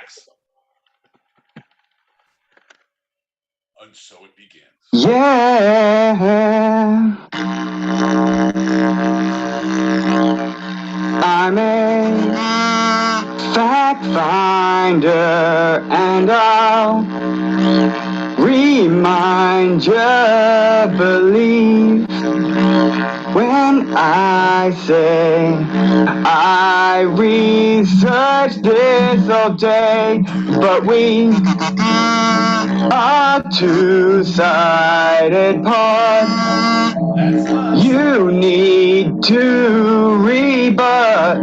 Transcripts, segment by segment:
lives. And so it begins. Yeah. I'm a fact finder, and I'll remind you, believe when I say I researched this all day, but we are two-sided parts. You need to rebut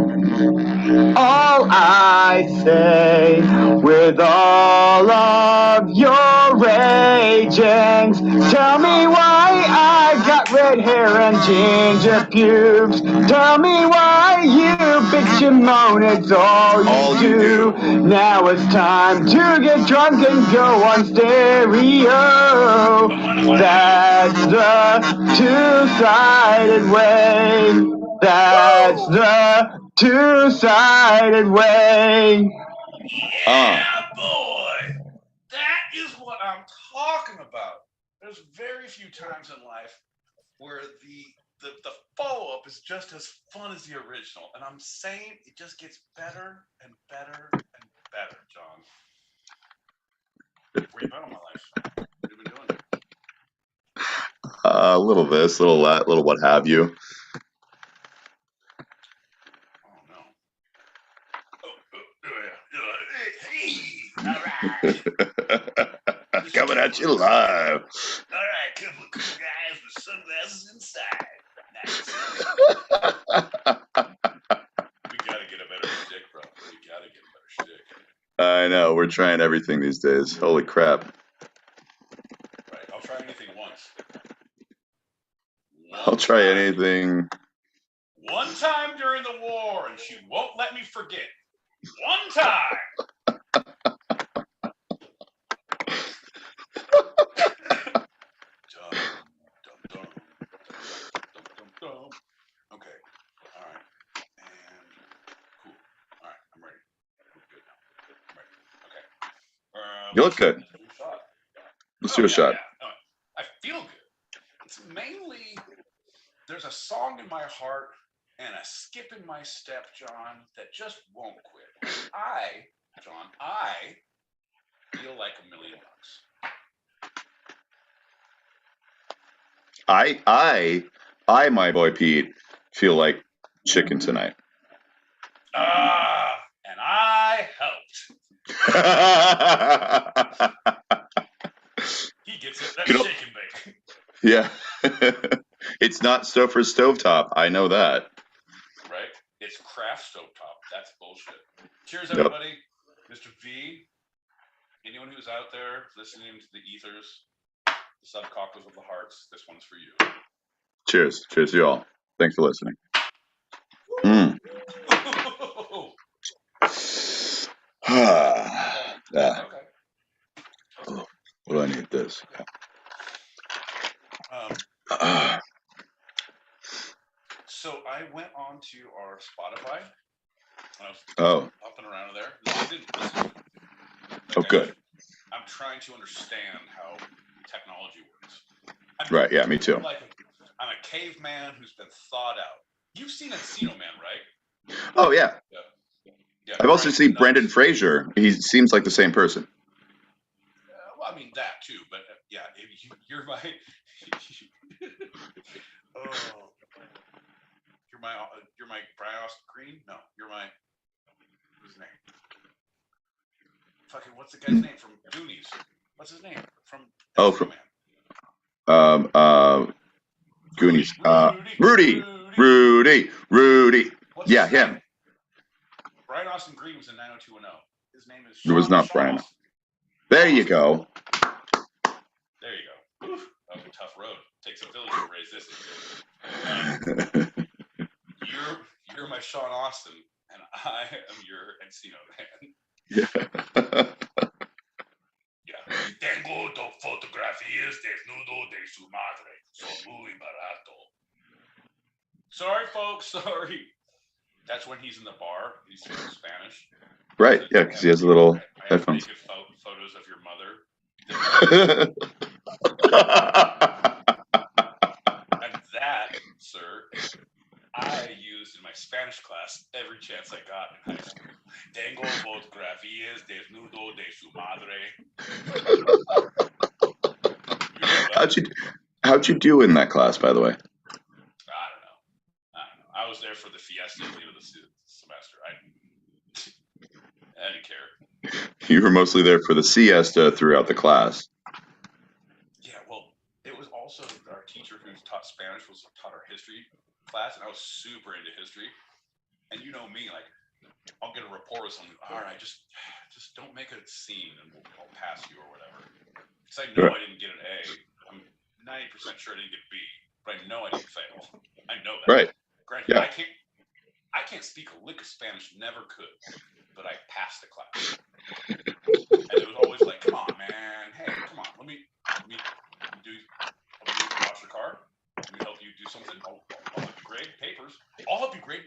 all I say with all of your ragings. Tell me why I got red hair and ginger pubes. Tell me why you bitch and moan, it's all you do. Now it's time to get drunk and go on stereo. That's the two-sided way. That's the two-sided way. Yeah, boy. That is what I'm talking about. There's very few times in life where the follow-up is just as fun as the original. And I'm saying it just gets better and better and better, John. Where you been all my life? What have you been doing? A little this, little that, little what have you. Oh, no. Hey, all right. Coming at you live. All right, couple of cool guys with sunglasses inside. Nice. We gotta get a better shtick, bro. We gotta get a better shtick. I know, we're trying everything these days. Holy crap. Right, I'll try anything once. I'll try anything. One time during the war, and she won't let me forget. One time. Okay. All right. And cool. All right. I'm ready. I'm good now. I'm ready. Okay. You look good. Let's do a shot. Yeah. No, I feel good. It's mainly there's a song in my heart and a skip in my step, John, that just won't quit. I feel like $1 million. I, my boy Pete, feel like chicken tonight. And I helped. He gets it. That's shake and bake. Yeah. It's not Stouffer's Stovetop. I know that. Right? It's Kraft Stovetop. That's bullshit. Cheers, everybody. Yep. Mr. V, anyone who's out there listening to the ethers, the subcockles of the hearts, this one's for you. Cheers. Cheers to you all. Thanks for listening. Mm. Okay. Oh, what do I need this? So I went on to our Spotify. I was up and around there. I didn't listen. Oh, good. I'm trying to understand how technology works. Right. Yeah, me too. I'm a caveman who's been thought out. You've seen Encino Man, right? Oh, yeah. Yeah, I've also seen Brendan Fraser. He seems like the same person. Well, I mean that too, but yeah, you're my. You're my Brian Austin Green. No, you're my. What's his name? Fucking, what's the guy's name from Goonies? What's his name from? From Man? Goonies. Rudy. Yeah, him. Name? Brian Austin Green was in 90210. His name is. It was not Brian. Austin. There you go. There you go. Oof, that was a tough road. Takes a village to raise this. You're my Sean Austin, and I am your Encino Man. Yeah. Yeah. Tengo dos fotografías desnudo de su madre. Son muy barato. Sorry, folks. Sorry. That's when he's in the bar. He's speaking Spanish. Right. Yeah, because he has a little. I have Headphones. naked photos of your mother. And that, sir, I used in my Spanish class every chance I got in high school. Tengo fotografías desnudo de su madre. How'd you do in that class, by the way? I don't know. I was there for the fiesta at the end of the semester. I didn't care. You were mostly there for the siesta throughout the class. Yeah, well, it was also our teacher who taught Spanish taught our history class, and I was super into history. And you know me, like, I'll get a report or something. All right, just don't make a scene, and I'll pass you or whatever. Because I know I didn't get an A. I'm 90% sure I didn't get a B, but I know I didn't fail. I know that. Right. Granted, Yeah. I can't speak a lick of Spanish, never could, but I passed the class. And it was always like, come on, man. Hey, come on. Let me help you wash your car. Let me help you do something. I'll help you grade papers. I'll help you grade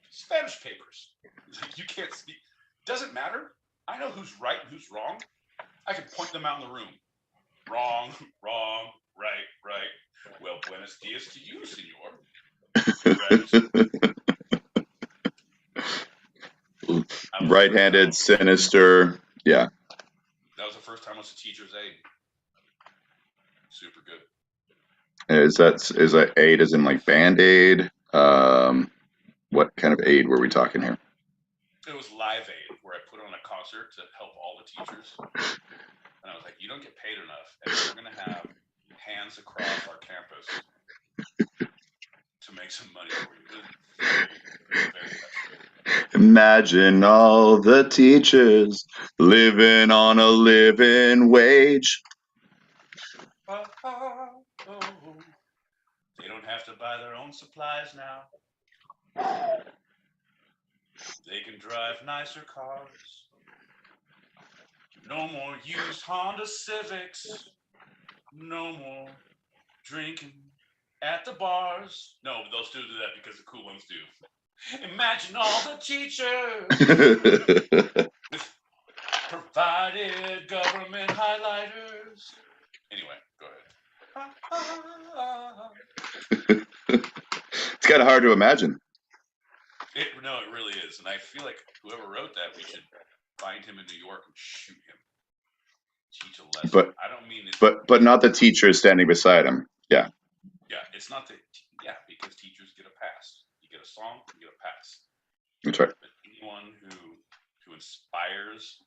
Spanish papers. It's like, you can't speak. Doesn't matter. I know who's right and who's wrong. I can point them out in the room. Wrong, right. Well, buenos dias to you, senor. Right-handed, sinister. Yeah. That was the first time I was a teacher's aide. Super good. Is that aid as in like Band-Aid? What kind of aid were we talking here? It was Live Aid, where I put on a concert to help all the teachers. And I was like, you don't get paid enough, and we're going to have hands across our campus to make some money for you. Very frustrating. Imagine all the teachers living on a living wage. They don't have to buy their own supplies now. They can drive nicer cars. No more used Honda Civics. No more drinking at the bars. No, they'll still do that because the cool ones do. Imagine all the teachers with provided government highlighters. Anyway, go ahead. It's kind of hard to imagine. No, it really is. And I feel like whoever wrote that, we should find him in New York and shoot him. Teach a lesson. But I don't mean it. But not the teacher standing beside him. Yeah. Yeah, it's not because teachers get a pass. You get a song, you get a pass. That's right. But anyone who inspires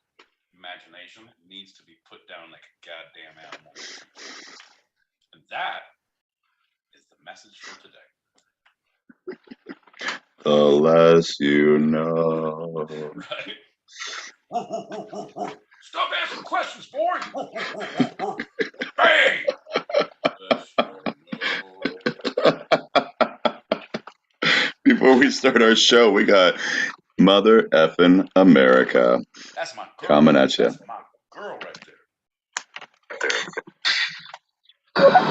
imagination needs to be put down like a goddamn animal. And that is the message for today. The less you know. Right? Stop asking questions, boy! Bang! Before we start our show, we got Mother Effin' America. That's my girl. Coming at you. That's my girl right there.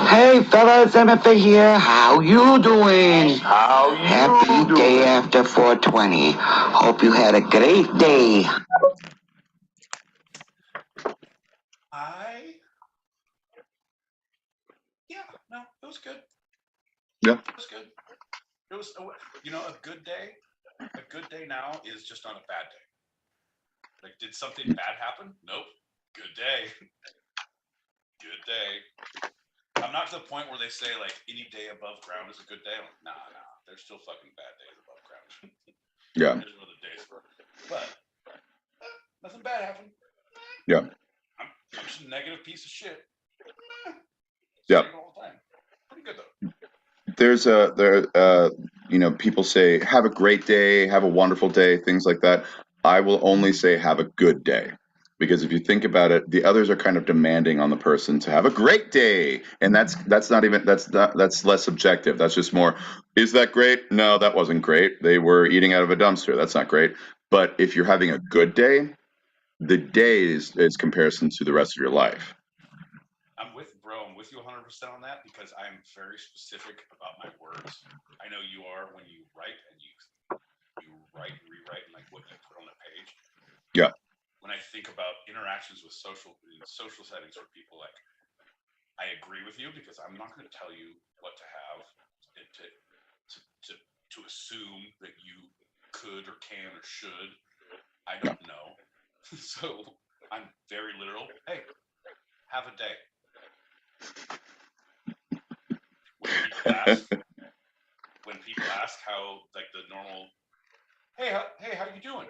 Hey fellas, MFA here. How you doing? Happy day after 420. Hope you had a great day. It was good. Yeah. It was good. It was, a good day. A good day now is just not a bad day. Like, did something bad happen? Nope. Good day. Good day. I'm not to the point where they say, like, any day above ground is a good day. I'm like, nah. There's still fucking bad days above ground. Yeah. There's other days. But nothing bad happened. Yeah. I'm just a negative piece of shit. Yeah. All the time. Pretty good though. People say have a great day, have a wonderful day, things like that. I will only say have a good day, because if you think about it, the others are kind of demanding on the person to have a great day, and that's less subjective. That's just more, is that great? No, that wasn't great. They were eating out of a dumpster. That's not great. But if you're having a good day, the day is comparison to the rest of your life. I'm with you 100% on that, because I'm very specific about my words. I know you are when you write, and you write and rewrite, and like what you put on the page. Yeah. When when I think about interactions with social settings for people, like, I agree with you because I'm not going to tell you what to have and to assume that you could or can or should. I don't know. So I'm very literal. Hey, have a day. When people ask how, like, the normal, hey, how you doing?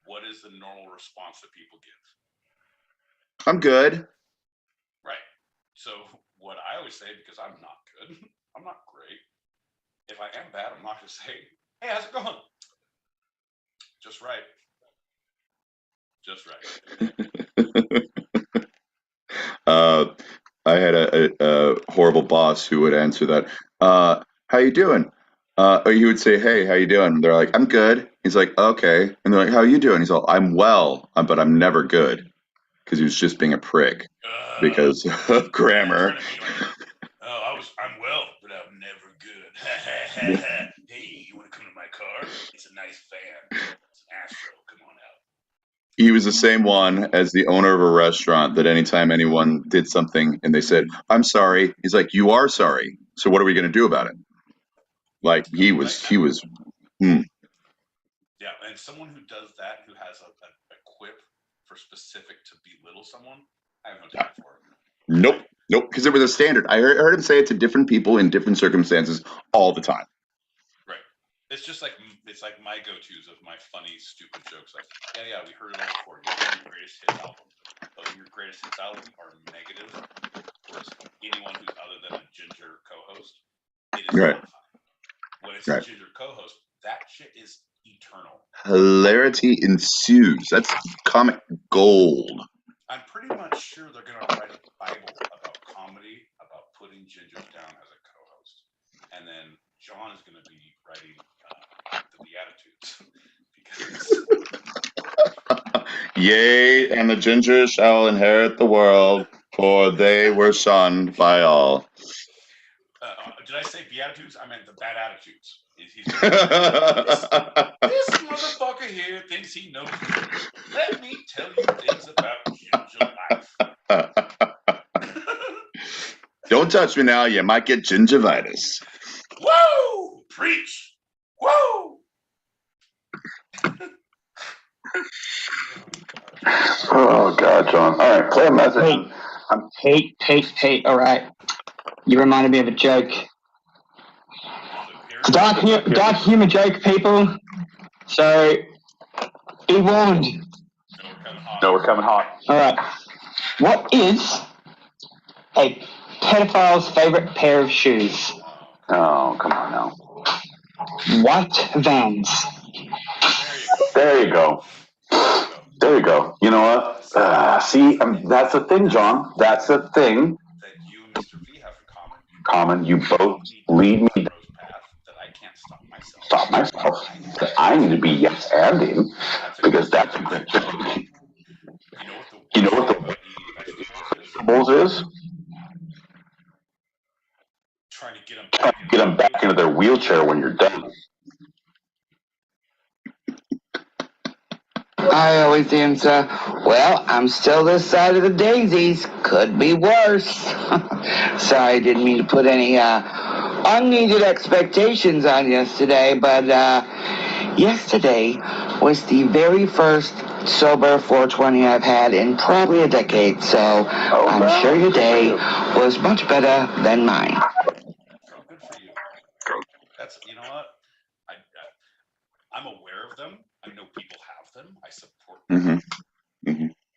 What is the normal response that people give? I'm good. Right. So what I always say, because I'm not good, I'm not great. If I am bad, I'm not going to say, hey, how's it going? Just right. Just right. I had a horrible boss who would answer that. How you doing? Or he would say, "Hey, how you doing?" They're like, "I'm good." He's like, "Okay," and they're like, "How you doing?" He's all, "I'm well, but I'm never good," because he was just being a prick because of grammar. I'm well, but I'm never good. Hey, you want to come to my car? It's a nice van. It's an Astro. Come on out. He was the same one as the owner of a restaurant that anytime anyone did something and they said, "I'm sorry," he's like, "You are sorry. So what are we going to do about it?" Like he was. Yeah, and someone who does that, who has a quip for specific to belittle someone, I have no time for it. Nope, because it was a standard. I heard him say it to different people in different circumstances all the time. Right. It's just like my go-tos of my funny, stupid jokes. Like, yeah, we heard it all before. You're doing your greatest hits album, but when your greatest hits album are negative towards anyone who's other than a ginger co-host, it is not funny. When it's a ginger co-host, that shit is eternal. Hilarity ensues. That's comic gold. I'm pretty much sure they're going to write a Bible about comedy, about putting gingers down as a co-host. And then John is going to be writing the Beatitudes. Yea, and the ginger shall inherit the world, for they were shunned by all. Did I say Beatitudes? I meant the bad attitudes. This motherfucker here thinks he knows ginger. Let me tell you things about ginger life. Don't touch me now, you might get gingivitis. Whoa! Preach! Whoa! Oh, God, John. All right, play a message. Hey, all right. You reminded me of a joke. Dark humor joke, people. So, be warned. No, we're coming hot. All right. What is a pedophile's favorite pair of shoes? Oh, come on now. White Vans. There you go. There you go. You know what? See, that's the thing, John. That's the thing. That you and Mr. V have in common. You both lead me down path that I can't stop myself. That I need to be yes anding because that's a good joke. You know what the vegetables is? Trying to get them back into their wheelchair when you're done. I always answer, well, I'm still this side of the daisies. Could be worse. Sorry, didn't mean to put any unneeded expectations on yesterday, but yesterday was the very first sober 420 I've had in probably a decade, so I'm sure your day was much better than mine. Good for you. That's, you know what? I'm aware of them. I know people have them. I support them.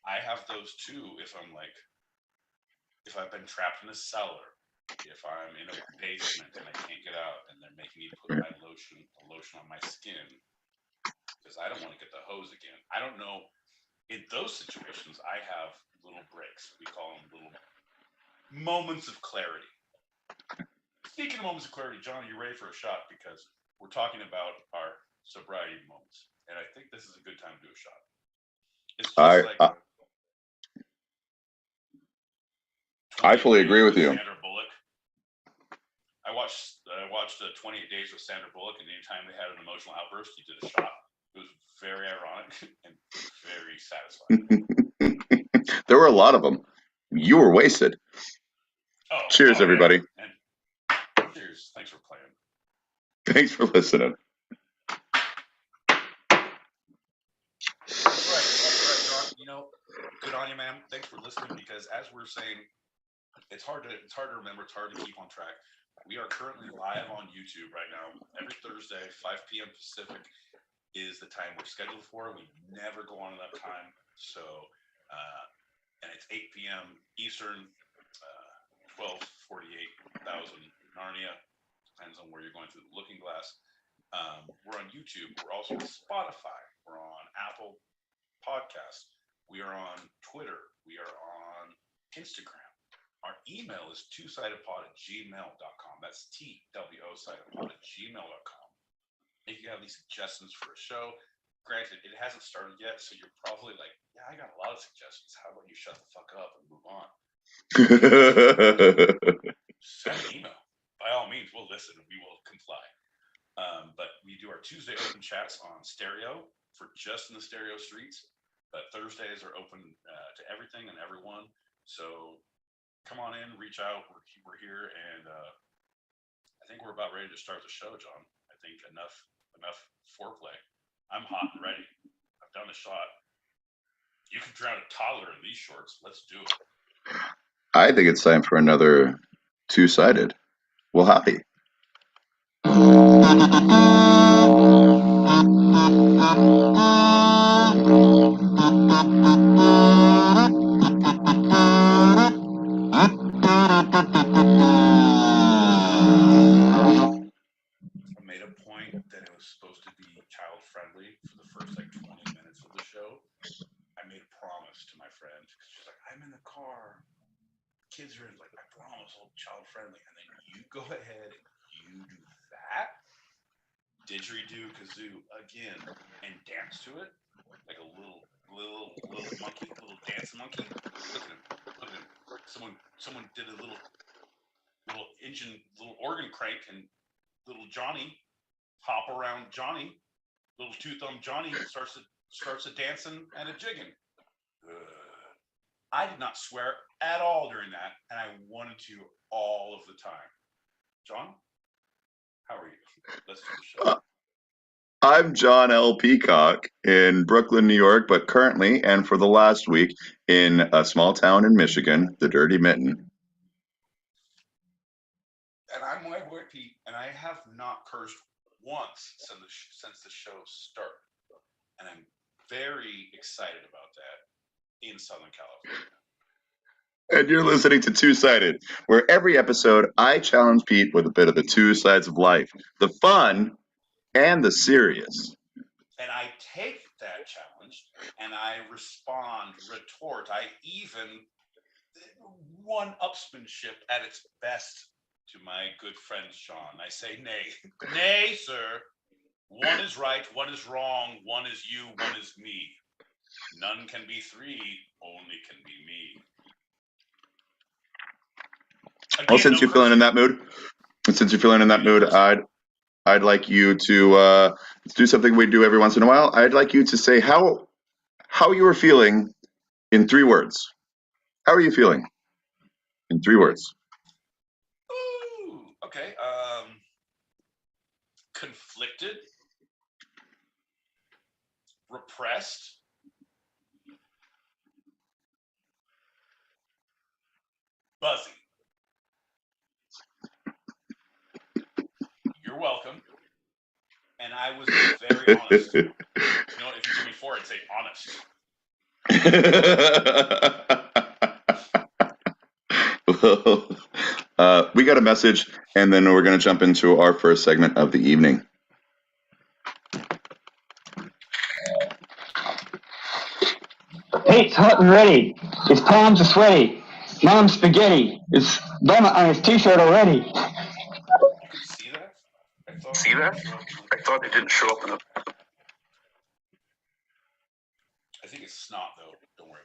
I have those too. If I've been trapped in a cellar, if I'm in a basement and I can't get out, and they're making me put my lotion on my skin because I don't want to get the hose again. I don't know. In those situations, I have little breaks. We call them little moments of clarity. Speaking of moments of clarity, John, are you ready for a shot? Because we're talking about our sobriety moments, and I think this is a good time to do a shot. It's just I fully agree with you. Sandra Bullock. I watched 28 Days with Sandra Bullock, and anytime they had an emotional outburst, he did a shot. It was very ironic and very satisfying. There were a lot of them. You were wasted. Cheers, everybody. Yeah. And cheers. Thanks for playing. Thanks for listening. That's right, John. You know, good on you, man. Thanks for listening, because as we're saying, it's hard to remember. It's hard to keep on track. We are currently live on YouTube right now. Every Thursday, 5 p.m. Pacific is the time we're scheduled for. We never go on at that time. So, and it's 8 p.m. Eastern, 12:48,000 Narnia. Depends on where you're going through the looking glass. We're on YouTube. We're also on Spotify. We're on Apple Podcasts. We are on Twitter. We are on Instagram. Our email is twosidedpod@gmail.com. That's TWO-sidedpod@gmail.com. If you have any suggestions for a show, granted, it hasn't started yet, so you're probably like, yeah, I got a lot of suggestions. How about you shut the fuck up and move on? Send an email. By all means, we'll listen and we will comply. But we do our Tuesday open chats on stereo for just in the stereo streets. But Thursdays are open to everything and everyone. So come on in, reach out. We're here, and I think we're about ready to start the show, John. I think enough foreplay. I'm hot and ready. I've done the shot. You can drown a toddler in these shorts. Let's do it. I think it's time for another two-sided. Well, hi. I made a point that it was supposed to be child friendly for the first like 20 minutes of the show. I made a promise to my friend. She's like, I'm in the car. Kids are in, like, I promise I'll be child friendly. And then you go ahead and you do that. Didgeridoo kazoo again and dance to it like a little monkey, little dance monkey. Look at him. Someone did a little engine, little organ crank, and little Johnny hop around Johnny, little two-thumb Johnny starts a dancing and a jigging. I did not swear at all during that, and I wanted to all of the time. John, how are you? Let's do the show. I'm John L. Peacock in Brooklyn, New York, but currently and for the last week in a small town in Michigan, the Dirty Mitten. And I'm White Boy Pete, and I have not cursed once since the show started. And I'm very excited about that in Southern California. And you're listening to Two-Sided, where every episode I challenge Pete with a bit of the two sides of life, the fun and the serious. And I take that challenge and I respond, retort. I even one-upsmanship at its best to my good friend Sean. I say, nay, nay, sir. One is right, one is wrong, one is you, one is me. None can be three, only can be me. Again, well, since you're feeling in that mood, I'd like you to do something we do every once in a while. I'd like you to say how you were feeling in 3 words. How are you feeling in 3 words? Ooh, okay. Conflicted, repressed, buzzy. You're welcome. And I was very honest. You know, if you give me 4, I'd say honest. Well, we got a message, and then we're going to jump into our first segment of the evening. Pete's hot and ready. His palms are sweaty. Mom's spaghetti. His donut on his t-shirt already. You can see that? I thought it didn't show up in the... I think it's snot, though. Don't worry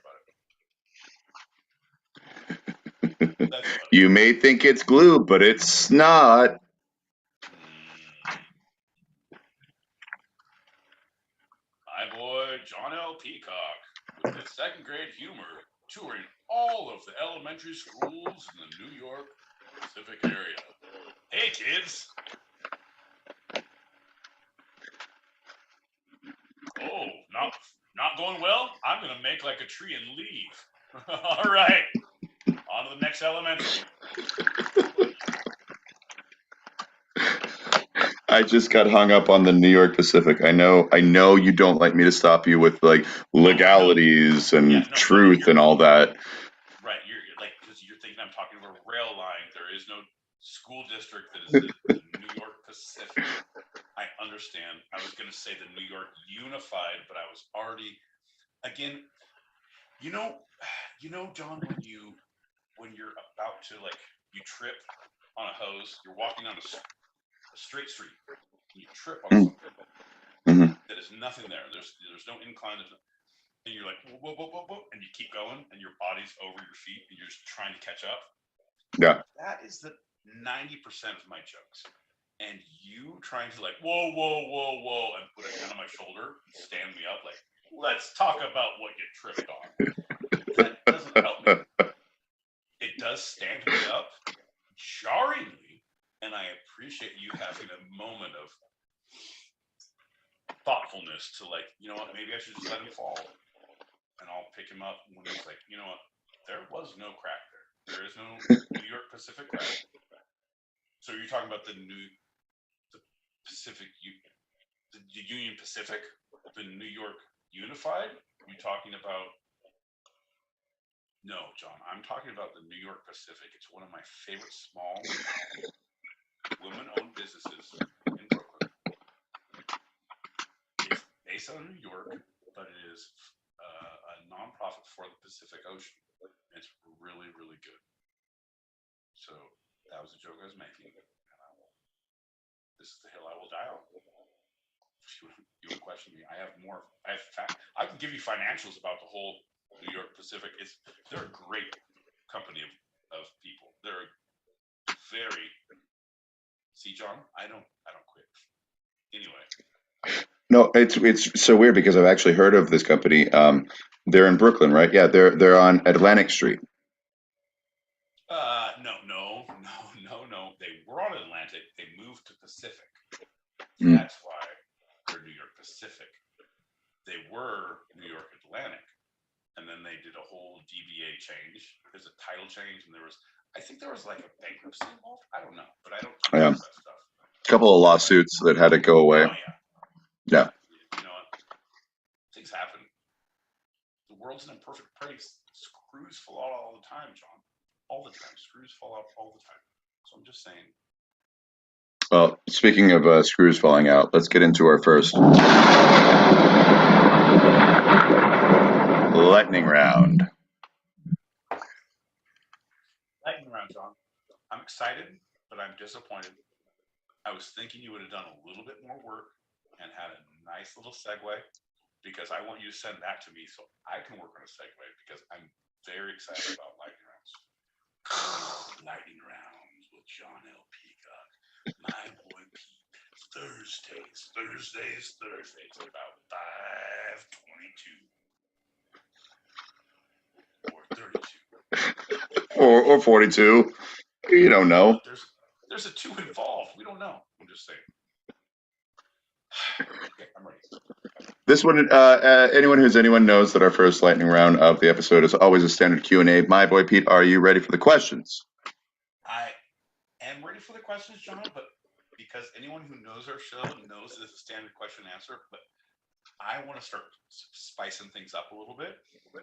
about it. You may think it's glue, but it's snot. John L. Peacock with his second grade humor, touring all of the elementary schools in the New York Pacific area. Hey, kids. Oh, not going well? I'm going to make like a tree and leave. All right. On to the next elementary. I just got hung up on the New York Pacific. I know you don't like me to stop you with like legalities and truth and all that. Right, you're like, because you're thinking I'm talking about a rail line. There is no school district that is the New York Pacific. I understand. I was going to say the New York Unified, but I was already, again, you know, John, when you're about to like, you trip on a hose, you're walking on a straight street, and you trip on something that is nothing there. There's no incline. And you're like, whoa, whoa, whoa, whoa, and you keep going, and your body's over your feet, and you're just trying to catch up. Yeah. That is the 90% of my jokes. And you trying to like, whoa, whoa, whoa, whoa, and put a hand on my shoulder, and stand me up, like, let's talk about what you tripped on. That doesn't help me. It does stand me up jarringly, and I appreciate you having a moment of thoughtfulness to like, you know what, maybe I should just let him fall, and I'll pick him up when he's like, you know what, there was no crack there. There is no New York Pacific crack. So you're talking about the Pacific, the Union Pacific, the New York Unified? You're talking about? No, John, I'm talking about the New York Pacific. It's one of my favorite small women-owned businesses in Brooklyn. It's based out of New York, but it is a nonprofit for the Pacific Ocean. It's really, really good. So that was a joke I was making, and this is the hill I will die on. You would question me. I can give you financials about the whole New York Pacific. They're a great company of people. They're very. See, John, I don't quit. Anyway. No, it's so weird because I've actually heard of this company. They're in Brooklyn, right? Yeah, they're on Atlantic Street. No. They were on Atlantic. They moved to Pacific. That's why they're New York Pacific. They were New York Atlantic, and then they did a whole DBA change. There's a title change, and I think there was like a bankruptcy involved. I don't know, but I don't keep that stuff. A couple of lawsuits that had to go away. Oh, yeah. You know what? Things happen. The world's an imperfect place. Screws fall out all the time, John. All the time. Screws fall out all the time. So I'm just saying. Well, speaking of screws falling out, let's get into our first lightning round. Lightning round, John. I'm excited, but I'm disappointed. I was thinking you would have done a little bit more work and had a nice little segue, because I want you to send that to me so I can work on a segue, because I'm very excited about lightning rounds. Lightning rounds with John L. Peacock. My boy Pete. Thursdays, about 5:22 or 32 or 42. You don't know. There's a 2 involved. We don't know. I'm just saying. Okay, I'm ready. This one, anyone knows that our first lightning round of the episode is always a standard Q&A. My boy Pete, are you ready for the questions? I am ready for the questions, John, but because anyone who knows our show knows it's a standard question and answer, but I want to start spicing things up a little bit.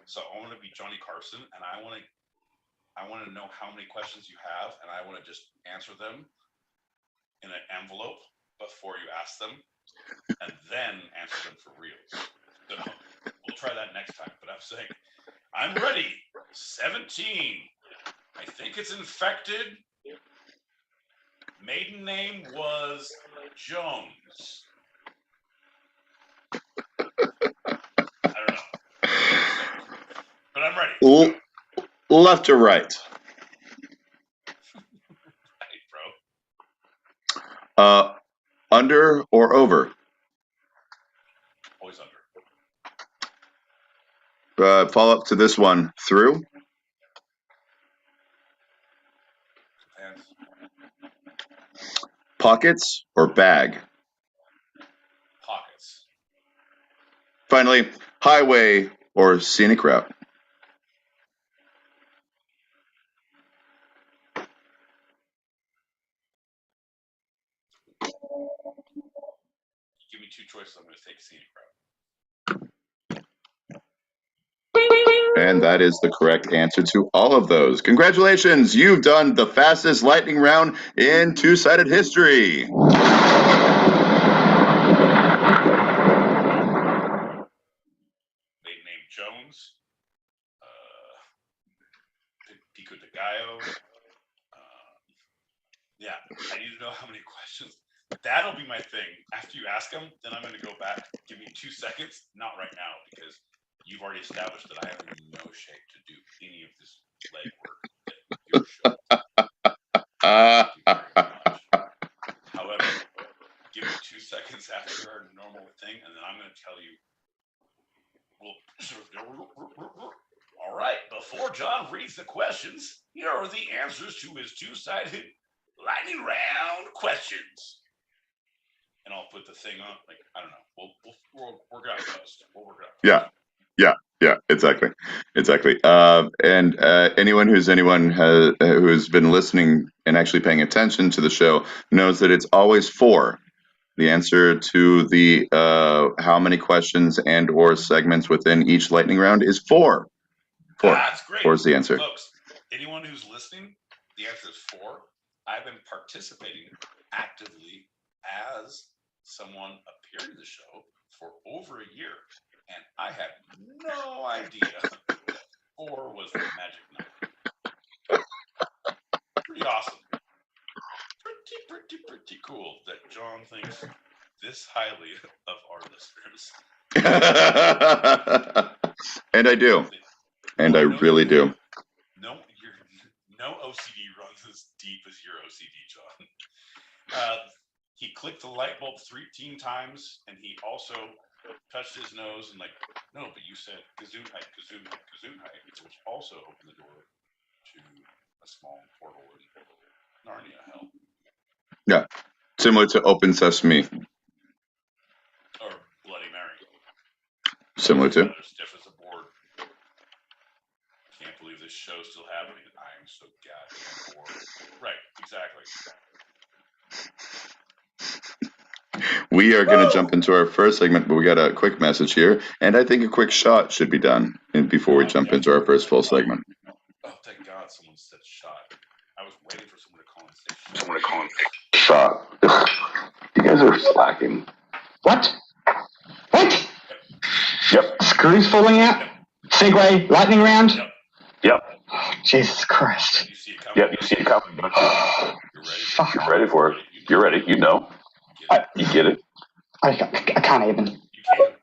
So I want to be Johnny Carson, and I want to know how many questions you have, and I want to just answer them in an envelope before you ask them, and then answer them for real. So we'll try that next time, but I'm saying, I'm ready. 17. I think it's infected. Maiden name was Jones. I don't know. But I'm ready. Left or right? Right, bro. Under or over? Always under. Follow up to this one. Through? Depends. Pockets or bag? Pockets. Finally, highway or scenic route? Give me two choices. I'm going to take scenic route. And that is the correct answer to all of those. Congratulations, you've done the fastest lightning round in two-sided history. They named Jones, Pico de Gallo. Yeah, I need to know how many questions. That'll be my thing. After you ask them, then I'm going to go back. Give me 2 seconds. Not right now, because you've already established that I am in no shape to do any of this legwork that you're showing. Thank you very much. However, give me 2 seconds after our normal thing, and then I'm going to tell you. All right, before John reads the questions, here are the answers to his two-sided lightning round questions. And I'll put the thing on, like, I don't know. We'll work it out post. We'll work it out post. Yeah, exactly. And anyone who's been listening and actually paying attention to the show knows that it's always 4. The answer to the how many questions and or segments within each lightning round is 4. 4. That's great. 4 is the answer. Folks, anyone who's listening, the answer is 4. I've been participating actively as someone appearing in the show for over a year, and I had no idea that 4 was the magic number. Pretty awesome. Pretty cool that John thinks this highly of our listeners. And I do. And I really do. No OCD runs as deep as your OCD, John. He clicked the light bulb 13 times, and he also touched his nose and no, but you said Gesundheit, which also opened the door to a small portal in Narnia hell. Yeah, similar to Open Sesame. Or Bloody Mary. Similar to. Rather stiff as a board. Can't believe this show's still happening. I am so goddamn bored. Right, exactly. We are going to jump into our first segment, but we got a quick message here, and I think a quick shot should be done before we jump into our first full segment. Oh, thank God someone said shot. I was waiting for someone to call and say Shot. You guys are slacking. What? Yep. Screws falling out? Yep. Segway, lightning round? Yep. Oh, Jesus Christ. You see it coming. Yep, you see it coming, don't you? You're ready. Fuck. You're ready for it. You're ready. You know. You get it. I can't even. You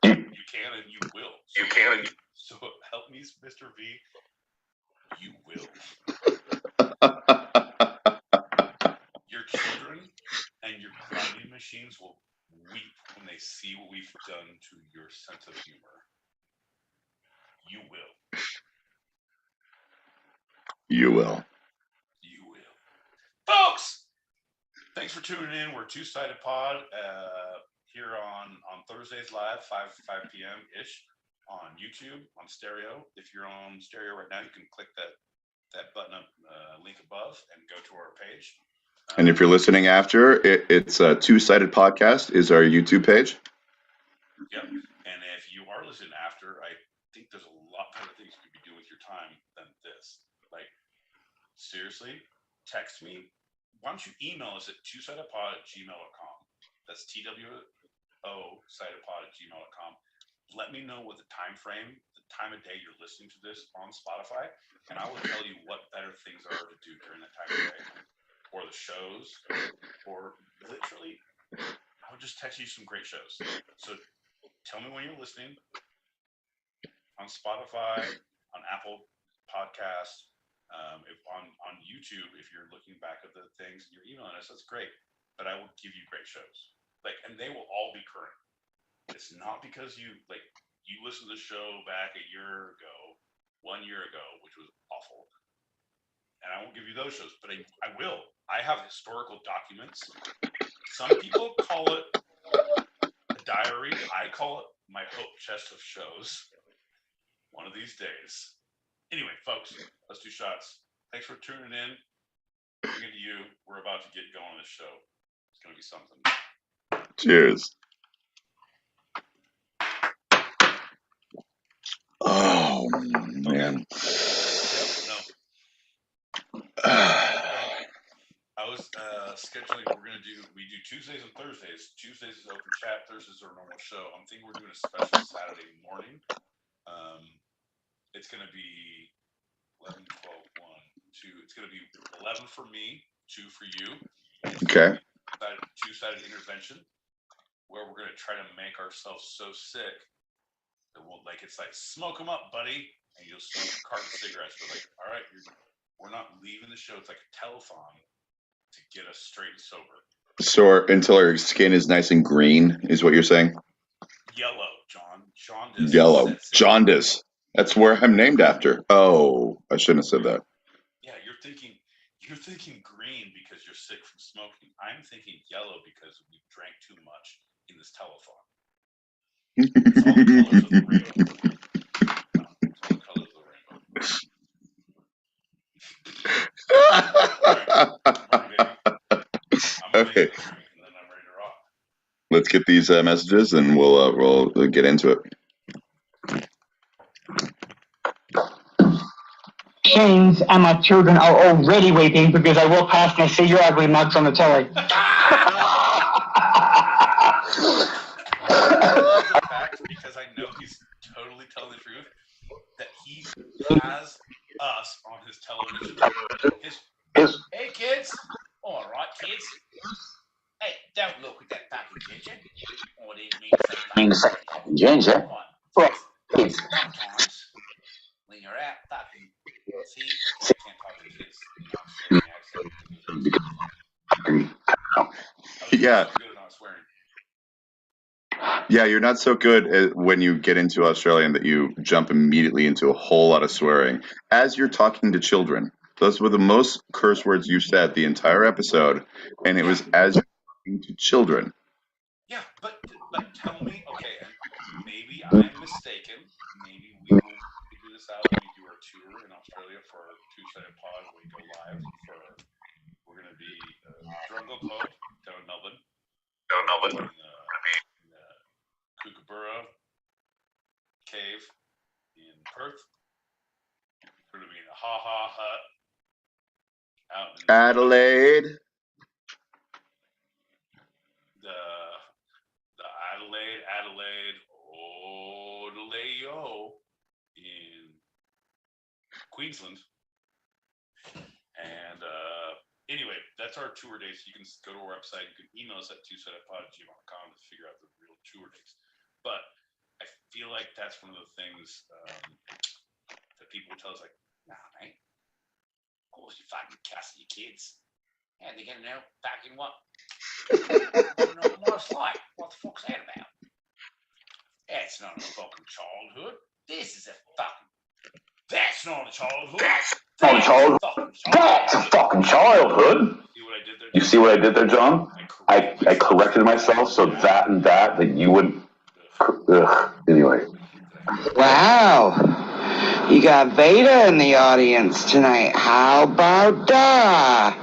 can. You can and you will. You can. So help me, Mr. V. You will. Your children and your grinding machines will weep when they see what we've done to your sense of humor. You will. You will. You will. Folks, thanks for tuning in. We're Two-Sided Pod here on Thursdays live, 5 p.m.-ish on YouTube, on stereo. If you're on stereo right now, you can click that button up, link above, and go to our page. And if you're listening after, it's a Two-Sided Podcast is our YouTube page. Yep. And if you are listening after, I think there's a lot better things you could be doing with your time than this. Like, seriously, text me. Why don't you email us at twosidedpod@gmail.com. That's TWO sidedpod@gmail.com. Let me know what the time frame, the time of day you're listening to this on Spotify, and I will tell you what better things are to do during that time of day, or the shows, or literally, I would just text you some great shows. So tell me when you're listening on Spotify, on Apple Podcasts, if on YouTube. If you're looking back at the things and you're emailing us, that's great. But I will give you great shows, and they will all be current. It's not because you you listened to the show back 1 year ago, which was awful, and I won't give you those shows, but I will. I have historical documents. Some people call it a diary. I call it my hope chest of shows. One of these days. Anyway, folks, let's do shots. Thanks for tuning in. Looking to you. We're about to get going on this show. It's going to be something. Cheers. Oh, man. No. I was scheduling. We do Tuesdays and Thursdays. Tuesdays is open chat. Thursdays are a normal show. I'm thinking we're doing a special Saturday morning. It's going to be 11, 12, 1, 2. It's going to be 11 for me, 2 for you. Okay. Two-sided intervention, where we're going to try to make ourselves so sick that it's like, smoke them up, buddy, and you'll smoke a carton of cigarettes. We're like, all right, we're not leaving the show. It's like a telethon to get us straight and sober. So until our skin is nice and green, is what you're saying? Yellow, John. Jaundice. Yellow. Jaundice. That's where I'm named after. Oh, I shouldn't have said that. Yeah, you're thinking green because you're sick from smoking. I'm thinking yellow because we drank too much in this telethon. It's all the colors of the rainbow. No, it's all the colors of the rainbow. Morning, baby. I'm gonna make a drink and then I'm ready to rock. Let's get these messages and we'll get into it. James and my children are already weeping because I walk past and I see your ugly mugs on the telly. The fact, because I know he's totally telling the truth, that he has us on his television. Hey kids, all right kids. Hey, don't look at that fucking ginger. Oh, I didn't mean to say fucking ginger. Right. Kids, sometimes when you're out fucking, see, I can't talk to kids in Australian accent. Yeah. So good at not swearing. Yeah, you're not so good when you get into Australian that you jump immediately into a whole lot of swearing as you're talking to children. Those were the most curse words you said the entire episode, and it was as you're talking to children. Yeah, but tell me, okay, and maybe I'm mistaken. Maybe we will figure this out when we do our tour in Australia for our two-sided pod when we go live. We're going to be Drungo Pub down in Melbourne. In the Kookaburra Cave in Perth. We're going to be in the Ha Ha Hut out in Adelaide. The Adelaide, Odaleo in Queensland. And anyway, that's our tour dates. You can go to our website. You can email us at twosidedpod@gmail.com to figure out the real tour dates. But I feel like that's one of the things that people would tell us, like, nah, mate. Of course you fucking cussing your kids. How they gonna know fucking what? What it's like. What the fuck's that about? That's not a fucking childhood. This is a fucking. That's not a childhood. That's a fucking childhood. You see what I did there, John? I corrected myself so that you would. Anyway. Wow. You got Veda in the audience tonight. How about that?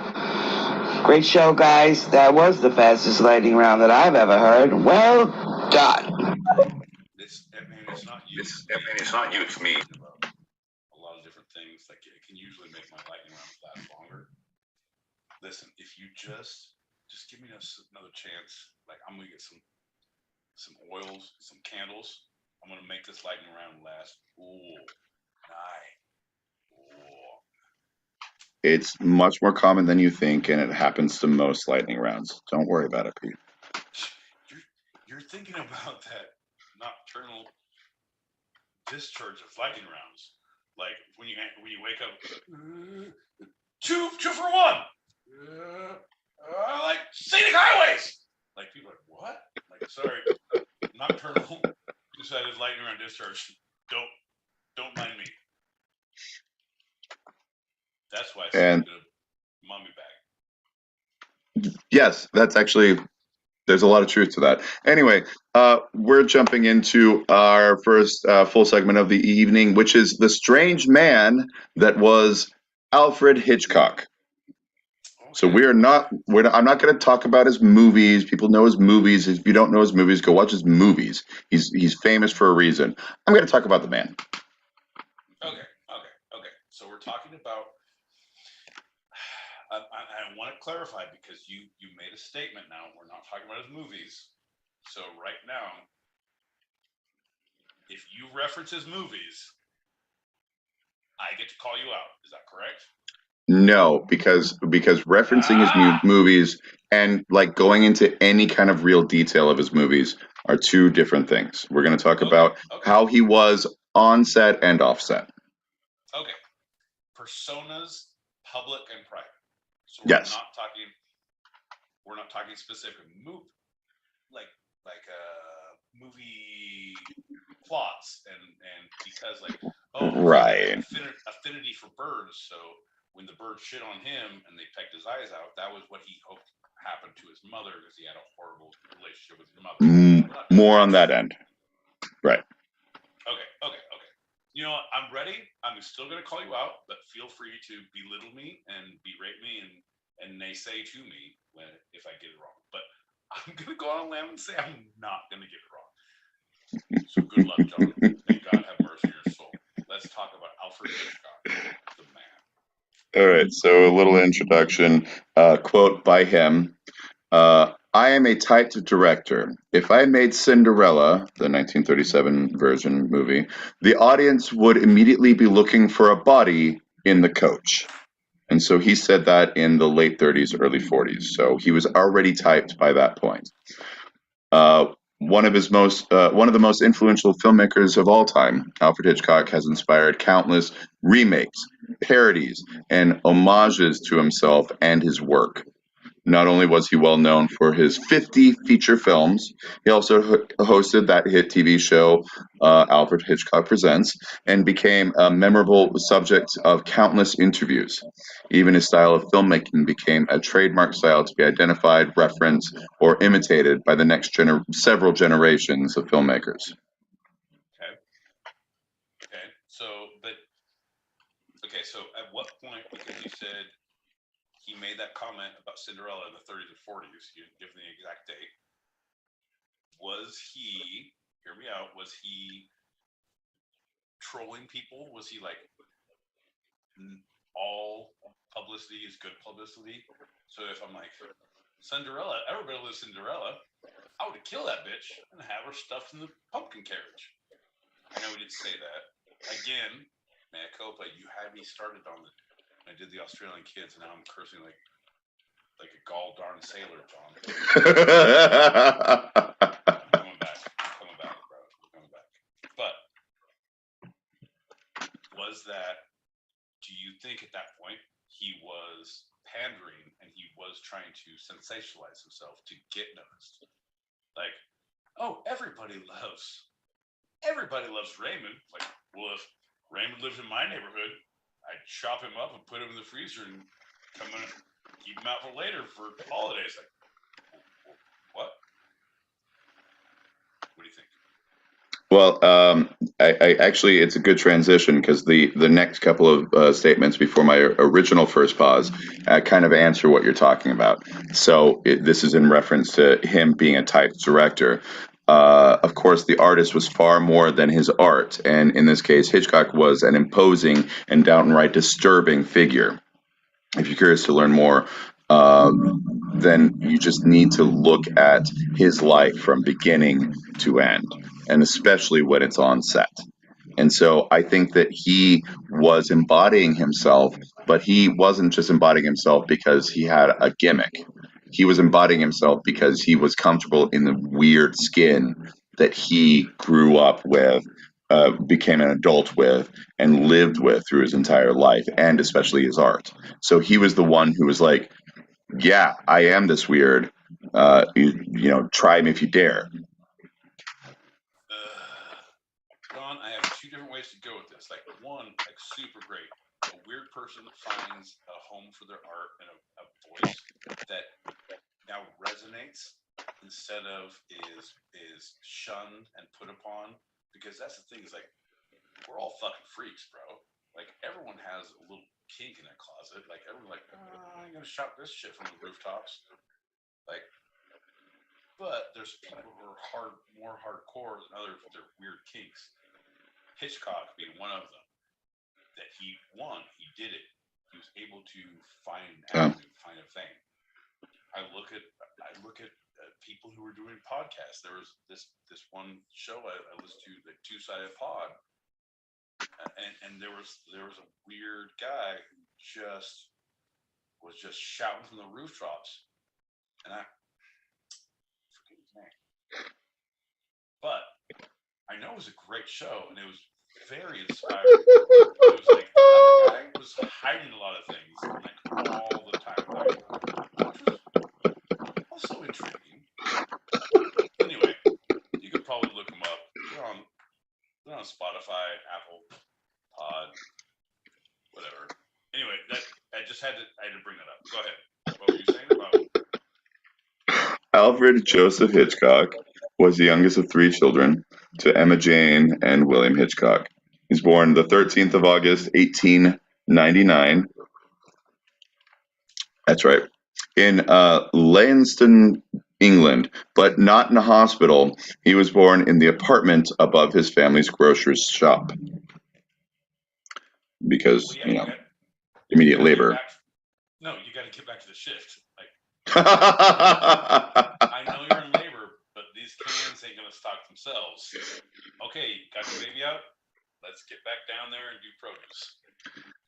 Great show, guys. That was the fastest lightning round that I've ever heard. Well done. It's not you. It's me. A lot of different things. Like, it can usually make my lightning rounds last longer. Listen, if you just give me another chance. Like, I'm gonna get some oils, some candles. I'm gonna make this lightning round last. Ooh, nice. Ooh. It's much more common than you think, and it happens to most lightning rounds. Don't worry about it, Pete. You're thinking about that nocturnal discharge of lightning rounds, like when you wake up, two for one, like scenic highways. Like, people are like, what? Like, sorry, nocturnal Decided lightning around discharge. Don't mind me. That's why I said mummy bag. Yes, that's actually, there's a lot of truth to that. Anyway, we're jumping into our first full segment of the evening, which is the strange man that was Alfred Hitchcock. So I'm not going to talk about his movies. People know his movies. If you don't know his movies, go watch his movies. He's famous for a reason. I'm going to talk about the man. Okay. So we're talking about. I want to clarify because you made a statement. Now we're not talking about his movies. So right now, if you reference his movies, I get to call you out. Is that correct? No, because referencing his movies and like going into any kind of real detail of his movies are two different things. We're going to talk about how he was on set and off set. Okay. Personas, public and private. So yes. We're not talking specific movie movie plots and because right. Affinity for birds, so when the bird shit on him and they pecked his eyes out, that was what he hoped happened to his mother because he had a horrible relationship with his mother. More on that end. Right. Okay. You know what? I'm ready. I'm still going to call you out, but feel free to belittle me and berate me and naysay to me if I get it wrong. But I'm going to go on a limb and say I'm not going to get it wrong. So good luck, John. May God have mercy on your soul. Let's talk about Alfred Hitchcock, the man. All right, so a little introduction, quote by him. I am a typed director. If I made Cinderella, the 1937 version movie, the audience would immediately be looking for a body in the coach. And so he said that in the late 30s, early 40s. So he was already typed by that point. One of the most influential filmmakers of all time, Alfred Hitchcock has inspired countless remakes, parodies, and homages to himself and his work. Not only was he well known for his 50 feature films, he also hosted that hit TV show, Alfred Hitchcock Presents, and became a memorable subject of countless interviews. Even his style of filmmaking became a trademark style to be identified, referenced, or imitated by the next several generations of filmmakers. So at what point, because you said he made that comment about Cinderella in the 30s and 40s, you didn't give me the exact date. Was he, hear me out, was he trolling people? Was he like, all publicity is good publicity? So if I'm like, Cinderella, everybody loves Cinderella, I would kill that bitch and have her stuffed in the pumpkin carriage. I know we didn't say that. Again, mea culpa, you had me started on I did the Australian kids, and now I'm cursing like a gall darn sailor, John. I'm coming back, bro. I'm coming back. But do you think at that point he was pandering and he was trying to sensationalize himself to get noticed? Like, oh, everybody loves Raymond. Like, well, if Raymond lived in my neighborhood, I'd chop him up and put him in the freezer and keep him out for later for holidays. Like, what? What do you think? Well, I actually, it's a good transition because the next couple of statements before my original first pause kind of answer what you're talking about. So this is in reference to him being a typed director. Of course, the artist was far more than his art, and in this case, Hitchcock was an imposing and downright disturbing figure. If you're curious to learn more, then you just need to look at his life from beginning to end, and especially when it's on set. And so I think that he was embodying himself, but he wasn't just embodying himself because he had a gimmick. He was embodying himself because he was comfortable in the weird skin that he grew up with, became an adult with, and lived with through his entire life, and especially his art. So he was the one who was like, yeah, I am this weird. Try me if you dare. ways to go with this. Like one, like super great. A weird person finds a home for their art and a voice that now resonates instead of is shunned and put upon. Because that's the thing, is like we're all fucking freaks, bro. Like everyone has a little kink in their closet. Like everyone's like, I'm gonna shout this shit from the rooftops. Like, but there's people who are more hardcore than others with their weird kinks. Hitchcock being one of them. That he won, he did it. He was able to find an avenue, find a thing. I look at people who were doing podcasts. There was this one show I listened to, the Two-Sided Pod, and there was a weird guy who was just shouting from the rooftops, and I forget his name, but I know it was a great show, and it was very inspiring. It was like that guy was hiding a lot of things, like all the time, which was also intriguing. Anyway, you could probably look them up. They're on Spotify, Apple Pod, whatever. Anyway, I had to bring that up. Go ahead. What were you saying about Alfred Joseph Hitchcock was the youngest of 3 children to Emma Jane and William Hitchcock. He's born the 13th of August, 1899. That's right. In Leytonstone, England, but not in a hospital. He was born in the apartment above his family's grocer's shop. Because, immediate labor. No, you got to get back to the shift. Like, I know you're in labor, but these cans ain't going to stock themselves. Okay, got your baby out? Let's get back down there and do produce.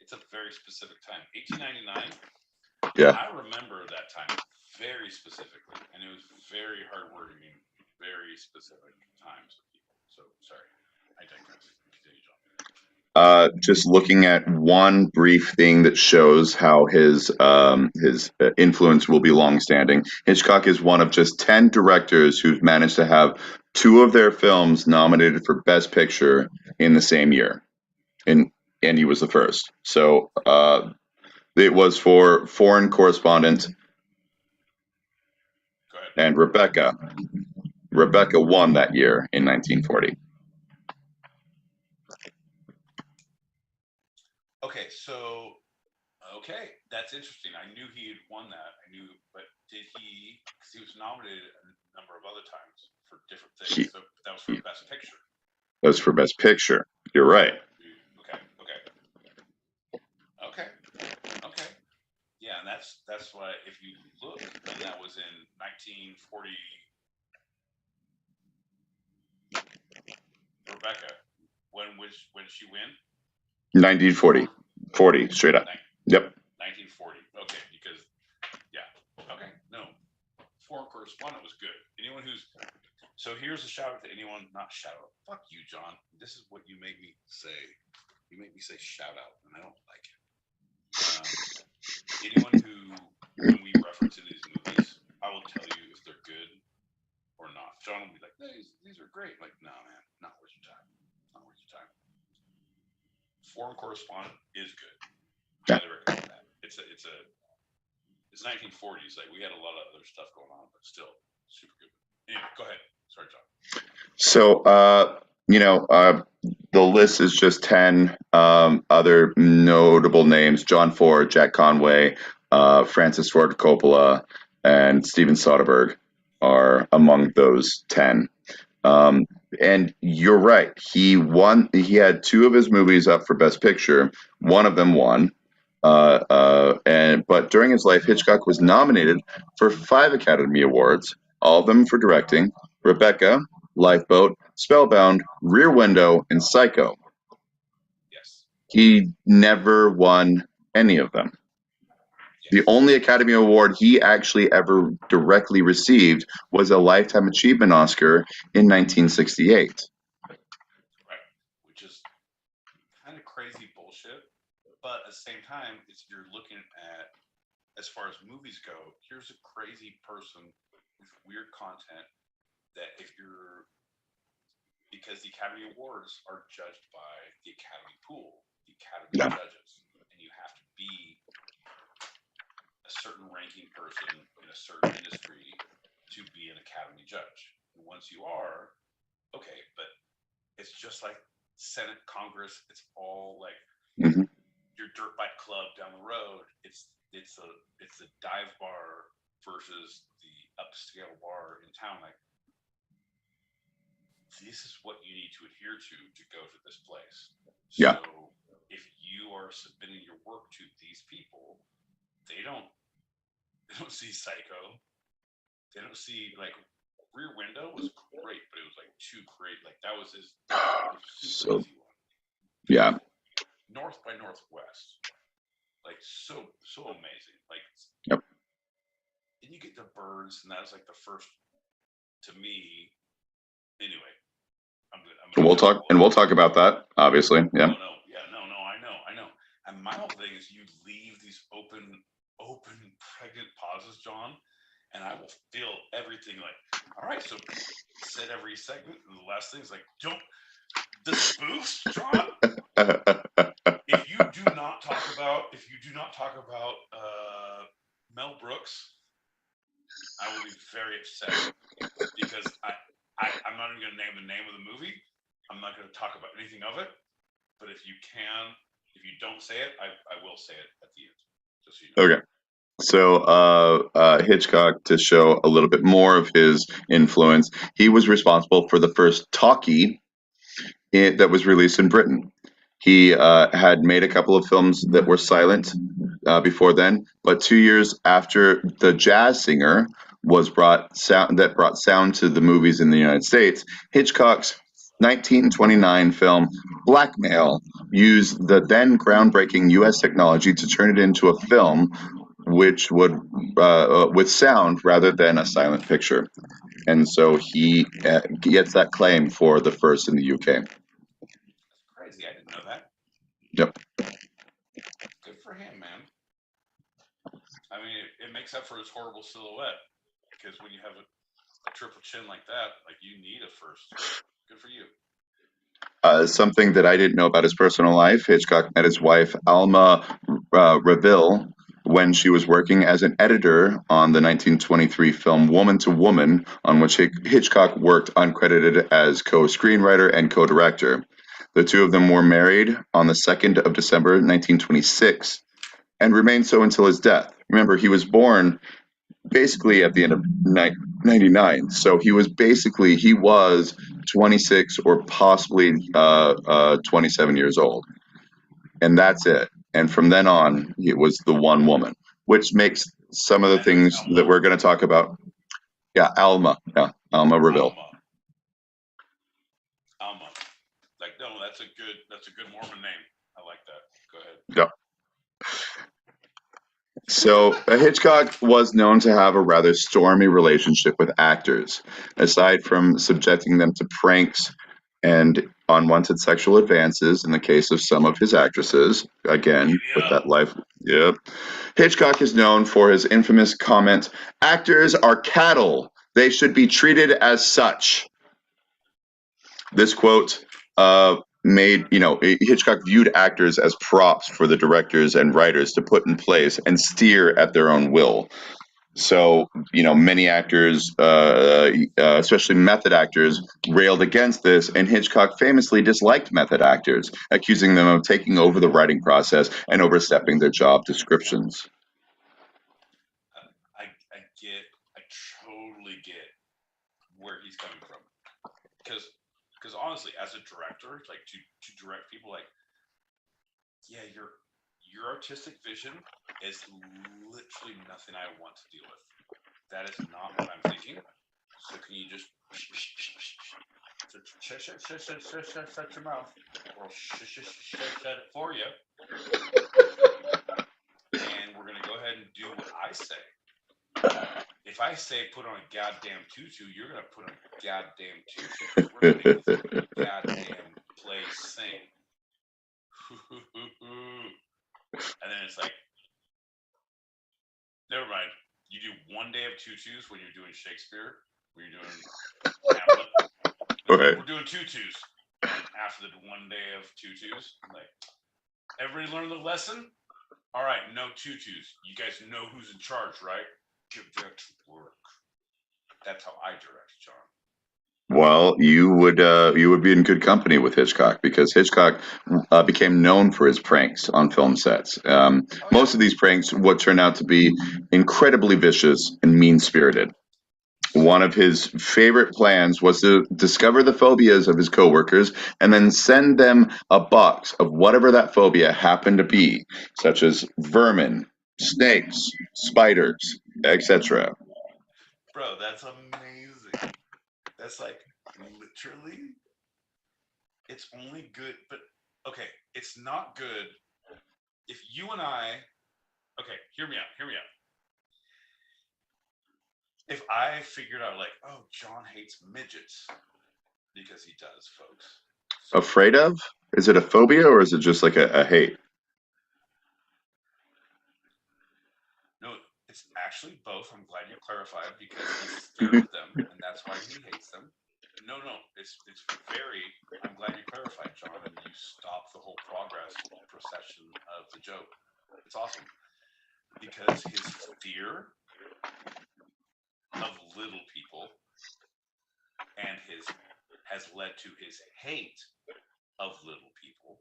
It's a very specific time. 1899. Yeah. I remember that time very specifically, and it was very hardworking, very specific times of people. So, sorry, I digress. Continue, John. Just looking at one brief thing that shows how his influence will be long-standing. Hitchcock is one of just 10 directors who've managed to have 2 of their films nominated for Best Picture in the same year, and he was the first. So it was for Foreign Correspondent and Rebecca. Rebecca won that year in 1940. Okay, that's interesting. I knew he had won that. But did he? Because he was nominated a number of other times for different things. So that was for Best Picture. That was for Best Picture. You're right. Okay. Yeah, and that's why if you look, and that was in 1940. Rebecca, when did she win? 1940. 40, straight up. Yep. 1940. Okay, because no. Foreign Correspondent was good. Anyone so here's a shout out to anyone, not shout out. Fuck you, John. This is what you make me say. You make me say shout out, and I don't like it. Anyone who, when we reference in these movies, I will tell you if they're good or not. John will be like, these are great. I'm like, no, man, not worth your time. Not worth your time. Foreign Correspondent is good. Highly recommend that. It's 1940s. Like we had a lot of other stuff going on, but still super good. Anyway, go ahead. Sorry, John. So, the list is just 10 other notable names: John Ford, Jack Conway, Francis Ford Coppola, and Steven Soderbergh are among those 10. And you're right. He won. He had 2 of his movies up for Best Picture. One of them won. But during his life, Hitchcock was nominated for 5 Academy Awards, all of them for directing: Rebecca, Lifeboat, Spellbound, Rear Window, and Psycho. Yes. He never won any of them. Yes. The only Academy Award he actually ever directly received was a Lifetime Achievement Oscar in 1968. Right, which is kind of crazy bullshit. But at the same time, you're looking at, as far as movies go, here's a crazy person with weird content that if you're because the Academy Awards are judged by the Academy pool, the Academy judges, and you have to be a certain ranking person in a certain industry to be an Academy judge. And once you are, okay, but it's just like Senate, Congress. It's all like your dirt bike club down the road. It's a dive bar versus the upscale bar in town. Like, this is what you need to adhere to go to this place. Yeah. So if you are submitting your work to these people, they don't see Psycho. They don't see, like, Rear Window was great, but it was like too great. Like, that was his super easy one. Yeah. North by Northwest, like, so amazing. Like, yep. And you get the birds, and that was like the first to me. Anyway, I'm good. We'll talk about that, obviously. Yeah. No, I know. And my whole thing is, you leave these open pregnant pauses, John, and I will feel everything. Like, all right, so said every segment, and the last thing is like, don't the spoofs, John. If you do not talk about Mel Brooks, I will be very upset, because I'm not even going to name the name of the movie. I'm not going to talk about anything of it. But if you don't say it, I will say it at the end. Just so you know. Okay. So Hitchcock, to show a little bit more of his influence, he was responsible for the first talkie that was released in Britain. He had made a couple of films that were silent before then, but 2 years after The Jazz Singer brought sound to the movies in the United States, Hitchcock's 1929 film Blackmail used the then groundbreaking U.S. technology to turn it into a film which would with sound rather than a silent picture, and so he gets that claim for the first in the UK. That's crazy. I didn't know that. Yep. Good for him, man. I mean, it makes up for his horrible silhouette, because when you have a triple chin like that, like, you need a first. Good for you. Something that I didn't know about his personal life: Hitchcock met his wife Alma Reville when she was working as an editor on the 1923 film Woman to Woman, on which Hitchcock worked uncredited as co-screenwriter and co-director. The two of them were married on the 2nd of December 1926 and remained so until his death. Remember, he was born basically at the end of 99, so he was 26 or possibly 27 years old, and that's it. And from then on, it was the one woman, which makes some of the things that we're going to talk about. Yeah, Alma Reville. Alma. Like, no, that's a good Mormon name. I like that. Go ahead. Yep. So Hitchcock was known to have a rather stormy relationship with actors. Aside from subjecting them to pranks and unwanted sexual advances in the case of some of his actresses, again, with that life. Yep. Hitchcock is known for his infamous comment, "Actors are cattle. They should be treated as such." This quote Hitchcock viewed actors as props for the directors and writers to put in place and steer at their own will. So, many actors, especially method actors, railed against this, and Hitchcock famously disliked method actors, accusing them of taking over the writing process and overstepping their job descriptions. I totally get where he's coming from, because honestly, as a director, like, to direct people, like, yeah, your artistic vision is literally nothing I want to deal with. That is not what I'm thinking. So can you just shut your mouth, or I'll shut it for you, and we're gonna go ahead and do what I say. If I say put on a goddamn tutu, you're gonna put on a goddamn tutu. We're gonna make this goddamn play sing. And then it's like, never mind. You do one day of tutus when you're doing Shakespeare, when you're doing Hamlet, Right. We're doing tutus. After the one day of tutus, I'm like, everybody learn the lesson? All right, no tutus. You guys know who's in charge, right? Get that to work. That's how I direct, John. Well, you would be in good company with Hitchcock because Hitchcock became known for his pranks on film sets. Most of these pranks would turn out to be incredibly vicious and mean-spirited. One of his favorite plans was to discover the phobias of his coworkers and then send them a box of whatever that phobia happened to be, such as vermin, snakes, spiders, etc. Bro, that's amazing. That's like literally, it's only good, but okay, it's not good if you and I, okay, hear me out. If I figured out like, oh, John hates midgets, because he does, folks. So, Afraid of? Is it a phobia or is it just like a hate? no, it's actually both. I'm glad you clarified because he's scared of them, and that's why he hates them. No, it's very. I'm glad you clarified, John, and you stopped the whole procession of the joke. It's awesome because his fear of little people and has led to his hate of little people.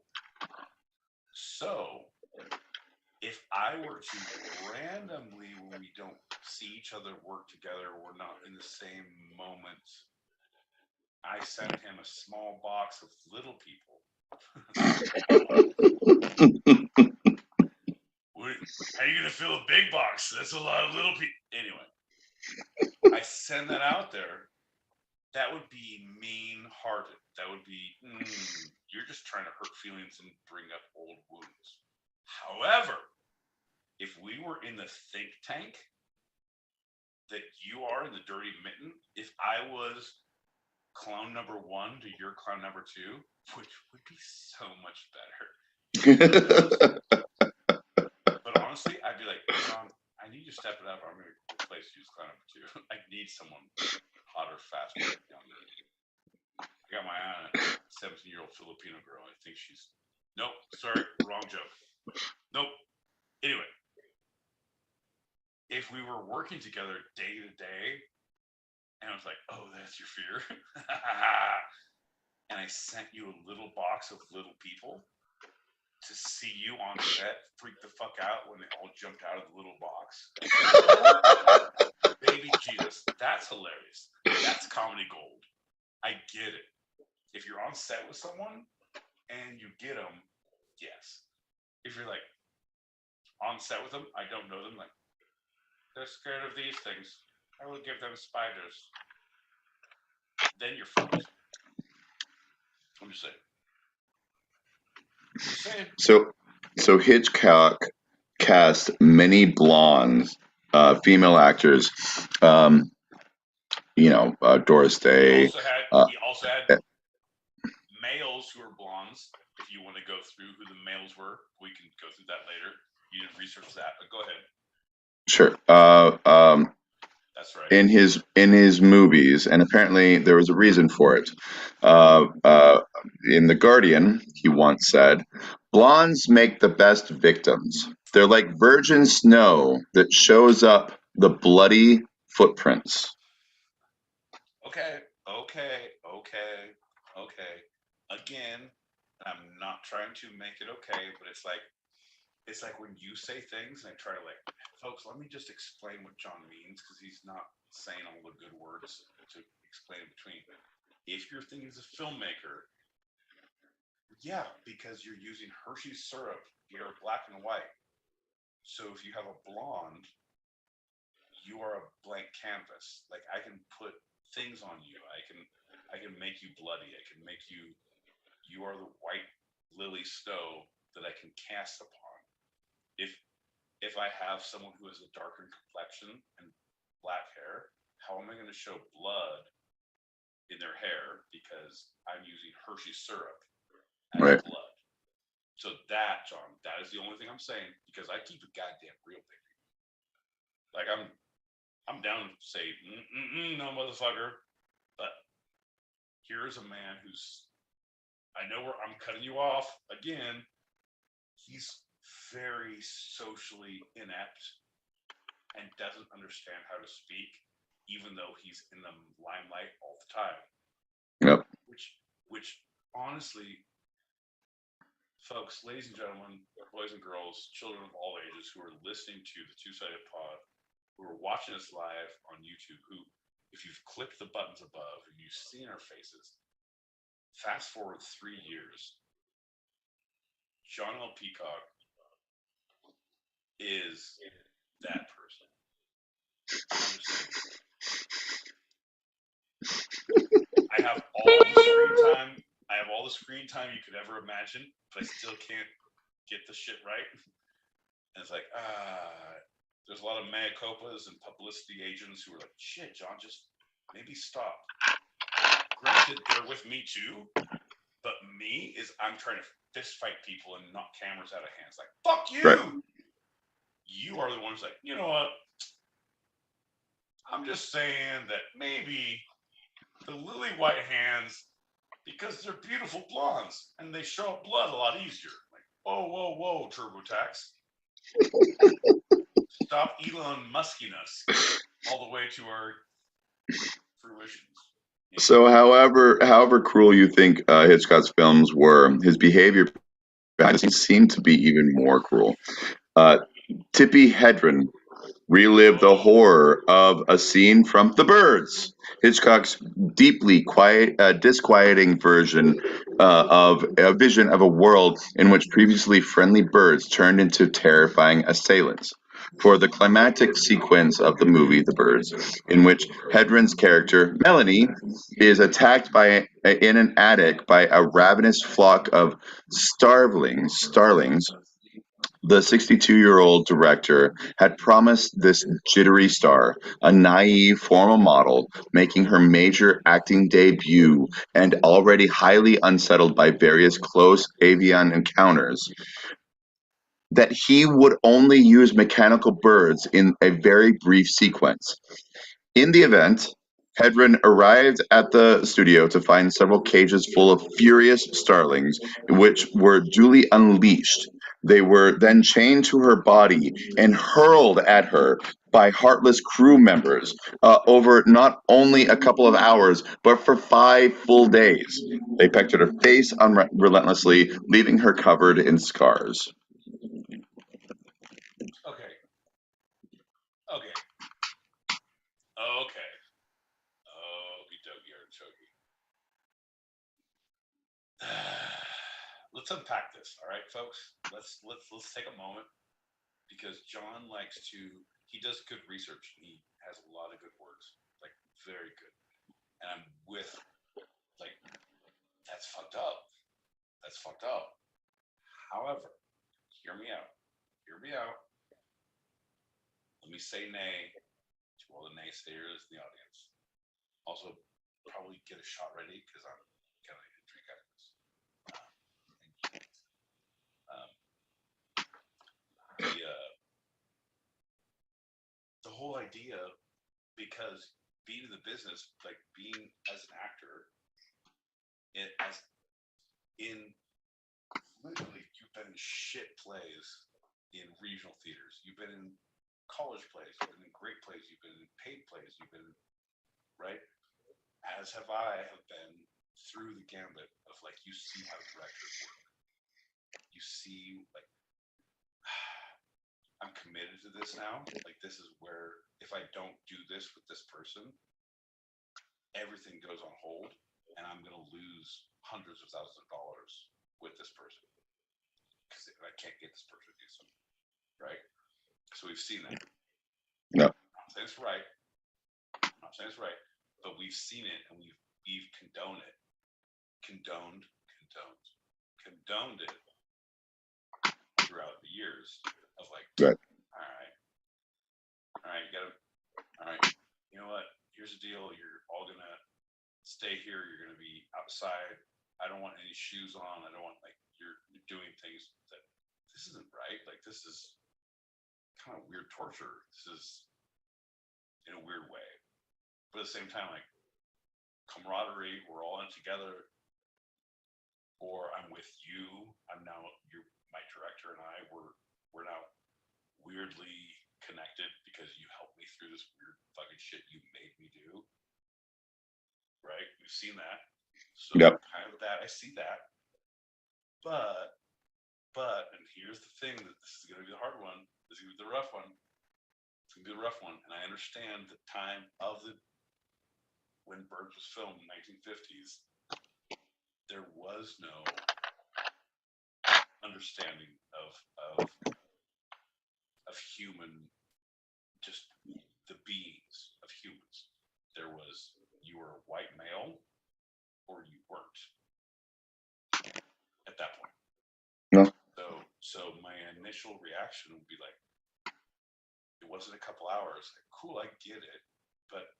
So, if I were to randomly, when we don't see each other work together, we're not in the same moment, I send him a small box of little people. How are you gonna fill a big box? That's a lot of little people. Anyway, I send that out there. That would be mean-hearted. That would be you're just trying to hurt feelings and bring up old wounds. However, if we were in the think tank that you are in the dirty mitten, if I was clown number 1 to your clown number 2, which would be so much better. But honestly, I'd be like, John, I need you to step it up. I'm going to replace you as clown number 2. I need someone hotter, faster, younger. I got my eye on a 17-year-old Filipino girl. I think she's... Nope, sorry, wrong joke. Nope. Anyway, if we were working together day to day, and I was like, oh, that's your fear? And I sent you a little box of little people to see you on set freak the fuck out when they all jumped out of the little box. Baby Jesus, that's hilarious. That's comedy gold. I get it. If you're on set with someone and you get them, yes. If you're like on set with them, I don't know them, like, they're scared of these things, I will give them spiders. Then you're fucked. I'm just saying. So Hitchcock cast many blonde female actors. Doris Day. He also had males who are blondes. If you want to go through who the males were, we can go through that later. You didn't research that, but go ahead. Sure. That's right. In his movies, and apparently there was a reason for it. In The Guardian, he once said, "Blondes make the best victims. They're like virgin snow that shows up the bloody footprints." Okay. Again, I'm not trying to make it okay, but it's like when you say things and I try to like, folks, let me just explain what John means because he's not saying all the good words to explain in between. If you're thinking as a filmmaker, yeah, because you're using Hershey's syrup, you're black and white. So if you have a blonde, you are a blank canvas. Like I can put things on you. I can make you bloody. I can make you are the white lily snow that I can cast upon. If I have someone who has a darker complexion and black hair, how am I going to show blood in their hair because I'm using Hershey syrup as blood? So that, John, that is the only thing I'm saying because I keep it goddamn real, baby. Like I'm down to say no, motherfucker, but here is a man who's, I know where I'm cutting you off again. He's very socially inept and doesn't understand how to speak, even though he's in the limelight all the time. Yep. Which honestly, folks, ladies and gentlemen, boys and girls, children of all ages who are listening to the Two-Sided Pod, who are watching us live on YouTube, who, if you've clicked the buttons above and you've seen our faces, fast forward 3 years, John L. Peacock is that person. I have all the screen time. I have all the screen time you could ever imagine, but I still can't get the shit right. And it's like, there's a lot of mea culpas and publicity agents who are like, shit, John, just maybe stop. Granted, they're with me too, but me is I'm trying to fist fight people and knock cameras out of hands. Like, fuck you! Right. You are the ones like, you know what? I'm just saying that maybe the lily white hands, because they're beautiful blondes and they show up blood a lot easier. Like, whoa, TurboTax. Stop Elon Musking us all the way to our fruitions. Yeah. So, however cruel you think Hitchcock's films were, his behavior behind the scenes seemed to be even more cruel. Tippi Hedren relived the horror of a scene from The Birds, Hitchcock's deeply disquieting version of a vision of a world in which previously friendly birds turned into terrifying assailants. For the climactic sequence of the movie The Birds, in which Hedren's character, Melanie, is attacked in an attic by a ravenous flock of starlings, the 62-year-old director had promised this jittery star, a naive formal model, making her major acting debut and already highly unsettled by various close avian encounters, that he would only use mechanical birds in a very brief sequence. In the event, Hedren arrived at the studio to find several cages full of furious starlings, which were duly unleashed. They were then chained to her body and hurled at her by heartless crew members over not only a couple of hours, but for 5 full days. They pecked at her face relentlessly, leaving her covered in scars. Okay. Okie dokie artichoke. Let's unpack this, all right, folks. Let's take a moment, because John likes to. He does good research. He has a lot of good words, like very good. And I'm with, like, that's fucked up. That's fucked up. However, hear me out. Let me say nay to all the naysayers in the audience. Also, probably get a shot ready, because I'm gonna need to drink after this. The whole idea, because being in the business, like being as an actor, literally, you've been in shit plays in regional theaters. You've been in college plays. You've been in great plays. You've been in paid plays. You've been, right? As have I have been through the gambit of, like, you see how directors work. You see, like, I'm committed to this now. Like, this is where, if I don't do this with this person, everything goes on hold, and I'm going to lose hundreds of thousands of dollars with this person, because I can't get this person to do something, right? So we've seen that. No. I'm not saying it's right, but we've seen it, and we've condoned it. Condoned it throughout the years of, like, right. All right, you know what? Here's the deal. You're all gonna stay here. You're gonna be outside. I don't want any shoes on. I don't want, like, you're doing things that this isn't right. Like, this is kind of weird torture. This is in a weird way, but at the same time, like, camaraderie. We're all in together. Or I'm with you. I'm now my director and I. We're now weirdly connected because you helped me through this weird fucking shit you made me do. Right? We've seen that. So kind of that. I see that. But, and here's the thing that this is going to be the hard one. This is going to be the rough one. It's going to be the rough one. And I understand the time of when Birds was filmed in the 1950s. There was no understanding of human, just the beings of humans. There was, you were a white male or you weren't at that point. No. So my initial reaction would be like, it wasn't a couple hours. Like, cool, I get it, but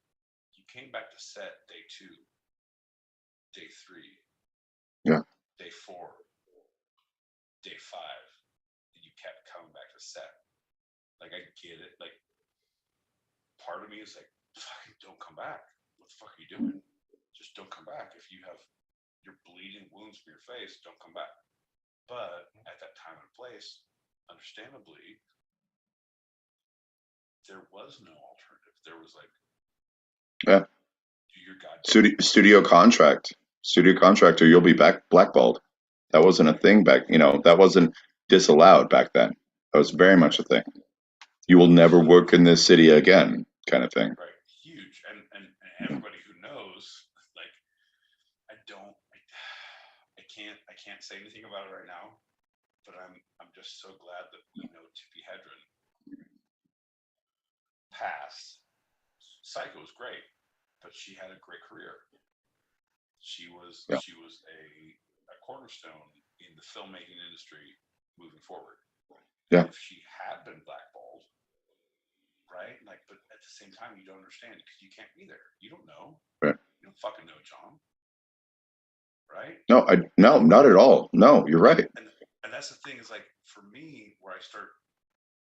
you came back to set day 2, day 3. Yeah. Day 4, day 5, and you kept coming back to set. Like, I get it. Like, part of me is like, fucking don't come back. What the fuck are you doing? Just don't come back. If you have your bleeding wounds from your face, don't come back. But at that time and place, understandably, there was no alternative. There was like, do your goddamn studio contract, or you'll be blackballed. That wasn't a thing that wasn't disallowed back then. That was very much a thing. You will never work in this city again, kind of thing. Right, huge, and everybody who knows, like, I can't say anything about it right now, but I'm just so glad that we know Tippi Hedren passed. Psycho was great, but she had a great career. She was a cornerstone in the filmmaking industry moving forward. Yeah. If she had been blackballed, right? Like, but at the same time, you don't understand because you can't be there. You don't know. Right. You don't fucking know, John. Right? No, not at all. No, you're right. And that's the thing is like for me, where I start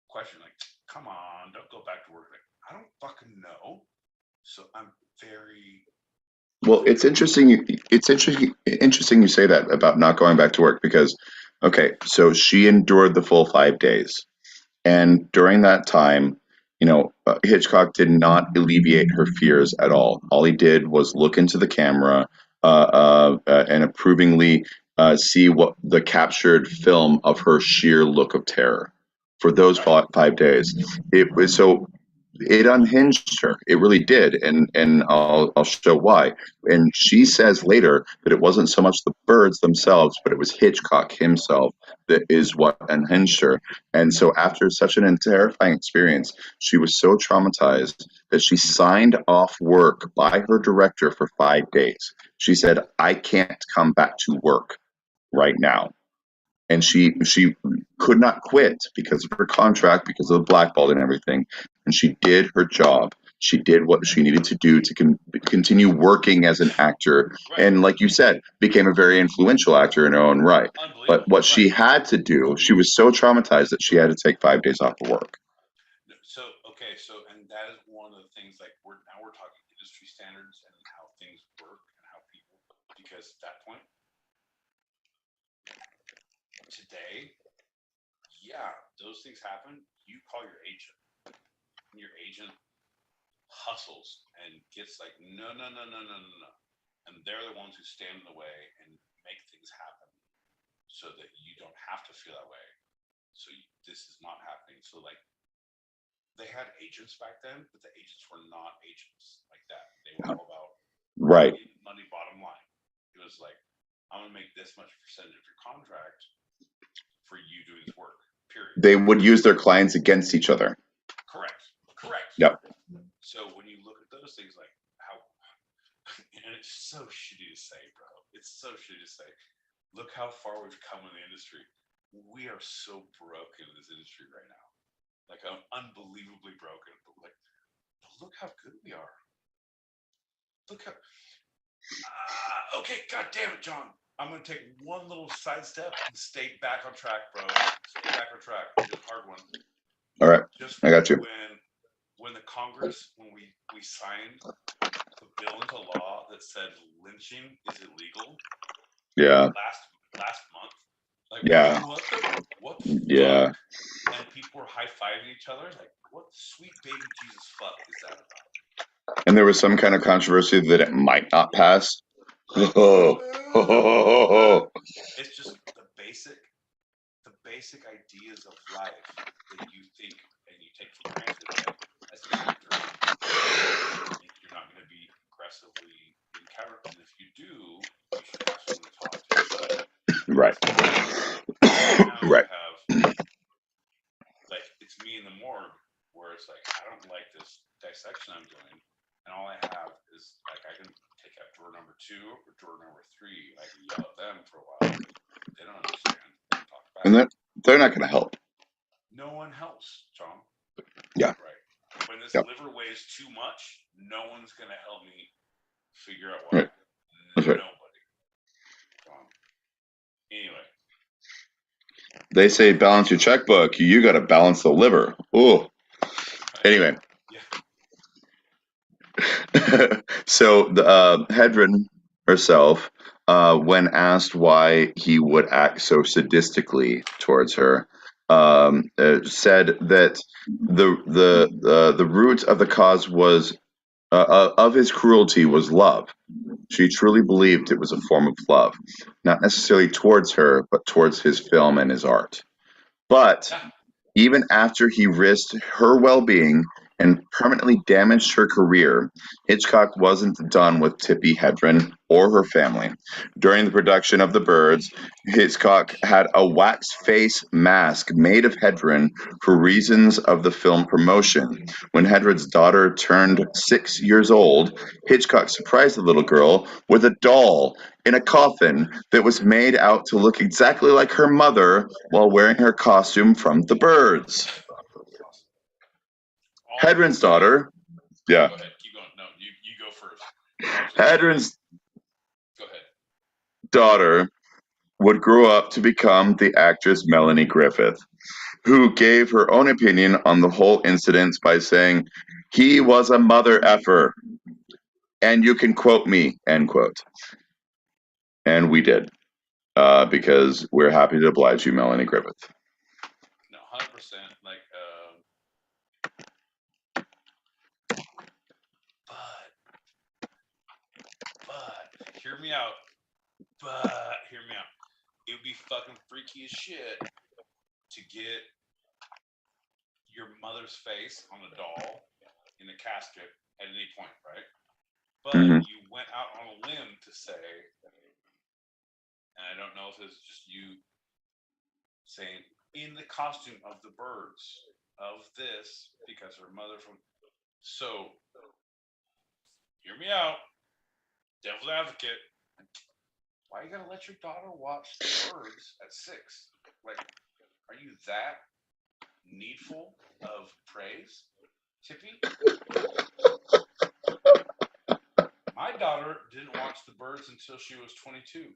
questioning, like, come on, don't go back to work. Like, I don't fucking know. So I'm very. Well, it's interesting. It's interesting you say that about not going back to work because, okay, so she endured the full 5 days, and during that time, Hitchcock did not alleviate her fears at all. All he did was look into the camera and approvingly see what the captured film of her sheer look of terror for those 5 days. It was so. It unhinged her. It really did, and I'll show why. And she says later that it wasn't so much the birds themselves, but it was Hitchcock himself that is what unhinged her. And so, after such an terrifying experience, she was so traumatized that she signed off work by her director for 5 days. She said, "I can't come back to work right now." And she could not quit because of her contract, because of the blackball and everything. And she did her job. She did what she needed to do to continue working as an actor. Right. And like you said, became a very influential actor in her own right. But what she had to do, she was so traumatized that she had to take 5 days off of work. So, okay, and that is one of the things, like, we're talking industry standards and how things work and how people, because at that point, today, yeah, those things happen. You call your agent, and your agent hustles and gets like, no. And they're the ones who stand in the way and make things happen so that you don't have to feel that way. So this is not happening. So, like, they had agents back then, but the agents were not agents like that. They were all about money, bottom line. It was like, I'm going to make this much percentage of your contract for you doing this work, period. They would use their clients against each other. Correct. Yep. So when you look at those things, like how, and it's so shitty to say, bro. It's so shitty to say. Look how far we've come in the industry. We are so broken in this industry right now. Like, I'm unbelievably broken. But look how good we are. Look how. Okay, God damn it, John. I'm going to take one little sidestep and stay back on track, bro. Stay back on track. It's a hard one. All right. I got you. When the Congress, when we signed a bill into law that said lynching is illegal. Yeah. Last month. Like, Yeah. what the Yeah. fuck? And people were high-fiving each other. Like, what sweet baby Jesus fuck is that about? And there was some kind of controversy that it might not pass. It's just the basic ideas of life that you think and you take for granted that as an actor you're not going to be aggressively encountered, and if you do, you should have someone to talk to. Right. Now Right. you have, like, it's me in the morgue where it's like, I don't like this dissection I'm doing, and all I have is, like, I can take out drawer number 2 or drawer number 3. I can yell at them for a while. They don't understand. They talk back. And they're not going to help. No one helps, John. Yeah. Right. When this liver weighs too much, no one's going to help me figure out why. Right. That's right. Nobody. John. Anyway. They say balance your checkbook. You got to balance the liver. Ooh. Anyway. Yeah. So the Hedren herself, when asked why he would act so sadistically towards her, said that the root of the cause was of his cruelty was love. She truly believed it was a form of love, not necessarily towards her, but towards his film and his art. But even after he risked her well-being and permanently damaged her career, Hitchcock wasn't done with Tippi Hedren or her family. During the production of The Birds, Hitchcock had a wax face mask made of Hedren for reasons of the film promotion. When Hedren's daughter turned 6 years old, Hitchcock surprised the little girl with a doll in a coffin that was made out to look exactly like her mother while wearing her costume from The Birds. Hedren's daughter, yeah. Go ahead, keep going. No, you go first. Hedren's go ahead. Daughter would grow up to become the actress Melanie Griffith, who gave her own opinion on the whole incident by saying, "He was a mother effer, and you can quote me," end quote. And we did, because we're happy to oblige you, Melanie Griffith. No, 100%. Like, but hear me out. It would be fucking freaky as shit to get your mother's face on a doll in a casket at any point, right? But you went out on a limb to say, and I don't know if it's just you saying, in the costume of the birds of this, because her mother from. So, hear me out, devil's advocate. Why you gotta let your daughter watch The Birds at 6? Like, are you that needful of praise, Tippi? My daughter didn't watch The Birds until she was 22.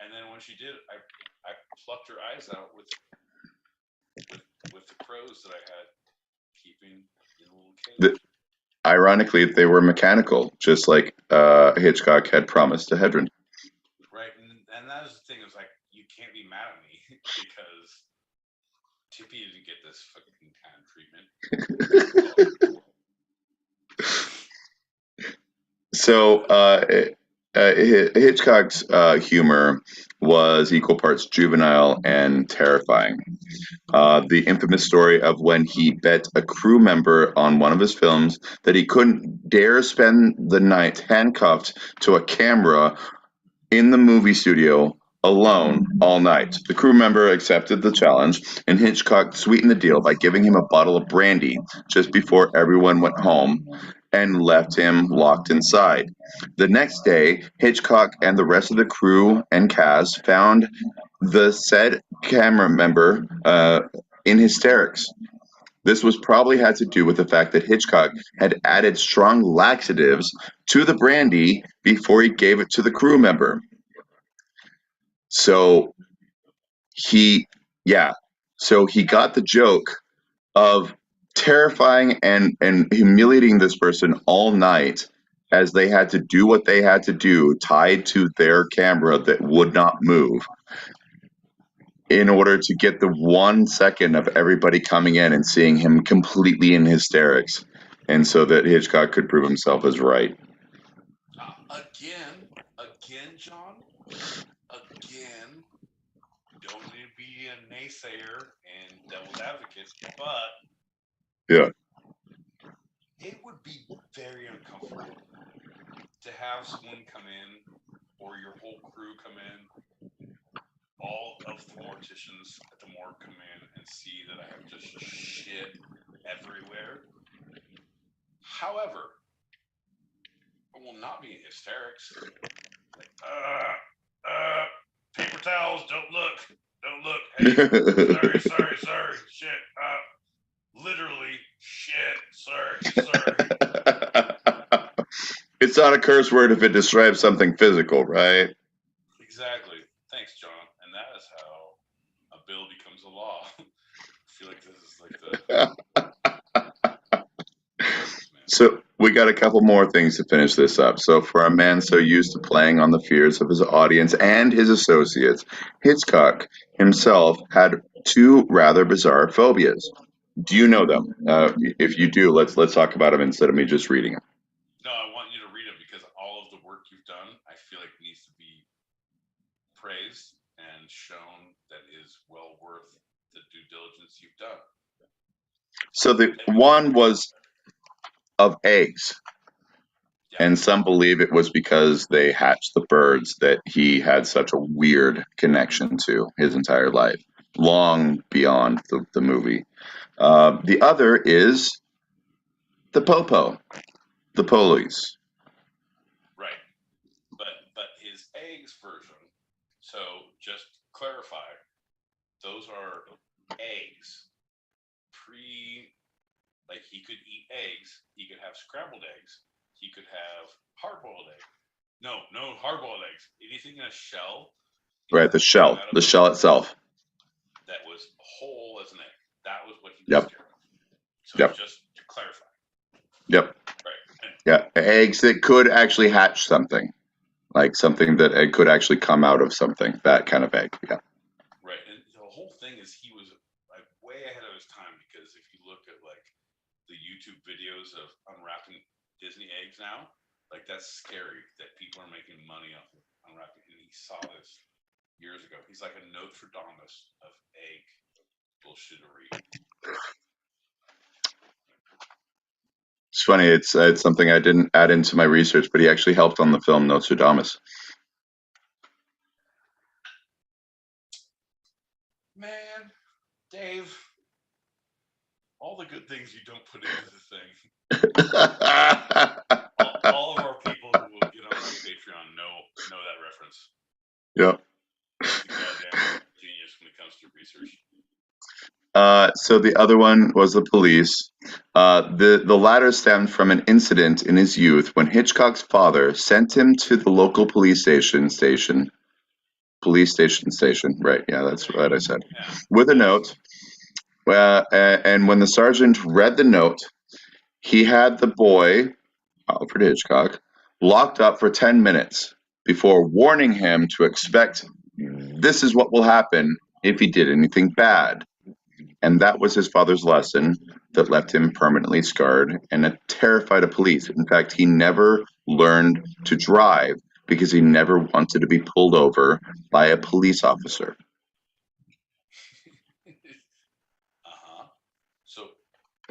And then when she did, I plucked her eyes out with the crows that I had keeping in a little cage. Ironically, they were mechanical, just like Hitchcock had promised to Hedren. Right, and that is the thing, is like, you can't be mad at me because Tippi didn't get this fucking kind of treatment. So Hitchcock's humor was equal parts juvenile and terrifying. The infamous story of when he bet a crew member on one of his films that he couldn't dare spend the night handcuffed to a camera in the movie studio alone all night. The crew member accepted the challenge, and Hitchcock sweetened the deal by giving him a bottle of brandy just before everyone went home and left him locked inside. The next day, Hitchcock and the rest of the crew and cast found the said camera member in hysterics. This was probably had to do with the fact that Hitchcock had added strong laxatives to the brandy before he gave it to the crew member. So he got the joke of terrifying and humiliating this person all night as they had to do what they had to do, tied to their camera that would not move, in order to get the 1 second of everybody coming in and seeing him completely in hysterics, and so that Hitchcock could prove himself as right. Again, John. Again, don't need to be a naysayer and devil's advocate, but Yeah. it would be very uncomfortable to have someone come in, or your whole crew come in, all of the morticians at the morgue come in and see that I have just shit everywhere. However, I will not be in hysterics. Like, paper towels, don't look. Hey, sorry, shit. Literally, shit, sorry. It's not a curse word if it describes something physical, right? Exactly. Thanks, John. And that is how a bill becomes a law. I feel like this is like the... So we got a couple more things to finish this up. So for a man so used to playing on the fears of his audience and his associates, Hitchcock himself had two rather bizarre phobias. Do you know them? If you do, let's talk about them instead of me just reading them. No, I want you to read them because all of the work you've done, I feel like needs to be praised and shown that is well worth the due diligence you've done. So the one was of eggs. Yeah. And some believe it was because they hatched the birds that he had such a weird connection to his entire life, long beyond the movie. The other is the popo, the police. Right. But his eggs version, so just clarify, those are eggs. Like he could eat eggs, he could have scrambled eggs, he could have hard-boiled eggs. No hard-boiled eggs. Anything in a shell. Right, the shell itself. That was whole as an egg. That was what he was scared of. So just to clarify. Yep. Right. Yeah, eggs that could actually hatch something, like something that it could actually come out of something. That kind of egg. Yeah. Right, and the whole thing is he was like way ahead of his time, because if you look at like the YouTube videos of unwrapping Disney eggs now, like that's scary that people are making money off of unwrapping. And he saw this years ago. He's like a Nostradamus of egg bullshittery. It's funny. It's something I didn't add into my research, but he actually helped on the film Nostradamus. Man, Dave, all the good things you don't put into the thing. all of our people who will get on our Patreon know that reference. Yep. He's a goddamn genius when it comes to research. So the other one was the police. The latter stemmed from an incident in his youth when Hitchcock's father sent him to the local police station. Right? Yeah, that's what I said. Yeah. With a note. And when the sergeant read the note, he had the boy, Alfred Hitchcock, locked up for 10 minutes before warning him to expect this is what will happen if he did anything bad. And that was his father's lesson that left him permanently scarred and terrified of police. In fact, he never learned to drive because he never wanted to be pulled over by a police officer.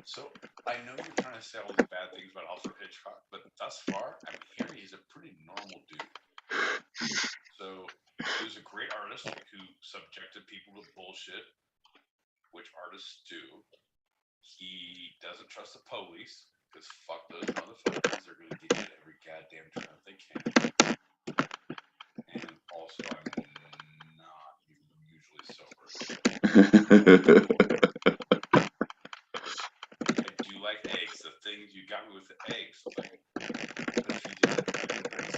So I know you're trying to say all these bad things about Alfred Hitchcock, but thus far, I'm hearing he's a pretty normal dude. So he was a great artist who subjected people to bullshit, which artists do. He doesn't trust the police, because fuck those motherfuckers. They're going to get you at every goddamn turn they can. And also, I'm not usually sober. I do like eggs. The things you got me with the eggs. Like, what if you did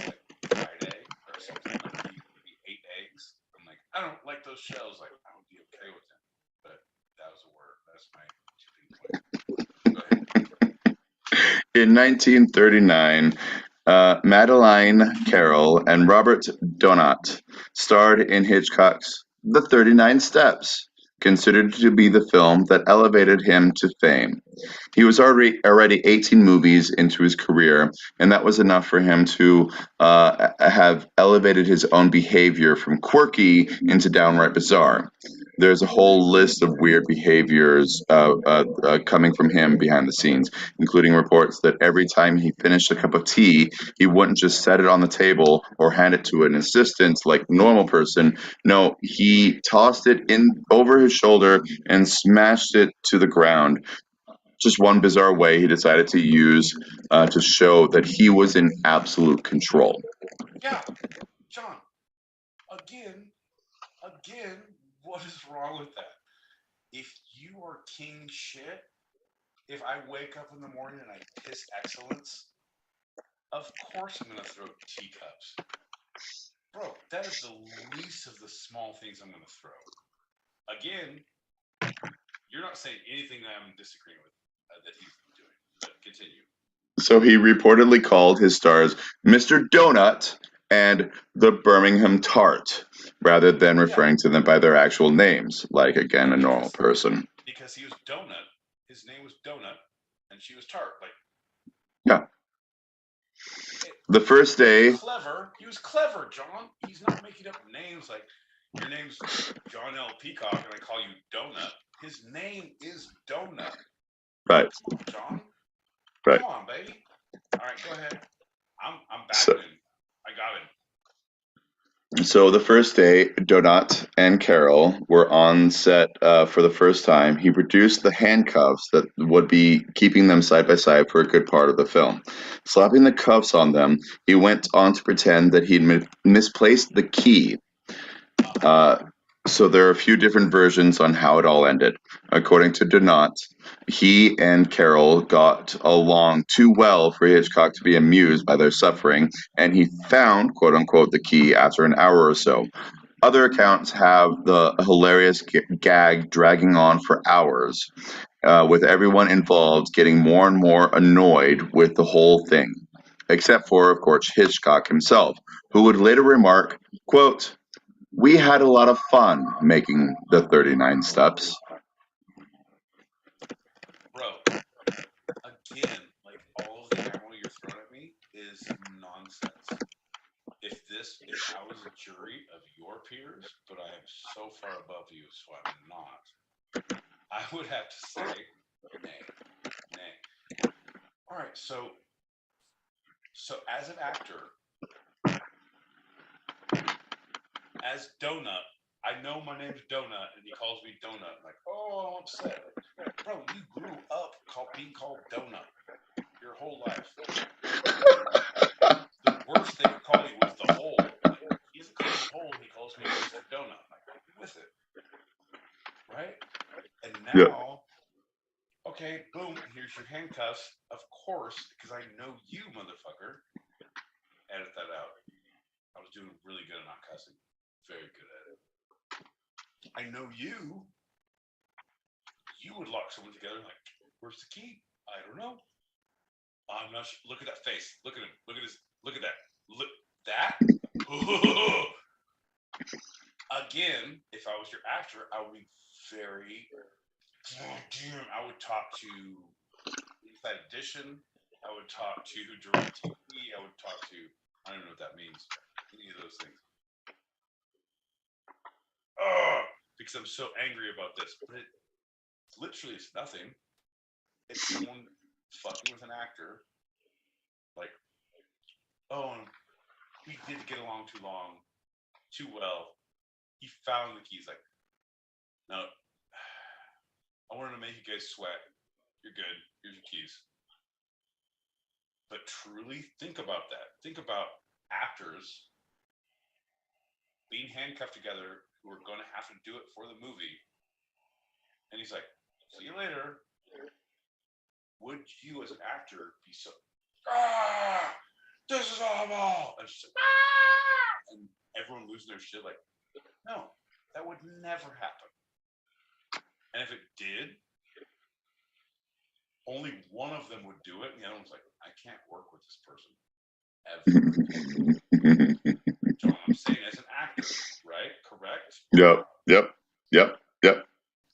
like fried egg or something? Like he ate eggs. I'm like, I don't like those shells. Like, I would be okay with them. But that was a word. That's my tipping point. In 1939, Madeleine Carroll and Robert Donat starred in Hitchcock's The 39 Steps, considered to be the film that elevated him to fame. He was already 18 movies into his career, and that was enough for him to have elevated his own behavior from quirky into downright bizarre. There's a whole list of weird behaviors coming from him behind the scenes, including reports that every time he finished a cup of tea, he wouldn't just set it on the table or hand it to an assistant like a normal person. No, he tossed it in over his shoulder and smashed it to the ground. Just one bizarre way he decided to use to show that he was in absolute control. Yeah, John. Again, what is wrong with that? If you are king shit, if I wake up in the morning and I piss excellence, of course I'm gonna throw teacups. Bro, that is the least of the small things I'm gonna throw. Again, you're not saying anything that I'm disagreeing with that he's doing. But continue. So he reportedly called his stars Mr. Donut and the Birmingham Tart, rather than referring to them by their actual names, like, again, a normal person. Because he was Donut, his name was Donut, and she was Tart. Like, yeah. The first day. He was clever, John. He's not making up names like your name's John L. Peacock and I call you Donut. His name is Donut. Right. Come on, John. Right. Come on, baby. All right, go ahead. I'm backing him. I got him. So the first day, Donat and Carol were on set for the first time. He produced the handcuffs that would be keeping them side by side for a good part of the film. Slapping the cuffs on them, he went on to pretend that he'd misplaced the key. So there are a few different versions on how it all ended. According to Donat, he and Carol got along too well for Hitchcock to be amused by their suffering, and he found, quote unquote, the key after an hour or so. Other accounts have the hilarious gag dragging on for hours, with everyone involved getting more and more annoyed with the whole thing, except for, of course, Hitchcock himself, who would later remark, quote, "We had a lot of fun making the 39 steps." Bro, again, like all of the ammo you're throwing at me is nonsense. If I was a jury of your peers, but I am so far above you, so I'm not, I would have to say, nay. All right, so as an actor, as Donut, I know my name's Donut, and he calls me Donut. I'm like, oh, I'm upset. Like, bro, you grew up being called Donut your whole life. The worst they could call you was the Hole. Like, he doesn't call me Hole, he calls me Mr. Donut. I'm like, I'm with it. Right? And now, okay, boom, here's your handcuffs. Of course, because I know you, motherfucker. Edit that out. I was doing really good at not cussing. Very good at it. I know you. You would lock someone together like, where's the key? I don't know. I'm not sure. Look at that face. Look at him. Look at his. Look at that. Look that. Again, if I was your actor, I would be very. I would talk to Inside Edition. I would talk to Direct TV. I would talk to. I don't know what that means. Any of those things. Because I'm so angry about this, but it literally is nothing. It's someone fucking with an actor. Like, oh, we did get along too well. He found the keys. Like, no, I wanted to make you guys sweat. You're good. Here's your keys. But truly, think about that. Think about actors being handcuffed together who are going to have to do it for the movie. And he's like, see you later. Would you as an actor be so, this is awful. And, and everyone losing their shit like, no, that would never happen. And if it did, only one of them would do it, and the other one's like, I can't work with this person ever. John, I'm saying as an actor, right? Correct? Yep.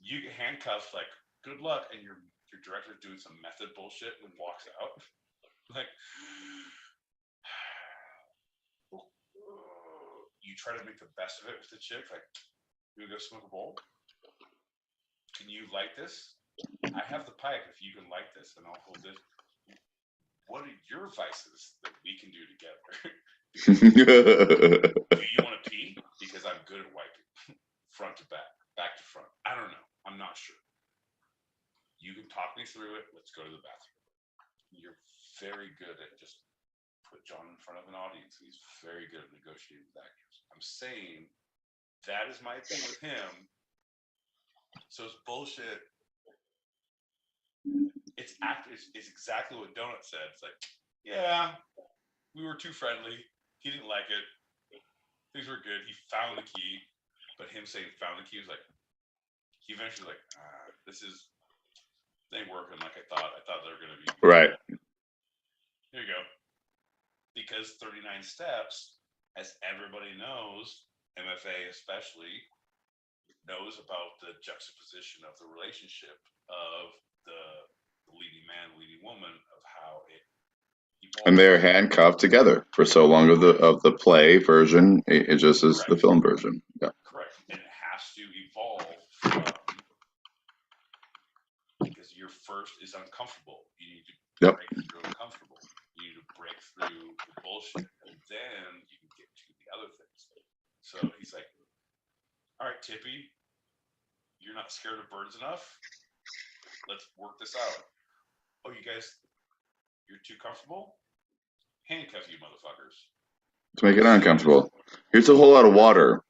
You get handcuffed, like, good luck, and your director's doing some method bullshit and walks out. Like, you try to make the best of it with the chick, like, you go smoke a bowl? Can you light this? I have the pipe if you can light this, and I'll hold this. What are your vices that we can do together? Do you want to pee? Because I'm good at wiping. Front to back, back to front. I don't know. I'm not sure. You can talk me through it. Let's go to the bathroom. You're very good at just put John in front of an audience. He's very good at negotiating with actors. I'm saying that is my thing with him. So it's bullshit. It's exactly what Donut said. It's like, yeah, we were too friendly. He didn't like it. Things were good. He found the key. But him saying found the key was like, he eventually like, this ain't working like I thought. I thought they were going to be. Right. Here you go. Because 39 Steps, as everybody knows, MFA especially, knows about the juxtaposition of the relationship of the leading man, leading woman, of how it evolves. And they're handcuffed together for so long of the play version. It just is the film version. Yeah. Correct. And it has to evolve from, because your first is uncomfortable. You need to break through uncomfortable. You need to break through the bullshit, and then you can get to the other things. So he's like, all right, Tippy, you're not scared of birds enough. Let's work this out. Oh, you guys, you're too comfortable? Handcuff you motherfuckers. To make it uncomfortable. Here's a whole lot of water.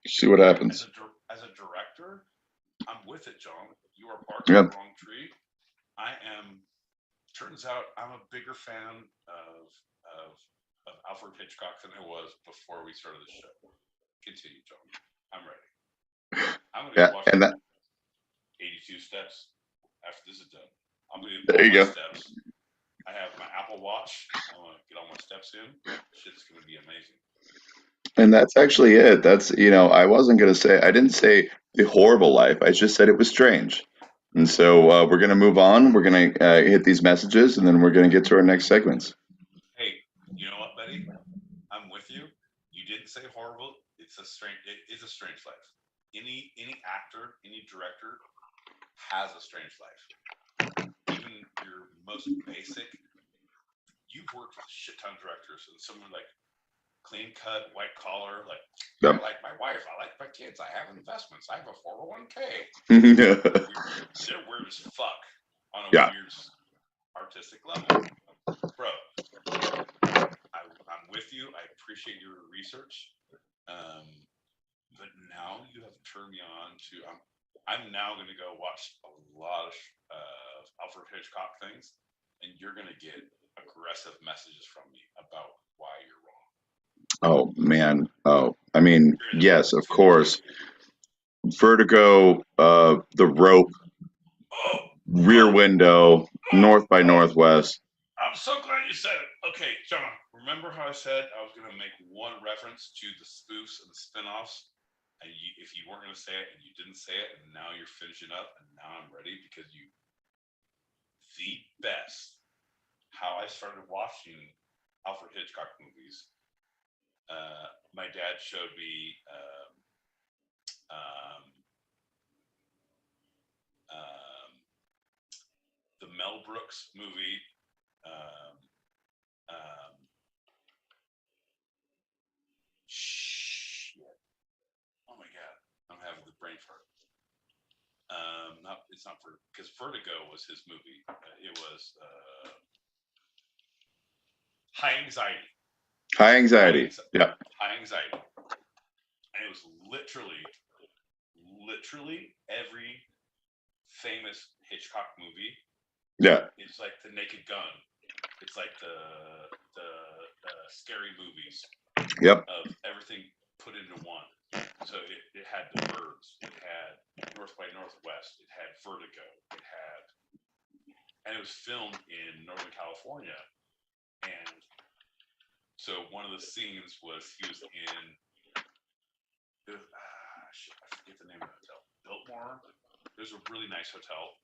See what happens. As a director, I'm with it, John. You are barking the wrong tree. Turns out I'm a bigger fan of Alfred Hitchcock than I was before we started the show. Continue, John. I'm ready. I'm going to watch 82 steps after this is done. I'm going to do all my steps. I have my Apple Watch. I want to get all my steps in. Shit's going to be amazing. And that's actually it. That's, I didn't say the horrible life. I just said it was strange. And so we're going to move on. We're going to hit these messages, and then we're going to get to our next segments. Hey, you know what, Betty? I'm with you. You didn't say horrible. It is a strange life. Any actor, any director has a strange life. Even your most basic. You've worked with a shit ton of directors, and someone like clean cut, white collar, like, I like my wife, I like my kids, I have investments, I have a 401k. They're weird as fuck on a weird artistic level. Bro, I'm with you. I appreciate your research. But now you have turned me on to, I'm now going to go watch a lot of Alfred Hitchcock things, and you're going to get aggressive messages from me about why you're wrong. Oh, man. Oh, I mean, yes, of course. Vertigo, The Rope, Rear Window, North by Northwest. I'm so glad you said it. Okay, John, remember how I said I was going to make one reference to the spoofs and the spinoffs? And if you weren't going to say it and you didn't say it, and now you're finishing up, and now I'm ready because the best. How I started watching Alfred Hitchcock movies. My dad showed me the Mel Brooks movie. Shit. Oh my god, I'm having the brain fart. It's not because Vertigo was his movie. It was High Anxiety. High Anxiety. Yeah. High Anxiety. And it was literally every famous Hitchcock movie. Yeah. It's like The Naked Gun. It's like the scary movies. Yep. Of everything put into one. So it had The Birds. It had North by Northwest. It had Vertigo. It had and it was filmed in Northern California. And so one of the scenes was he was in, I forget the name of the hotel, Biltmore. There's a really nice hotel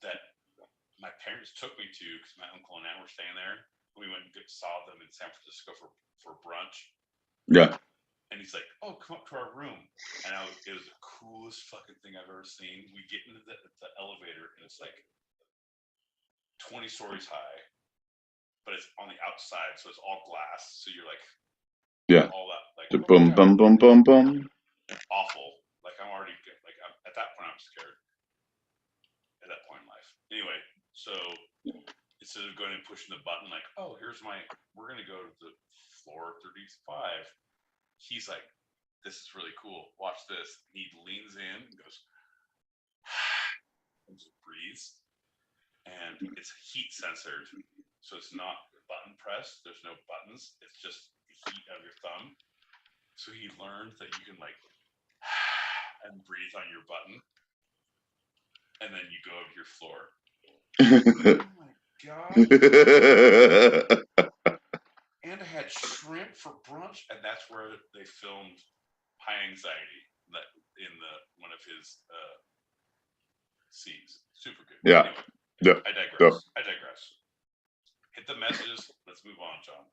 that my parents took me to because my uncle and aunt were staying there. We went and saw them in San Francisco for brunch. Yeah. And he's like, "Oh, come up to our room." And it was the coolest fucking thing I've ever seen. We get into the elevator, and it's like 20 stories high, but it's on the outside, so it's all glass. So you're like, yeah, all that, like, oh boom, boom, boom, boom, boom. Awful. Like, I'm already like, at that point, I'm scared. At that point in life, anyway. So instead of going and pushing the button, like, "Oh, we're gonna go to the floor 35." He's like, "This is really cool. Watch this." He leans in and goes, and just breathes. And it's heat censored. So it's not button pressed. There's no buttons. It's just the heat of your thumb. So he learned that you can like and breathe on your button. And then you go to your floor. Oh my God. And I had shrimp for brunch, and that's where they filmed High Anxiety in one of his scenes. Super good. Yeah. Anyway, Yeah. I digress. Hit the messages. Let's move on, John.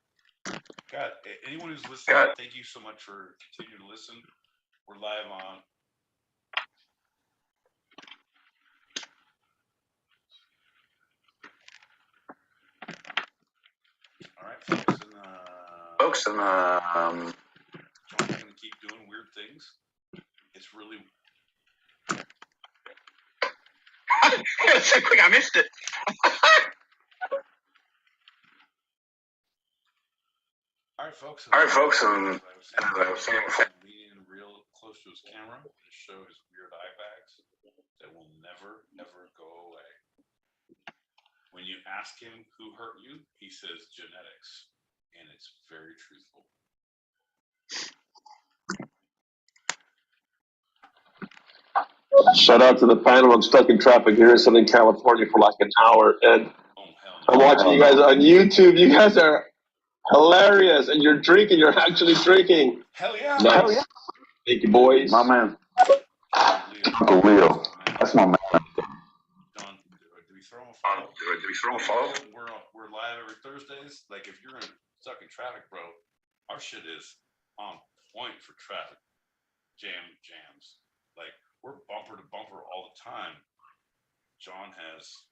God, anyone who's listening, thank you so much for continuing to listen. We're live on. All right, folks, and John's gonna keep doing weird things. It's really. So quick, I missed it. All right, folks, and as I was saying before, leaning real close to his camera to show his weird eye bags that will never, ever go away. When you ask him who hurt you, he says genetics, and it's very truthful. Shout out to the panel. I'm stuck in traffic here in Southern California for like an hour, and I'm watching you guys on YouTube. You guys are hilarious, and you're drinking. You're actually drinking. Hell yeah! Nice. Hell yeah. Thank you, boys. My man. Uncle Leo. That's my man. John, do we throw him a follow? We're live every Thursdays. Like, if you're stuck in traffic, bro, our shit is on point for traffic jams. Like, we're bumper to bumper all the time. John has,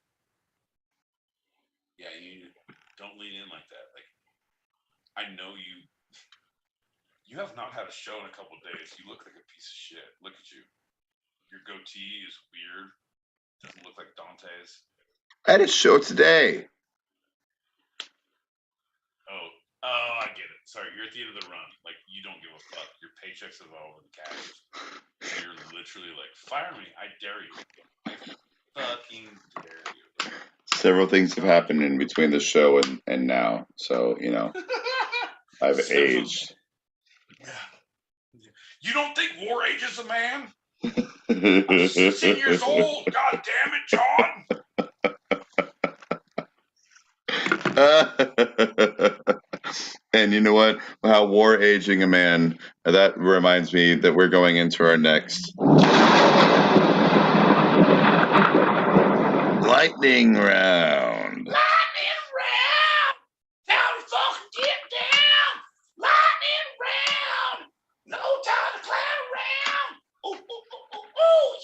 you don't lean in like that. Like, I know you have not had a show in a couple of days. You look like a piece of shit. Look at you. Your goatee is weird. Doesn't look like Dante's. I had a show today. Oh, I get it. Sorry, you're at the end of the run. Like, you don't give a fuck. Your paychecks have all been cashed. And you're literally like, fire me. I dare you. I fucking dare you. Several things have happened in between the show and now. So, I've aged. You don't think War ages a man? I'm 16 years old. God damn it, John. And you know what? How war aging a man, that reminds me that we're going into our next lightning round. Lightning round! Time to fucking get down! Lightning round! No time to clown around! Ooh,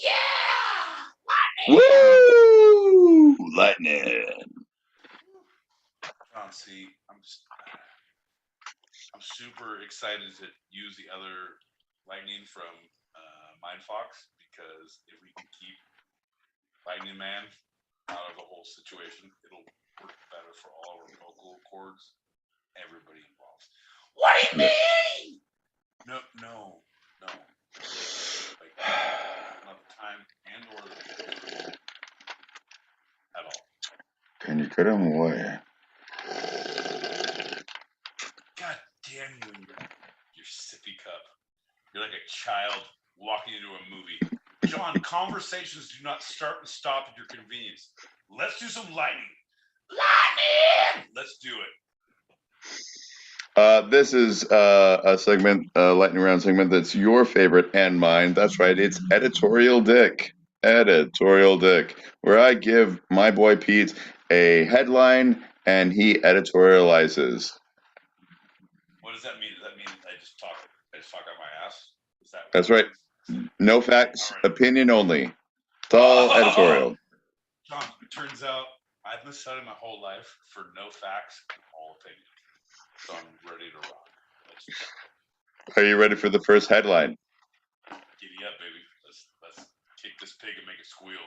yeah! Lightning! Woo! Lightning. John, see, I'm super excited to use the other lightning from Mindfox, because if we can keep Lightning Man out of the whole situation, it'll work better for all our vocal cords, everybody involved. What do you mean? No. Like, not the time and or the at all. Can you cut him away? God damn you and your sippy cup. You're like a child walking into a movie. John, conversations do not start and stop at your convenience. Let's do some lightning. Lightning! Let's do it. This is a segment, lightning round segment that's your favorite and mine. That's right. It's Editorial Dick. Editorial Dick, where I give my boy Pete a headline and he editorializes. What does that mean? Does that mean I just talk out my ass? Is that That's right. No facts, opinion only. It's all editorial. John, it turns out I've been studying my whole life for no facts and all opinions. So I'm ready to rock. Are you ready for the first headline? Giddy up, baby. Let's kick this pig and make it squeal.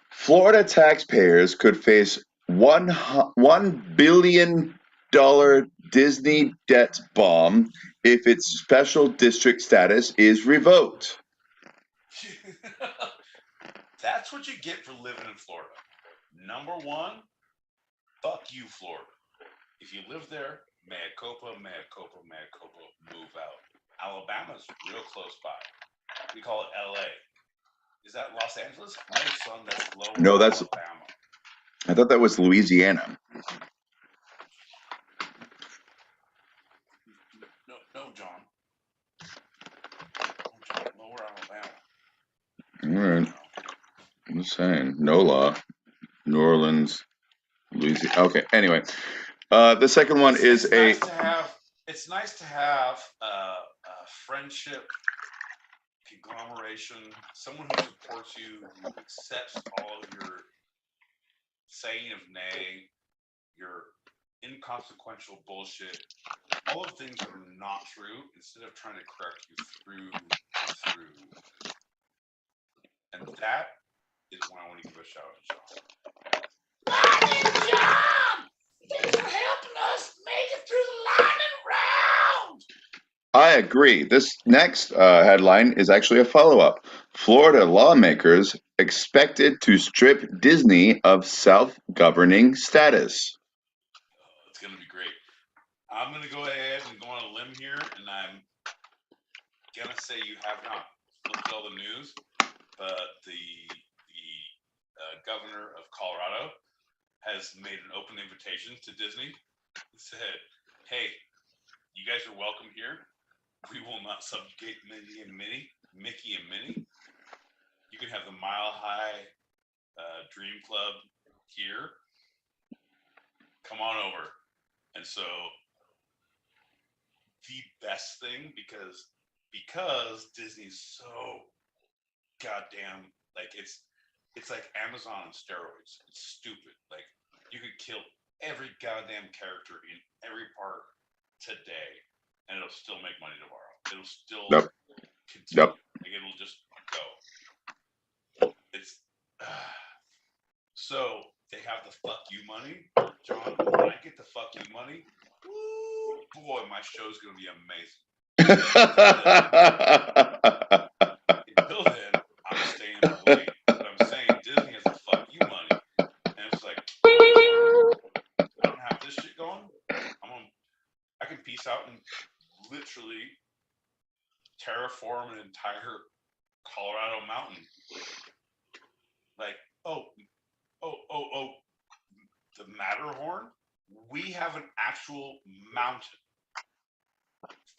Florida taxpayers could face $1 billion Disney debt bomb if its special district status is revoked. That's what you get for living in Florida. Number one, fuck you, Florida. If you live there, mea culpa, move out. Alabama's real close by. We call it LA. Is that Los Angeles? No, son, that's lower. No, that's Alabama. I thought that was Louisiana. No, John. Lower Alabama. All right. I'm just saying. NOLA, New Orleans, Louisiana. Okay. Anyway, the second one is it's nice to have a friendship, conglomeration, someone who supports you, who accepts all of your saying of nay, your inconsequential bullshit, all of things that are not true, instead of trying to correct you through and through. And that is when I want to give a shout out to John. Lightning John! Thanks for helping us make it through the lightning round! I agree. This next headline is actually a follow-up. Florida lawmakers expected to strip Disney of self-governing status. Oh, it's going to be great. I'm going to go ahead and go on a limb here, and I'm going to say you have not looked at all the news, but the governor of Colorado has made an open invitation to Disney. He said, hey, you guys are welcome here. We will not subjugate Mickey and Minnie. You can have the Mile High Dream Club here. Come on over. And so the best thing, because Disney's so goddamn, like it's like Amazon on steroids. It's stupid. Like you could kill every goddamn character in every park today, and it'll still make money tomorrow. It'll still continue. Like it'll just go. It's so they have the fuck you money, John. When I get the fuck you money, woo, boy, my show's gonna be amazing. Until then, I'm staying away. But I'm saying Disney has the fuck you money, and it's like I don't have this shit going. I can peace out and literally terraform an entire Colorado mountain. Like, the Matterhorn. We have an actual mountain.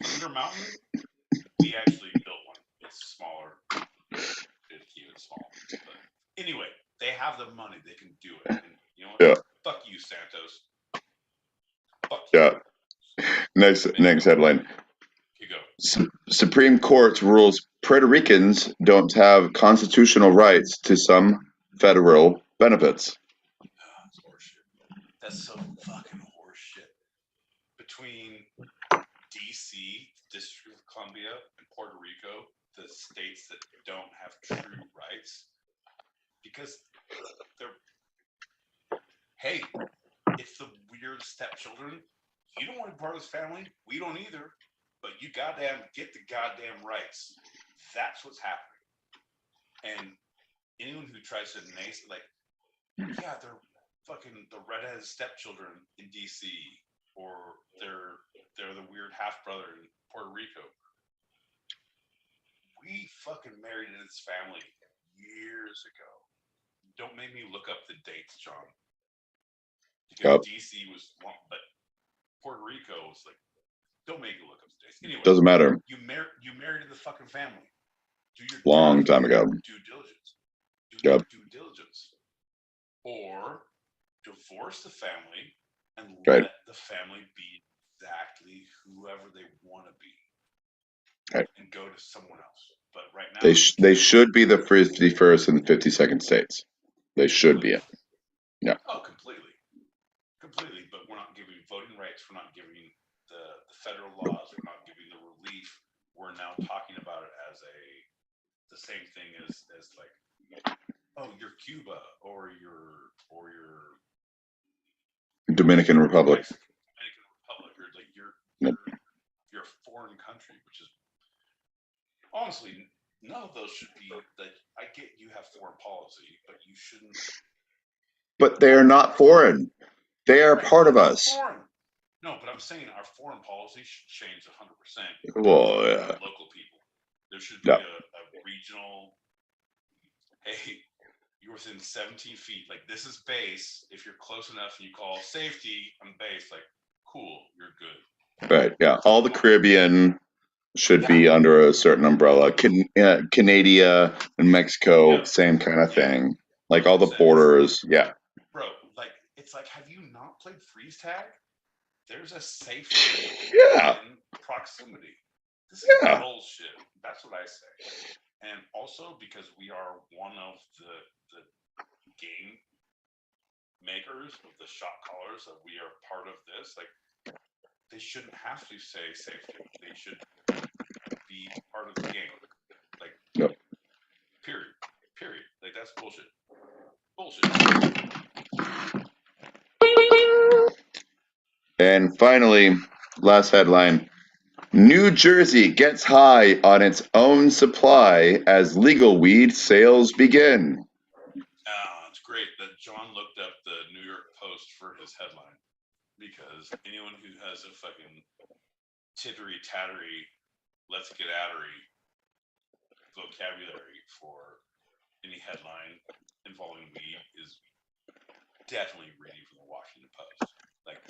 Thunder Mountain. We actually built one. It's smaller. It's even small. But anyway, they have the money. They can do it. And you know what? Yeah. Fuck you, Santos. Fuck you. Yeah. Next headline. You go. Supreme Court rules Puerto Ricans don't have constitutional rights to some federal benefits. That's horseshit. That's so fucking horseshit. Between DC, District of Columbia, and Puerto Rico, the states that don't have true rights, because hey, it's the weird stepchildren. You don't want to be part of this family. We don't either. But you goddamn get the goddamn rights. That's what's happening. And anyone who tries to yeah, they're fucking the redheaded stepchildren in DC, or they're the weird half brother in Puerto Rico. we fucking married into this family years ago. Don't make me look up the dates, John. Because DC was long, but Puerto Rico was like, don't make me look up the dates. Anyway, doesn't matter. You married into the fucking family. Do your long time ago. Due diligence. Do your due diligence. Or divorce the family and let the family be exactly whoever they want to be. And go to someone else. But right now they should be the 51st and 52nd states. They should be it. Yeah. Oh, completely. But we're not giving voting rights. We're not giving the federal laws. We're not giving the relief. We're now talking about it as the same thing as like, oh, you're Cuba or you're Dominican Republic. Dominican Republic, or like you're a foreign country, which is honestly none of those should be. Like, I get you have foreign policy, but you shouldn't. But they are not foreign. They are part of us. Foreign. No, but I'm saying our foreign policy should change 100%. Well, yeah. Local people. There should be a regional. Hey, you're within 17 feet. Like, this is base. If you're close enough and you call safety, I'm base. Like, cool, you're good. Right. Yeah. All the Caribbean should be under a certain umbrella. Canada and Mexico, same kind of thing. Like all the borders. Yeah. Bro, like, it's like, have you not played freeze tag? There's a safety in proximity. This is bullshit. That's what I say. And also because we are one of the game makers of the shot callers, that we are part of this, like, they shouldn't have to say safety. They should be part of the game. Like, period. Like, that's bullshit. And finally, last headline. New Jersey gets high on its own supply as legal weed sales begin. It's great that John looked up the New York Post for his headline, because anyone who has a fucking tittery-tattery, let's get attery vocabulary for any headline involving weed is definitely reading from the Washington Post. Like,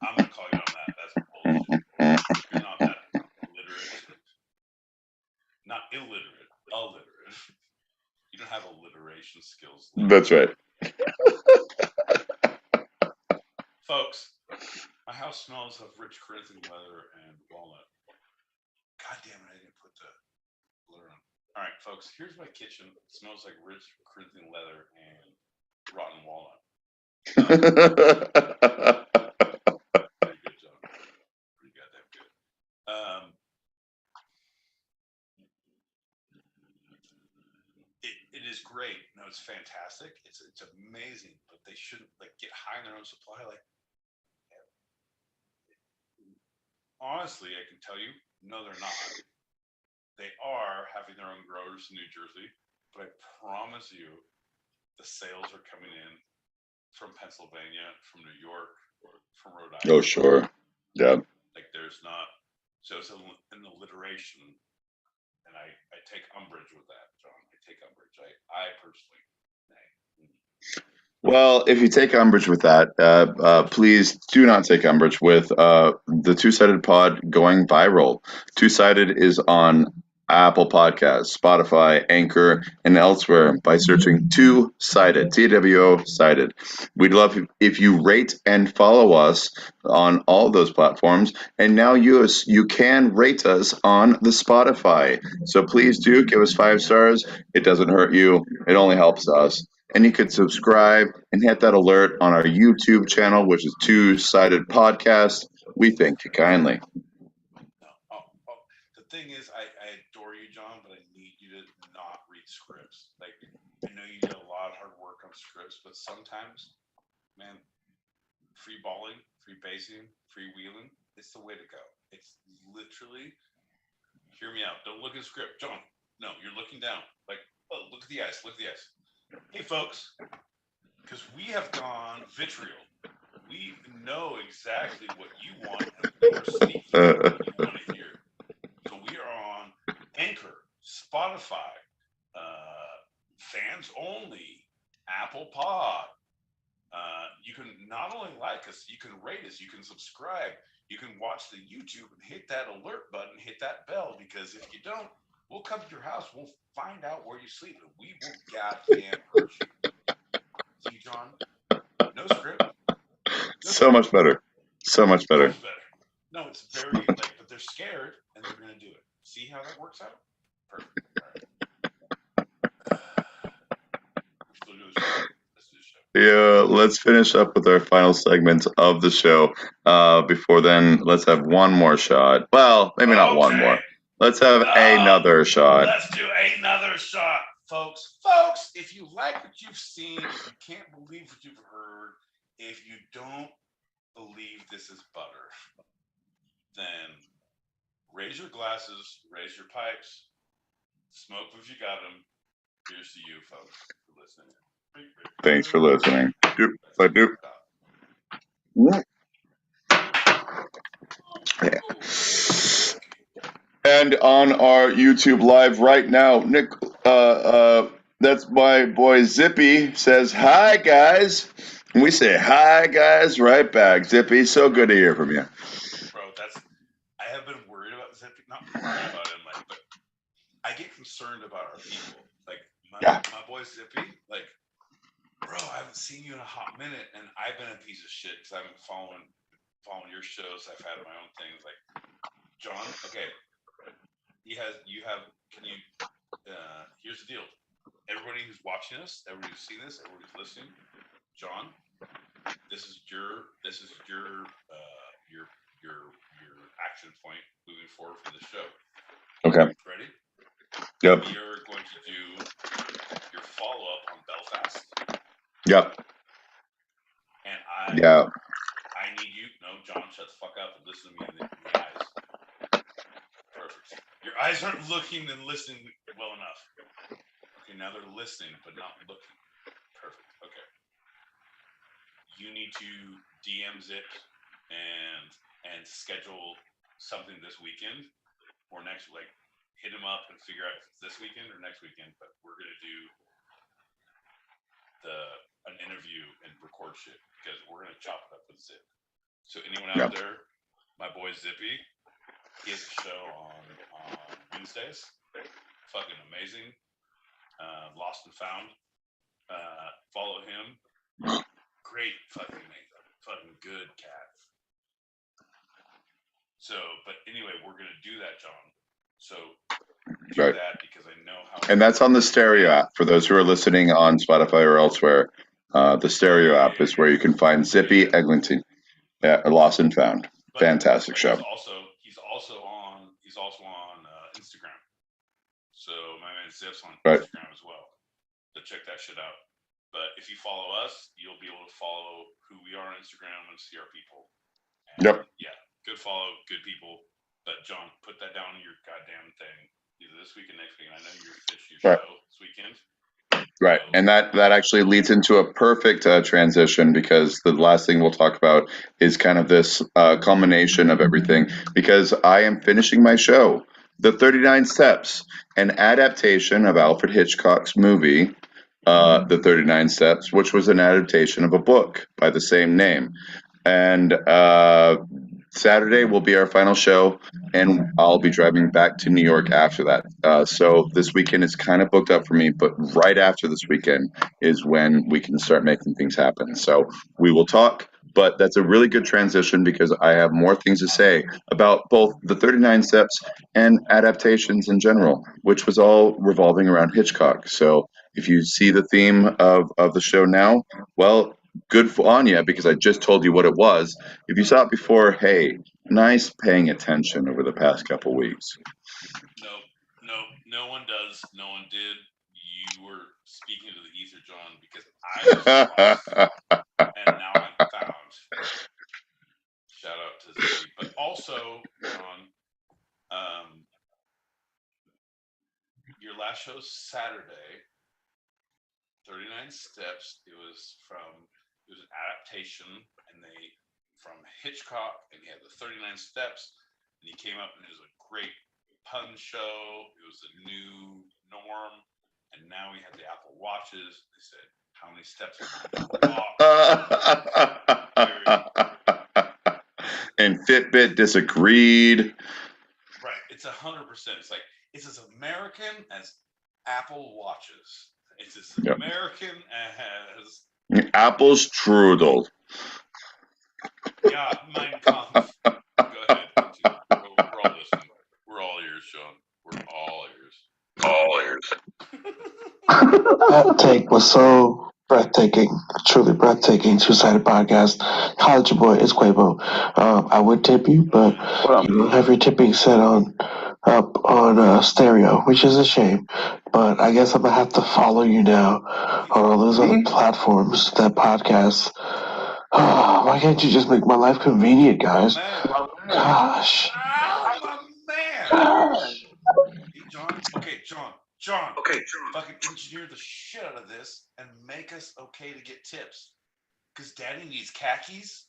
I'm gonna call you on that. That's bullshit. You're not that literate. Not illiterate. Alliterate. You don't have alliteration skills. That's right. Folks, my house smells of rich Corinthian leather and walnut. God damn it, I didn't put the glitter on. All right, folks, here's my kitchen. It smells like rich Corinthian leather and rotten walnut. Pretty good, John. Pretty goddamn good. It is great. No, it's fantastic. It's amazing. But they shouldn't get high in their own supply. Like, honestly, I can tell you, no, they're not. They are having their own growers in New Jersey, but I promise you, the sales are coming in from Pennsylvania, from New York, or from Rhode Island. Oh, sure. Yeah. Like, there's not. So it's an alliteration, and I take umbrage with that, John. I take umbrage. I personally. Well, if you take umbrage with that, please do not take umbrage with the Two-Sided Pod going viral. Two-Sided is on Apple Podcasts, Spotify, Anchor, and elsewhere by searching Two-Sided, TWO-Sided. We'd love if you rate and follow us on all those platforms. And now you can rate us on the Spotify. So please do give us 5 stars. It doesn't hurt you. It only helps us. And you could subscribe and hit that alert on our YouTube channel, which is Two-Sided Podcast. We thank you kindly. The thing is, I adore you, John, but I need you to not read scripts. Like, I know you did a lot of hard work on scripts, but sometimes, man, free balling, free basing, free wheeling, it's the way to go. It's literally, hear me out. Don't look at the script. John, no, you're looking down. Like, oh, look at the ice. Look at the ice. Hey, folks, because we have gone vitriol. We know exactly what you want, and we are speaking what you want to hear. So we are on Anchor, Spotify, fans only, Apple Pod. You can not only like us, you can rate us, you can subscribe, you can watch the YouTube and hit that alert button, hit that bell, because if you don't, we'll come to your house, we'll find out where you sleep, and we will goddamn hurt you. See, John? No script. So much better. So much better. No, it's very, like, but they're scared, and they're going to do it. See how that works out? Perfect. All right. We're still doing the show. Let's do the show. Yeah, let's finish up with our final segment of the show. Before then, let's have one more shot. Well, maybe not one more. Let's have another shot. Let's do another shot, folks. Folks, if you like what you've seen, if you can't believe what you've heard, if you don't believe this is butter, then raise your glasses, raise your pipes, smoke if you got them. Here's to you, folks, for listening. Thanks for listening. And on our YouTube live right now, Nick, that's my boy Zippy, says, hi, guys. And we say, hi, guys, right back. Zippy, so good to hear from you. Bro, I have been worried about Zippy, not worried about him, like, but I get concerned about our people. Like, my boy Zippy, like, bro, I haven't seen you in a hot minute, and I've been a piece of shit because I've been following your shows. I've had my own things. Like, John, okay, here's the deal. Everybody who's watching us, everybody who's seen this, everybody who's listening, John, this is your action point moving forward for the show. Okay. Ready? Yep. You're going to do your follow-up on Belfast. Yep. And I need you. No, John, shut the fuck up and listen to me in the eyes. Perfect. Your eyes aren't looking and listening well enough. Okay, now they're listening but not looking. Perfect. Okay. You need to DM Zip and schedule something this weekend or next. Like, hit him up and figure out if it's this weekend or next weekend. But we're gonna do an interview and record shit because we're gonna chop it up with Zip. So anyone out there, my boy Zippy, he has a show on Wednesdays. Fucking amazing. Lost and Found. Follow him. Great fucking makeup. Fucking good cat. So, but anyway, we're gonna do that, John. So do that because I know how. And that's on the stereo app for those who are listening on Spotify or elsewhere. The stereo app is where you can find Zippy Eglinton. Yeah, Lost and Found. Fantastic show. He's also on Instagram. So my man Zip's on Right. Instagram as well. So check that shit out. But if you follow us, you'll be able to follow who we are on Instagram and see our people. And Yep. Yeah, good follow, good people. But John, put that down in your goddamn thing. Either this week or next week. I know you're finished your show this weekend. Right. And that actually leads into a perfect transition because the last thing we'll talk about is kind of this culmination of everything because I am finishing my show, The 39 Steps, an adaptation of Alfred Hitchcock's movie, The 39 Steps, which was an adaptation of a book by the same name. And Saturday will be our final show, and I'll be driving back to New York after that. So this weekend is kind of booked up for me, but right after this weekend is when we can start making things happen. So we will talk, but that's a really good transition because I have more things to say about both the 39 Steps and adaptations in general, which was all revolving around Hitchcock. So if you see the theme of the show now, well, good on you because I just told you what it was. If you saw it before, hey, nice paying attention over the past couple weeks. No one does. No one did. You were speaking to the ether, John, because I was lost, and now I'm found. Shout out to Zippy. But also, John, your last show's Saturday, 39 Steps. It was an adaptation, and from Hitchcock, and he had the 39 Steps, and he came up, and it was a great pun show. It was the new norm. And now we have the Apple Watches. They said, how many steps are you walk? And Fitbit disagreed. Right. It's 100%. It's like, it's as American as Apple Watches. It's as American as Apple's strudel. Yeah, Mein Kampf. Go ahead. We're all listening. We're all ears, Sean. We're all ears. All ears. That take was so breathtaking, truly breathtaking. Two-sided podcast. College your boy is Quavo. I would tip you, but you don't have your tipping set on stereo, which is a shame. But I guess I'm gonna have to follow you now on all those other platforms that podcasts. Why can't you just make my life convenient, guys? Gosh. My man. Hey, John. Okay, John. Fucking engineer the shit out of this and make us okay to get tips. Because Daddy needs khakis.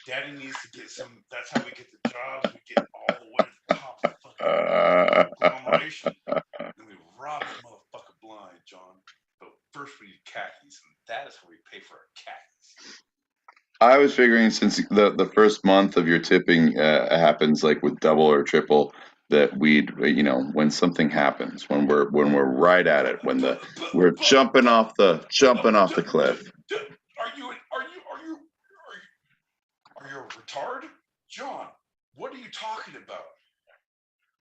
Daddy needs to get some. That's how we get the jobs. We get all the way to the top of the fucking conglomeration. And we rob that motherfucker blind, John. But first we need khakis. And that is how we pay for our khakis. I was figuring since the first month of your tipping happens like with double or triple, that we'd, when something happens, when we're right at it, when we're jumping off the cliff. Are you a retard? John, what are you talking about?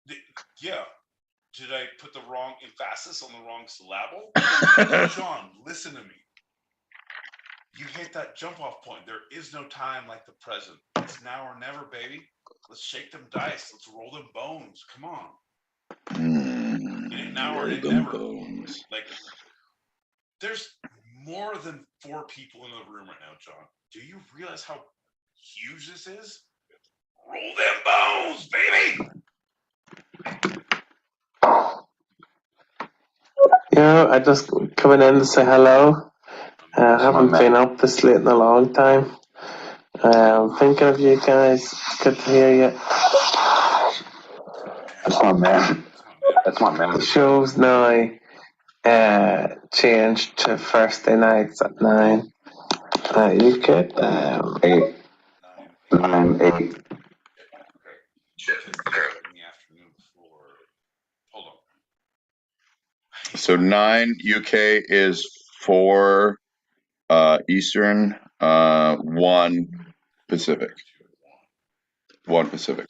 Did I put the wrong emphasis on the wrong syllable? John, listen to me. You hit that jump off point. There is no time like the present. It's now or never, baby. Let's shake them dice. Let's roll them bones. Come on. It ain't now or it ain't never. Bones. Like, there's more than 4 people in the room right now, John. Do you realize how huge this is? Roll them bones, baby! I just coming in to say hello. I haven't been up this late in a long time. Thinking of you guys. Good to hear you. That's my man. The show's now changed to Thursday nights at 9. You could 8. 9, 8. Okay. In the afternoon before. Hold on. So 9 UK is 4 Eastern, 1 Pacific. 1 Pacific.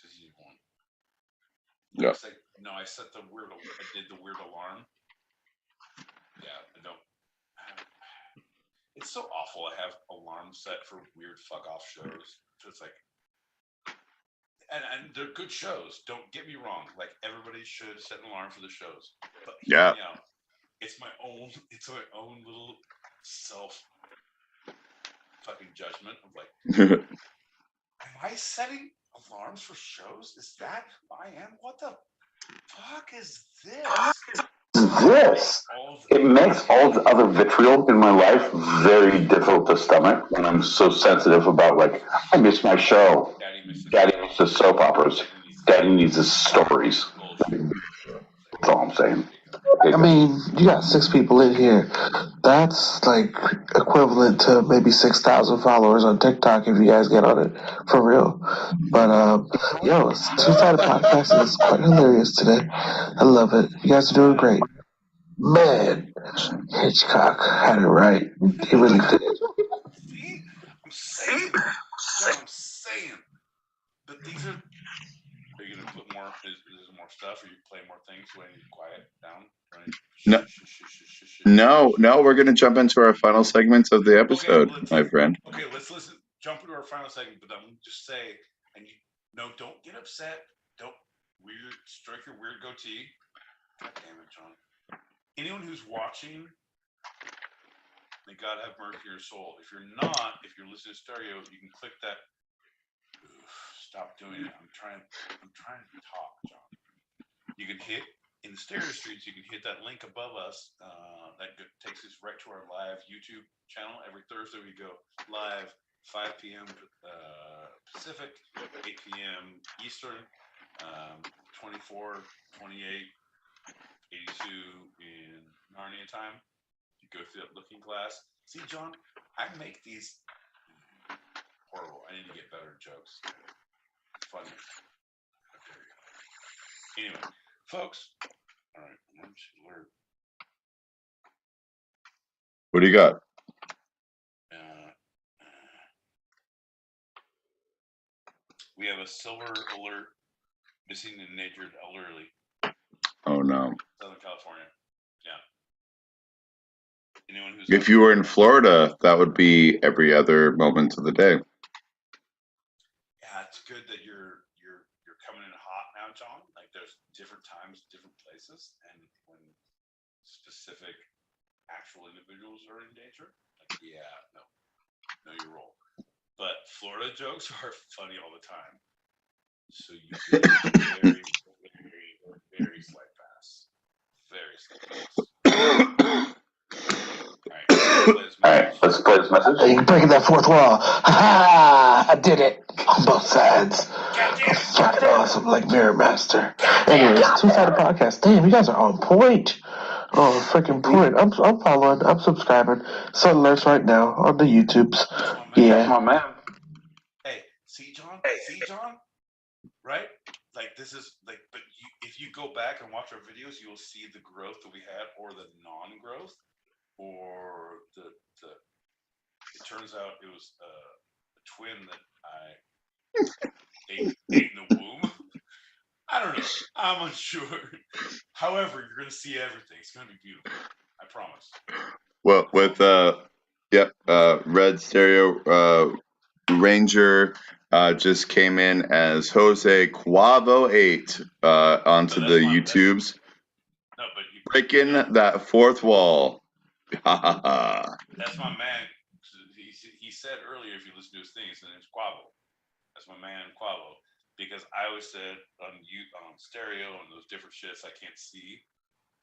Yeah. No, I set the weird. I did the weird alarm. Yeah, I don't. It's so awful. I have alarms set for weird fuck off shows. So it's like, and they're good shows. Don't get me wrong. Like, everybody should set an alarm for the shows. But yeah, it's my own. It's my own little self fucking judgment of like, am I setting alarms for shows? Is that who I am? What the fuck is this? It makes all the other vitriol in my life very difficult to stomach when I'm so sensitive about, like, I miss my show. Daddy misses soap operas. Daddy needs his stories. That's all I'm saying. I mean, you got 6 people in here. That's like equivalent to maybe 6,000 followers on TikTok if you guys get on it for real. But it's Two-Sided Podcast is quite hilarious today. I love it. You guys are doing great. Man, Hitchcock had it right. He really did. See, I'm saying, John, I'm saying. But these are you gonna put more? Is there more stuff? Or you play more things? Do I need to quiet down? Right? No. We're gonna jump into our final segments of the episode, my friend. Okay, let's listen. Jump into our final segment, but I'm just say, and don't get upset. Don't strike your weird goatee. God damn it, John. Anyone who's watching, may God have mercy on your soul. If you're not, if you're listening to stereo, you can click that. Stop doing it. I'm trying to talk, John. You can hit in the stereo streets. You can hit that link above us. That takes us right to our live YouTube channel. Every Thursday we go live, 5 p.m. Pacific, 8 p.m. Eastern. 24, 28, 82 in Narnia time. You go through that looking glass. See, John, I make these horrible. I need to get better jokes. Funny. Anyway, folks. All right. What do you got? We have a silver alert. Missing and endangered elderly. Oh no. Southern California. Yeah. Anyone who's if you were in Florida, that would be every other moment of the day. Yeah, it's good that you're coming in hot now, John. Like there's different times, different places, and when specific actual individuals are in danger, like know your role. But Florida jokes are funny all the time. So you get very, very, very slight pass. Very slight pass. All right, let's play this message. Hey, you're breaking that fourth wall. Ha ha! I did it on both sides. Fucking awesome, like Mirror Master. Anyways, two-sided podcast. Damn, you guys are on point. Oh, freaking point. I'm following. I'm subscribing. Set alerts right now on the YouTubes. Yeah. Come on, man. Hey, see, John? Right? Like this is like, but if you go back and watch our videos, you will see the growth that we had, or the non-growth, or the. It turns out it was a twin that I ate in the womb. I don't know. I'm unsure. However, you're gonna see everything. It's gonna be beautiful. I promise. Well, with Red Stereo Ranger just came in as Jose Quavo 8 onto the YouTubes. Breaking that fourth wall. That's my man. He said earlier, if you listen to his thing, his name's Quavo. That's my man, Quavo. Because I always said on stereo and those different shits I can't see,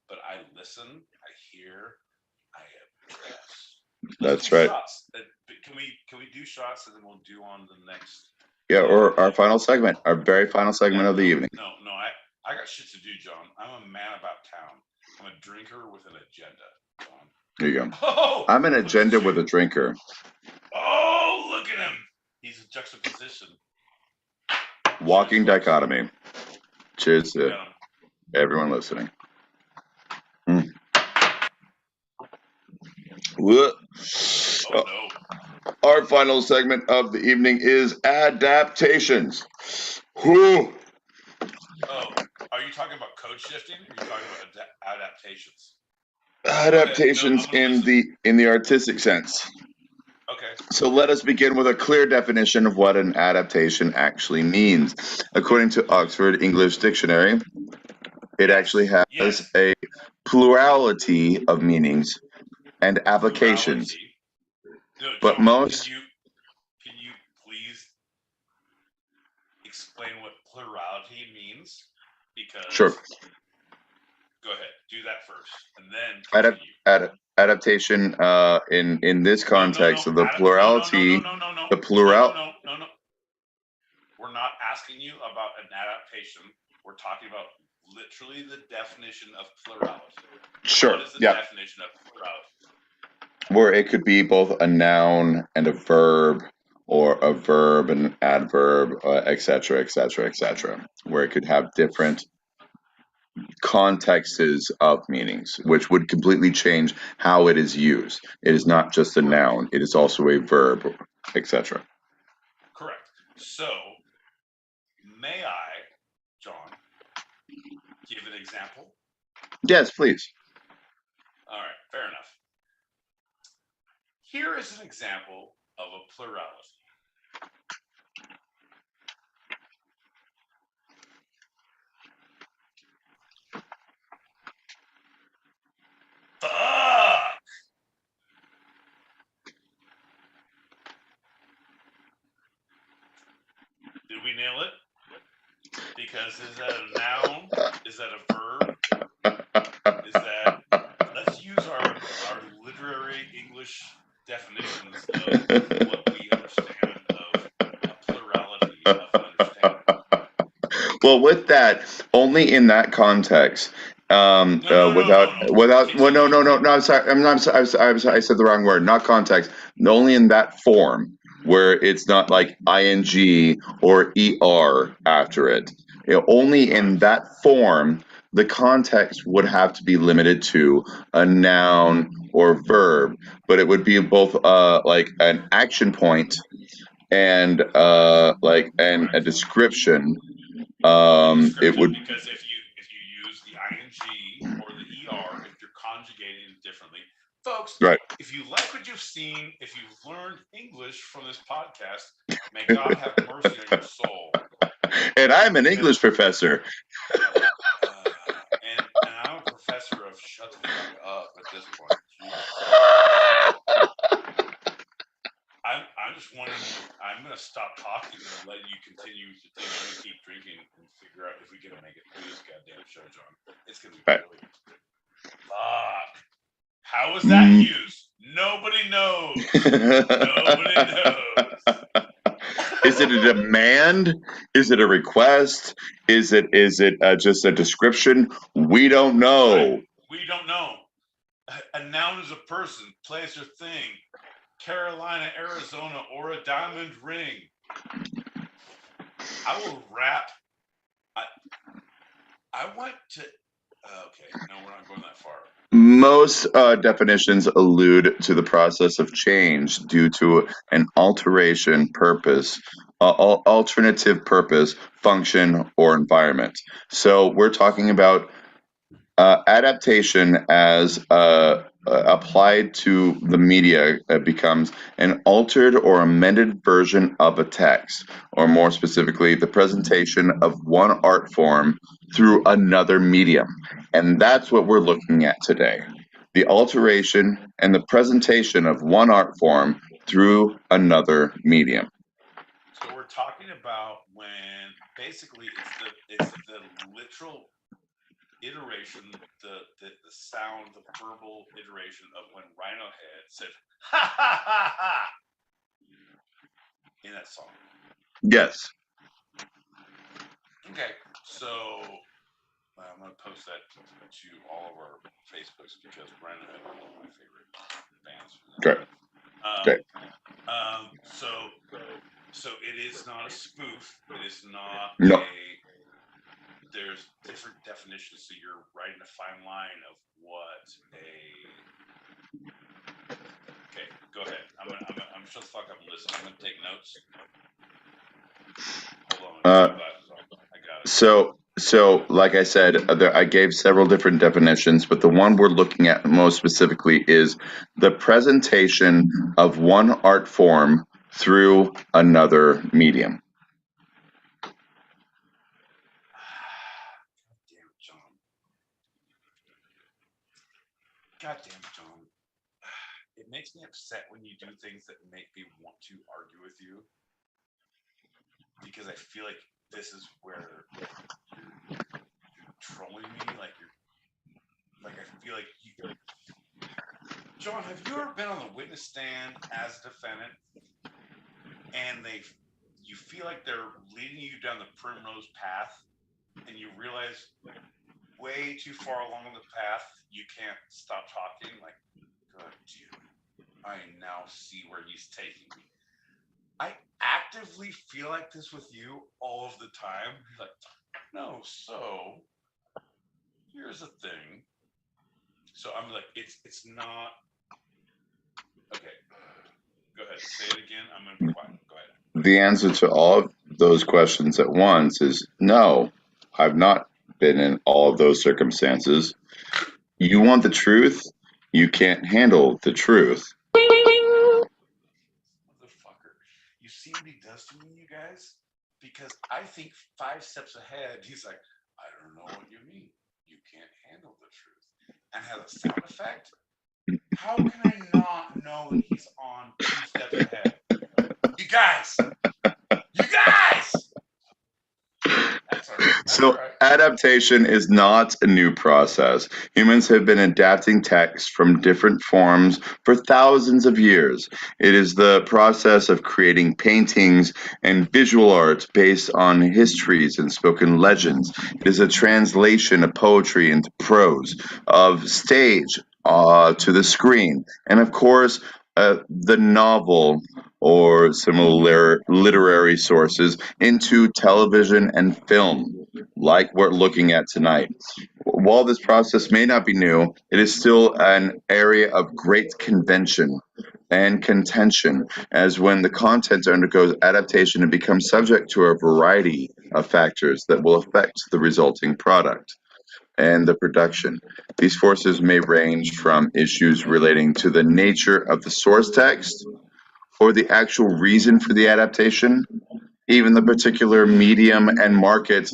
but I listen, I hear, I address. That's right. Shots. Can we do shots and then we'll do on the next? Yeah, or our final segment, our very final segment of the evening. No, I got shit to do, John. I'm a man about town. I'm a drinker with an agenda, John. There you go. Oh, I'm an agenda with a drinker. Oh, look at him. He's a juxtaposition. Walking dichotomy. Cheers to everyone listening. Oh, no. Our final segment of the evening is Adaptations. Whew. Oh, are you talking about code shifting, or are you talking about adaptations? Adaptations in the artistic sense. Okay. So let us begin with a clear definition of what an adaptation actually means. According to Oxford English Dictionary, it actually has a plurality of meanings and applications. No, but John, most can you please explain what plurality means? Because sure. Go ahead, do that first, and then adaptation in this context of the plurality. The plural. No. We're not asking you about an adaptation. We're talking about literally the definition of plurality. Sure. What is the definition of plurality? Where it could be both a noun and a verb, or a verb and an adverb, etc., etc., etc. Where it could have different contexts of meanings, which would completely change how it is used. It is not just a noun; it is also a verb, etc. Correct. So, may I, John, give an example? Yes, please. All right, fair enough. Here is an example of a plurality. Fuck! Did we nail it? Because is that a noun? Is that a verb? Is that... Let's use our literary English definitions of what we understand of a plurality of understanding. Well, with that, only in that context. Without. Well, no. I'm sorry. I said the wrong word. Not context. Only in that form where it's not like ing or er after it. Only in that form, the context would have to be limited to a noun or verb, but it would be both like an action point and and a description. It would. Because if you use the ing or the er, if you're conjugating it differently, folks. Right. If you like what you've seen, if you've learned English from this podcast, may God have mercy on your soul. And I'm an English professor. And I'm a professor of shut the fuck up at this point. I'm just wondering. I'm gonna stop talking and let you continue to think. I'm gonna keep drinking and figure out if we can make it through this goddamn show, John. It's gonna be brilliant. Fuck. How was that used? Nobody knows. Nobody knows. Is it a demand? Is it a request? Is it just a description? We don't know. Right. We don't know. A noun is a person, place, or thing. Carolina, Arizona, or a diamond ring. I will rap. I went to. Okay, no, we're not going that far. Most definitions allude to the process of change due to an alteration, purpose, alternative purpose, function, or environment. So we're talking about adaptation as applied to the media becomes an altered or amended version of a text, or more specifically, the presentation of one art form through another medium. And that's what we're looking at today. The alteration and the presentation of one art form through another medium. So we're talking about when basically it's the literal iteration, the sound, the verbal iteration of when Rhino Head said ha ha ha ha in that song. Yes. Okay, so I'm gonna post that to all of our Facebooks because Rhino Head are one of my favorite bands. Great. So it is not a spoof. It is not No. There's different definitions, so you're writing a fine line of what a. Okay, go ahead. I'm shut the fuck up and listen. I'm gonna take notes. Hold on. I got it. So, like I said, I gave several different definitions, but the one we're looking at most specifically is the presentation of one art form through another medium. God damn it, John. It makes me upset when you do things that make me want to argue with you. Because I feel like this is where you're trolling me. I feel like you. John, have you ever been on the witness stand as a defendant and you feel like they're leading you down the primrose path and you realize way too far along the path you can't stop talking? Like, God damn, I now see where he's taking me. I actively feel like this with you all of the time. You're like, no, so here's the thing. So I'm like, it's not. Okay, go ahead. Say it again. I'm going to be quiet. Go ahead. The answer to all of those questions at once is no, I've not been in all of those circumstances. You want the truth? You can't handle the truth. Motherfucker. You see what he does to me, you guys? Because I think 5 steps ahead. He's like, I don't know what you mean. You can't handle the truth. And has a sound effect. How can I not know that he's on 2 steps ahead? You guys! That's That's all right. That's all So, right. adaptation is not a new process. Humans have been adapting text from different forms for thousands of years. It is the process of creating paintings and visual arts based on histories and spoken legends. It is a translation of poetry into prose, of stage to the screen, and of course, the novel or similar literary sources into television and film, like we're looking at tonight. While this process may not be new, it is still an area of great convention and contention, as when the content undergoes adaptation and becomes subject to a variety of factors that will affect the resulting product and the production. These forces may range from issues relating to the nature of the source text or the actual reason for the adaptation, even the particular medium and market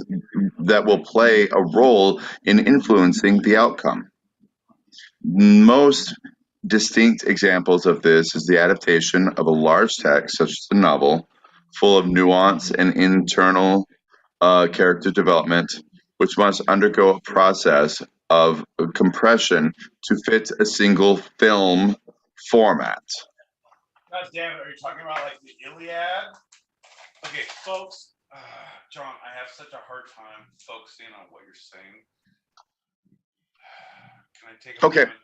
that will play a role in influencing the outcome. Most distinct examples of this is the adaptation of a large text, such as a novel, full of nuance and internal character development, which must undergo a process of compression to fit a single film format. God damn it! Are you talking about like the Iliad? Okay, folks. John, I have such a hard time focusing on what you're saying. Can I take a Okay. moment?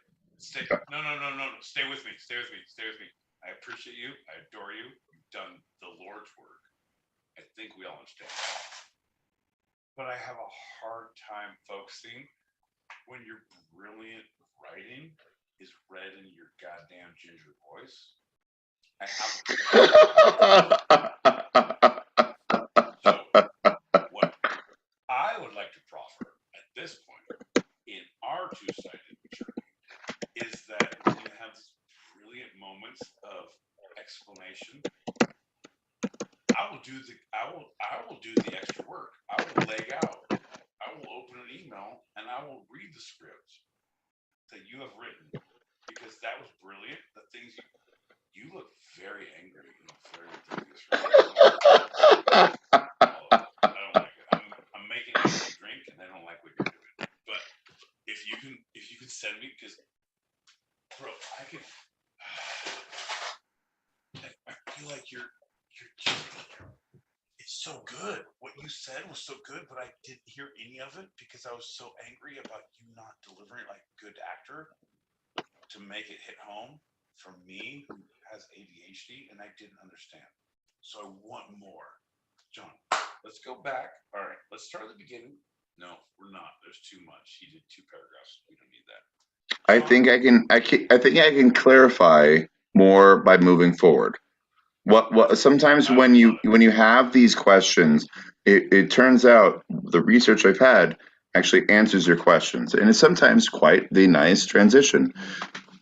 No. Stay with me. Stay with me. Stay with me. I appreciate you. I adore you. You've done the Lord's work. I think we all understand that. But I have a hard time focusing when your brilliant writing is read in your goddamn ginger voice. I have. So, what I would like to proffer at this point in our two-sided journey is that when you have these brilliant moments of explanation, I will do the extra work. I will leg out. I will open an email and I will read the script that you have written because that was brilliant. The things you look very angry and very oblivious right now. I don't like it. I'm making myself drink and I don't like what you're doing. But if you can send me, because bro, I feel like you're just, it's so good. What you said was so good, but I didn't hear any of it because I was so angry about you not delivering like a good actor to make it hit home for me who has ADHD, and I didn't understand. So I want more. John, let's go back. All right, let's start at the beginning. No, we're not. There's too much. He did 2 paragraphs. We don't need that. I think I can clarify more by moving forward. What sometimes when you have these questions, it turns out the research I've had actually answers your questions, and it's sometimes quite the nice transition.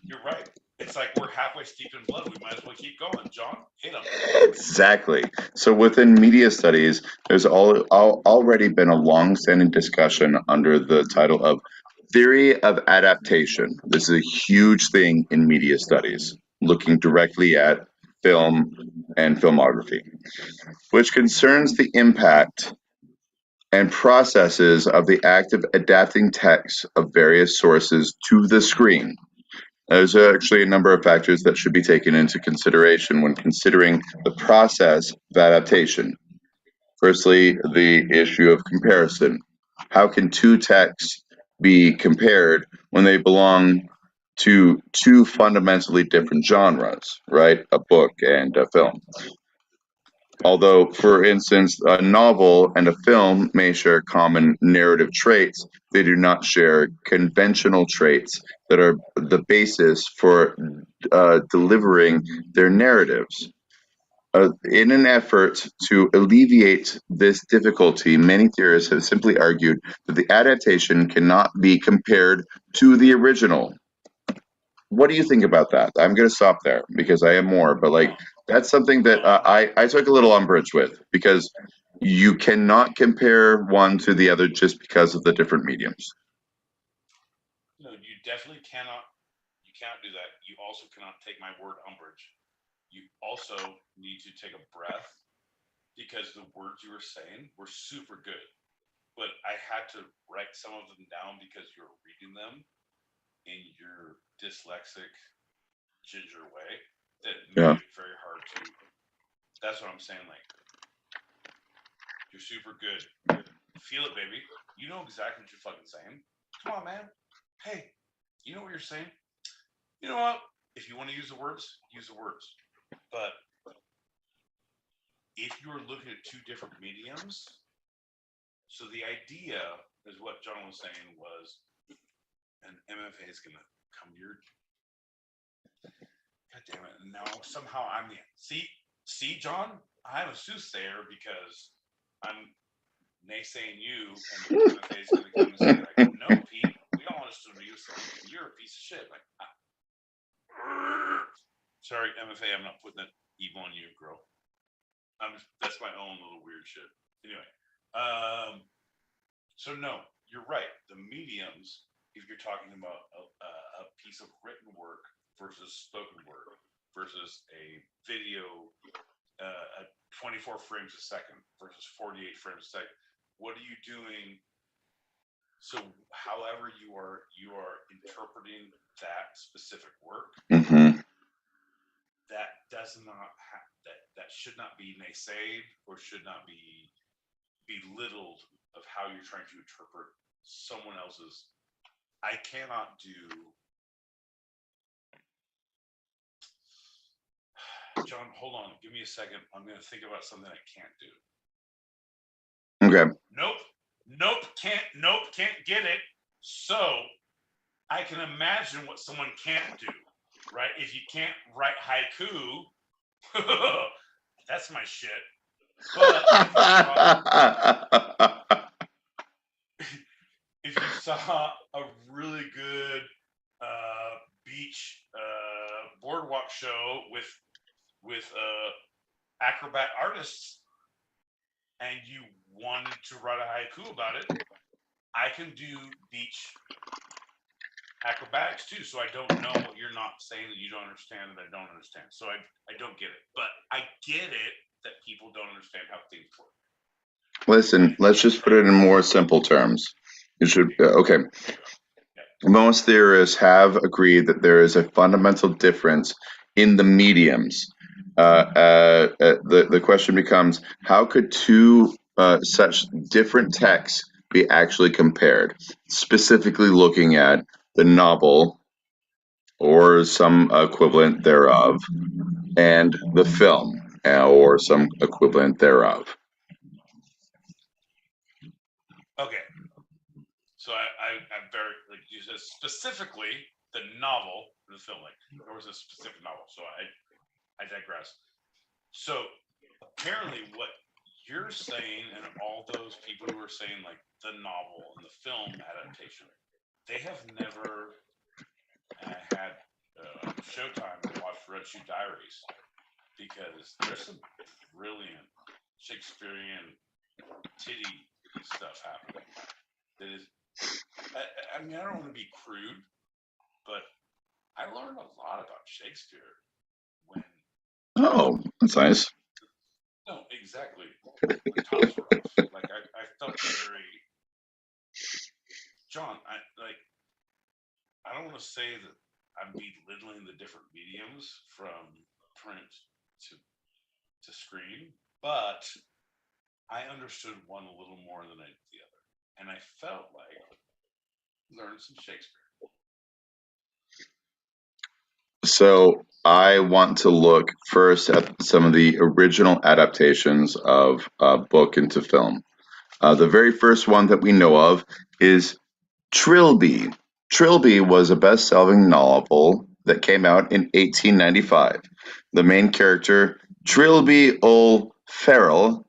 You're right. It's like we're halfway steeped in blood. We might as well keep going. John, hit him. Exactly. So within media studies, there's already been a long-standing discussion under the title of theory of adaptation. This is a huge thing in media studies, looking directly at film and filmography, which concerns the impact and processes of the act of adapting text of various sources to the screen. There's actually a number of factors that should be taken into consideration when considering the process of adaptation. Firstly, the issue of comparison. How can two texts be compared when they belong to two fundamentally different genres, right? A book and a film. Although, for instance, a novel and a film may share common narrative traits, they do not share conventional traits that are the basis for delivering their narratives. In an effort to alleviate this difficulty, many theorists have simply argued that the adaptation cannot be compared to the original. What do you think about that? I'm going to stop there because I have more, but like that's something that I took a little umbrage with because you cannot compare one to the other just because of the different mediums. No, you definitely cannot. You cannot do that. You also cannot take my word umbrage. You also need to take a breath because the words you were saying were super good. but I had to write some of them down because you're reading them in your dyslexic ginger way that made it very hard to. That's what I'm saying. Like, you're super good. Feel it, baby. You know exactly what you're fucking saying. Come on, man. Hey, you know what you're saying? You know what? If you want to use the words, use the words. But if you're looking at two different mediums, so the idea is what John was saying was an MFA is going to come to your. God damn it. And now somehow I'm the. See, John? I'm a soothsayer because I'm naysaying you, and the MFA is going to come and say, like, no, Pete, we all understood what you were saying. You're a piece of shit. Like, sorry, MFA, I'm not putting that evil on you, girl. That's my own little weird shit. Anyway, so no, you're right. The mediums, if you're talking about a piece of written work versus spoken word versus a video, 24 frames a second versus 48 frames a second, what are you doing? So however you are interpreting that specific work, that does not have that should not be naysayed or should not be belittled of how you're trying to interpret someone else's. I cannot do. John, hold on. Give me a second. I'm going to think about something I can't do. Okay. Nope, can't get it. So I can imagine what someone can't do, right? If you can't write haiku, that's my shit. But if you saw a really good beach boardwalk show with acrobat artists, and you wanted to write a haiku about it, I can do beach acrobatics too. So I don't know what you're not saying that you don't understand that I don't understand. So I don't get it. But I get it that people don't understand how things work. Listen, let's just put it in more simple terms. It should okay. Most theorists have agreed that there is a fundamental difference in the mediums. The question becomes, how could two such different texts be actually compared? Specifically looking at the novel or some equivalent thereof, and the film or some equivalent thereof. Okay. So I'm very, like you said, specifically the novel, the film, like there was a specific novel. So I digress. So apparently what you're saying and all those people who are saying like the novel and the film adaptation, they have never had Showtime to watch Red Shoe Diaries, because there's some brilliant Shakespearean titty stuff happening. That is, I mean, I don't want to be crude, but I learned a lot about Shakespeare when. Oh, that's nice. No, exactly. When tops were off. Like I felt very. John, I don't want to say that I'm belittling the different mediums from print to screen, but I understood one a little more than I did the other, and I felt like learned some Shakespeare. So I want to look first at some of the original adaptations of book into film. The very first one that we know of is Trilby. Trilby was a best-selling novel that came out in 1895. The main character, Trilby O'Farrell,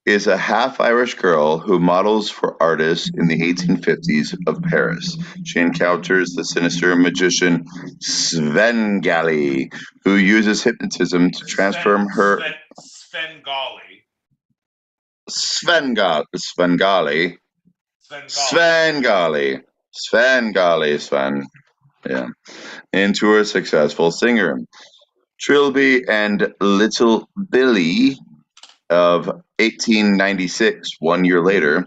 is a half-Irish girl who models for artists in the 1850s of Paris. She encounters the sinister magician Svengali, who uses hypnotism to transform her. Svengali. Yeah, into a successful singer. Trilby and Little Billy of 1896, 1 year later,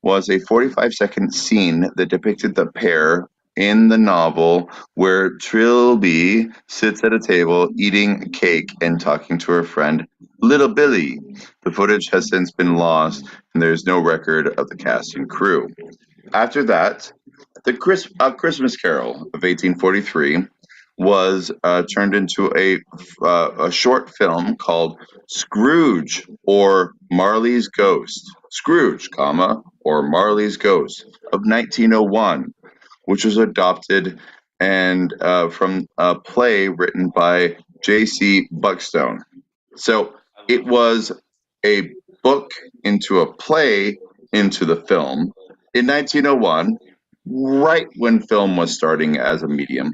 was a 45-second scene that depicted the pair in the novel where Trilby sits at a table eating cake and talking to her friend Little Billy. The footage has since been lost, and there is no record of the cast and crew. After that, A Christmas Carol of 1843 was turned into a short film called Scrooge or Marley's Ghost. Scrooge, or Marley's Ghost of 1901, which was adopted and from a play written by J.C. Buckstone. So it was a book into a play into the film in 1901, right when film was starting as a medium.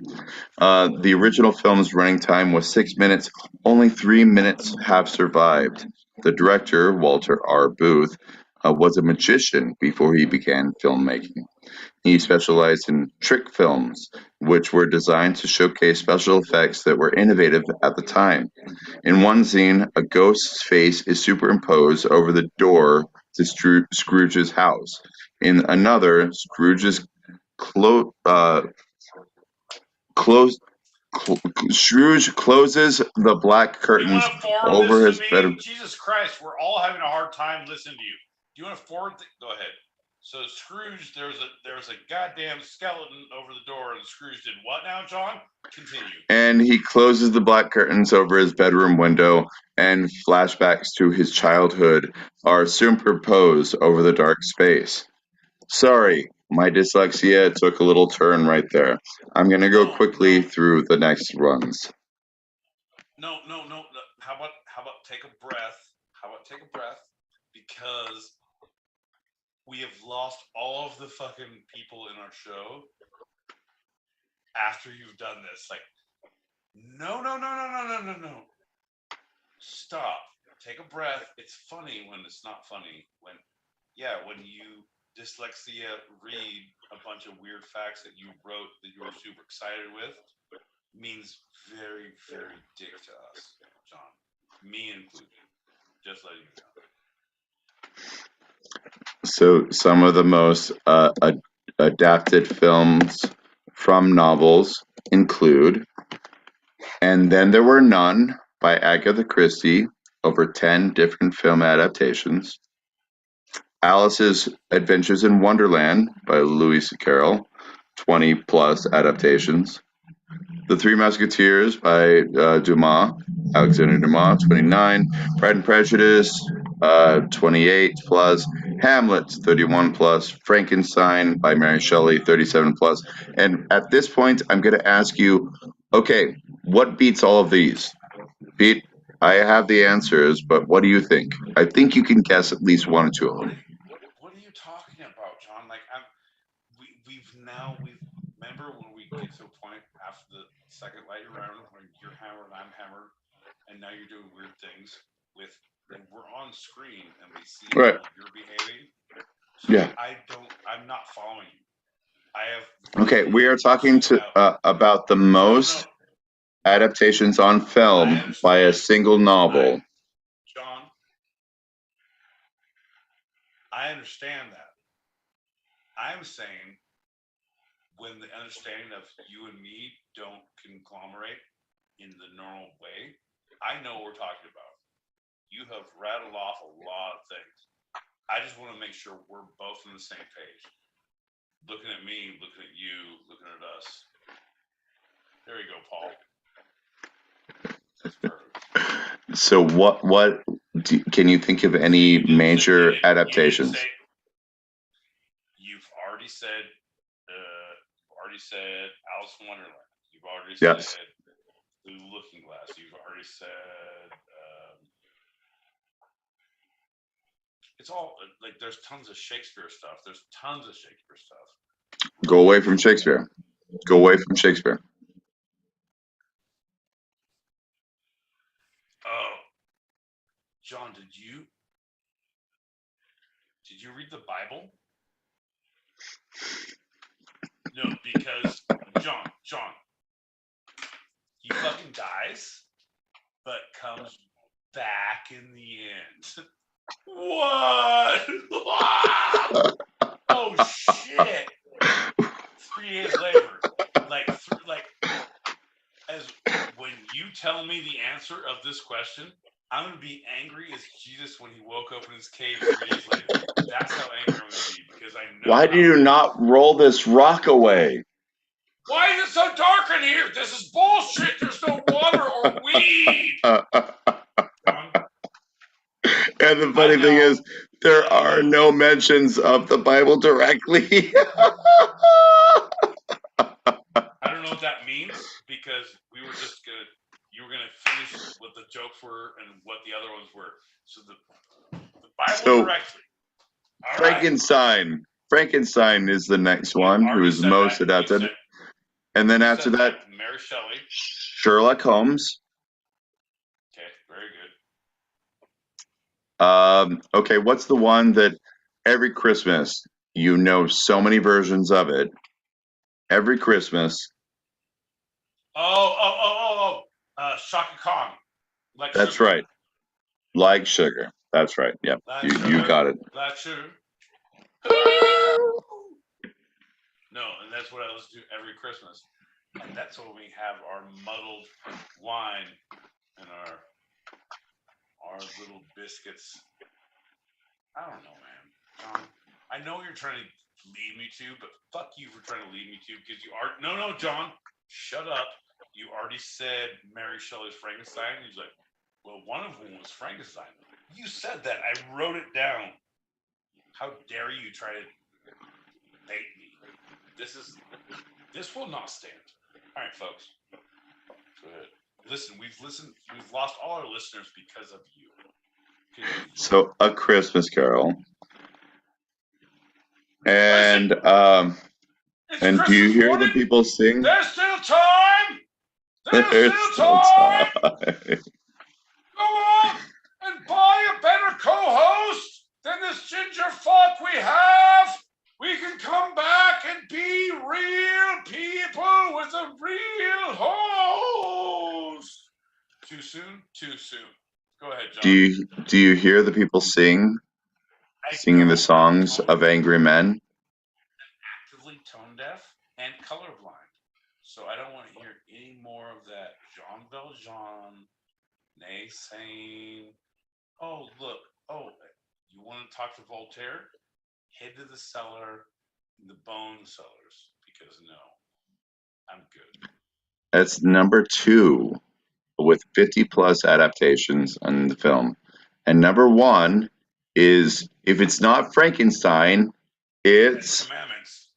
The original film's running time was 6 minutes. Only 3 minutes have survived. The director, Walter R. Booth, was a magician before he began filmmaking. He specialized in trick films, which were designed to showcase special effects that were innovative at the time. In one scene, a ghost's face is superimposed over the door to Scrooge's house. In another, clo- uh, close, Scrooge closes the black Do you curtains want to forward over this his to me? bedroom. Jesus Christ, we're all having a hard time listening to you. Do you want to forward? Go ahead. So Scrooge, there was a goddamn skeleton over the door, and Scrooge did what now, John? Continue. And he closes the black curtains over his bedroom window, and flashbacks to his childhood are superimposed over the dark space. Sorry, my dyslexia took a little turn right there. I'm going to go quickly through the next runs. No. How about take a breath? Because we have lost all of the fucking people in our show after you've done this. Like, no. Stop. Take a breath. It's funny when it's not funny. When you dyslexia read a bunch of weird facts that you wrote that you were super excited with, means very, very dick to us, John. Me included. Just letting you know. So some of the most adapted films from novels include And Then There Were None by Agatha Christie, over 10 different film adaptations. Alice's Adventures in Wonderland by Lewis Carroll, 20 plus adaptations. The Three Musketeers by Alexander Dumas, 29. Pride and Prejudice, 28 plus. Hamlet, 31 plus. Frankenstein by Mary Shelley, 37 plus. And at this point, I'm going to ask you, okay, what beats all of these? Pete, I have the answers, but what do you think? I think you can guess at least one or two of them. What are you talking about, John? Like, we've remember when we get to a point after the second light round when you're hammered, I'm hammered, and now you're doing weird things with, and we're on screen and we see Right. how you're behaving. So Yeah. I'm not following you. I have. Okay, we are talking about the most adaptations on film by a single novel. John, I understand that. I'm saying when the understanding of you and me don't conglomerate in the normal way, I know what we're talking about. You have rattled off a lot of things. I just want to make sure we're both on the same page. Looking at me, looking at you, looking at us. There you go, Paul. That's perfect. So can you think of any major adaptations? You've already said Alice in Wonderland. You've already Yes. said The Looking Glass. You've already said it's all like there's tons of Shakespeare stuff. Go away from Shakespeare. Oh, John, did you read the Bible? No, because John, he fucking dies, but comes back in the end. What? Oh shit! 3 days later, as when you tell me the answer of this question, I'm gonna be angry as Jesus when he woke up in his cave 3 days later. That's how angry I'm gonna be because I know. Why do you not roll this rock away? Why is it so dark in here? This is bullshit. There's no water or weed. And the funny thing is, there are no mentions of the Bible directly. I don't know what that means because you were gonna finish what the jokes were and what the other ones were. So the Bible directly. All Frankenstein. Right. Frankenstein is the next one who is most adapted. And then after that, Mary Shelley. Sherlock Holmes. Okay, very good. Okay, what's the one that every Christmas you know so many versions of it? Every Christmas. Shaka Khan. That's sugar. Right. Like sugar. That's right. Yep. You got it. Like sugar. No, and that's what I was doing every Christmas. And that's when we have our muddled wine and our little biscuits. I don't know, man. I know you're trying to lead me to, but fuck you for trying to lead me to because you are. No, John, shut up. You already said Mary Shelley's Frankenstein. He's like, well, one of them was Frankenstein. You said that. I wrote it down. How dare you try to bait me? This will not stand. All right, folks. Good. Listen, we've lost all our listeners because of you. So, A Christmas Carol. And do you hear the people sing? There's still time. There's still time. Go on and buy a better co-host than this ginger fuck we have. We can come back and be real people with a real host. Too soon? Too soon. Go ahead, John. Do you hear the people singing the songs of angry men? I'm actively tone deaf and colorblind, so I don't want to hear any more of that Jean Valjean naysaying. Oh, look. Oh, you want to talk to Voltaire? Head to the cellar, the bone cellars, because no, I'm good. That's number 2 with 50 plus adaptations on the film. And number 1 is, if it's not Frankenstein, it's... Commandments.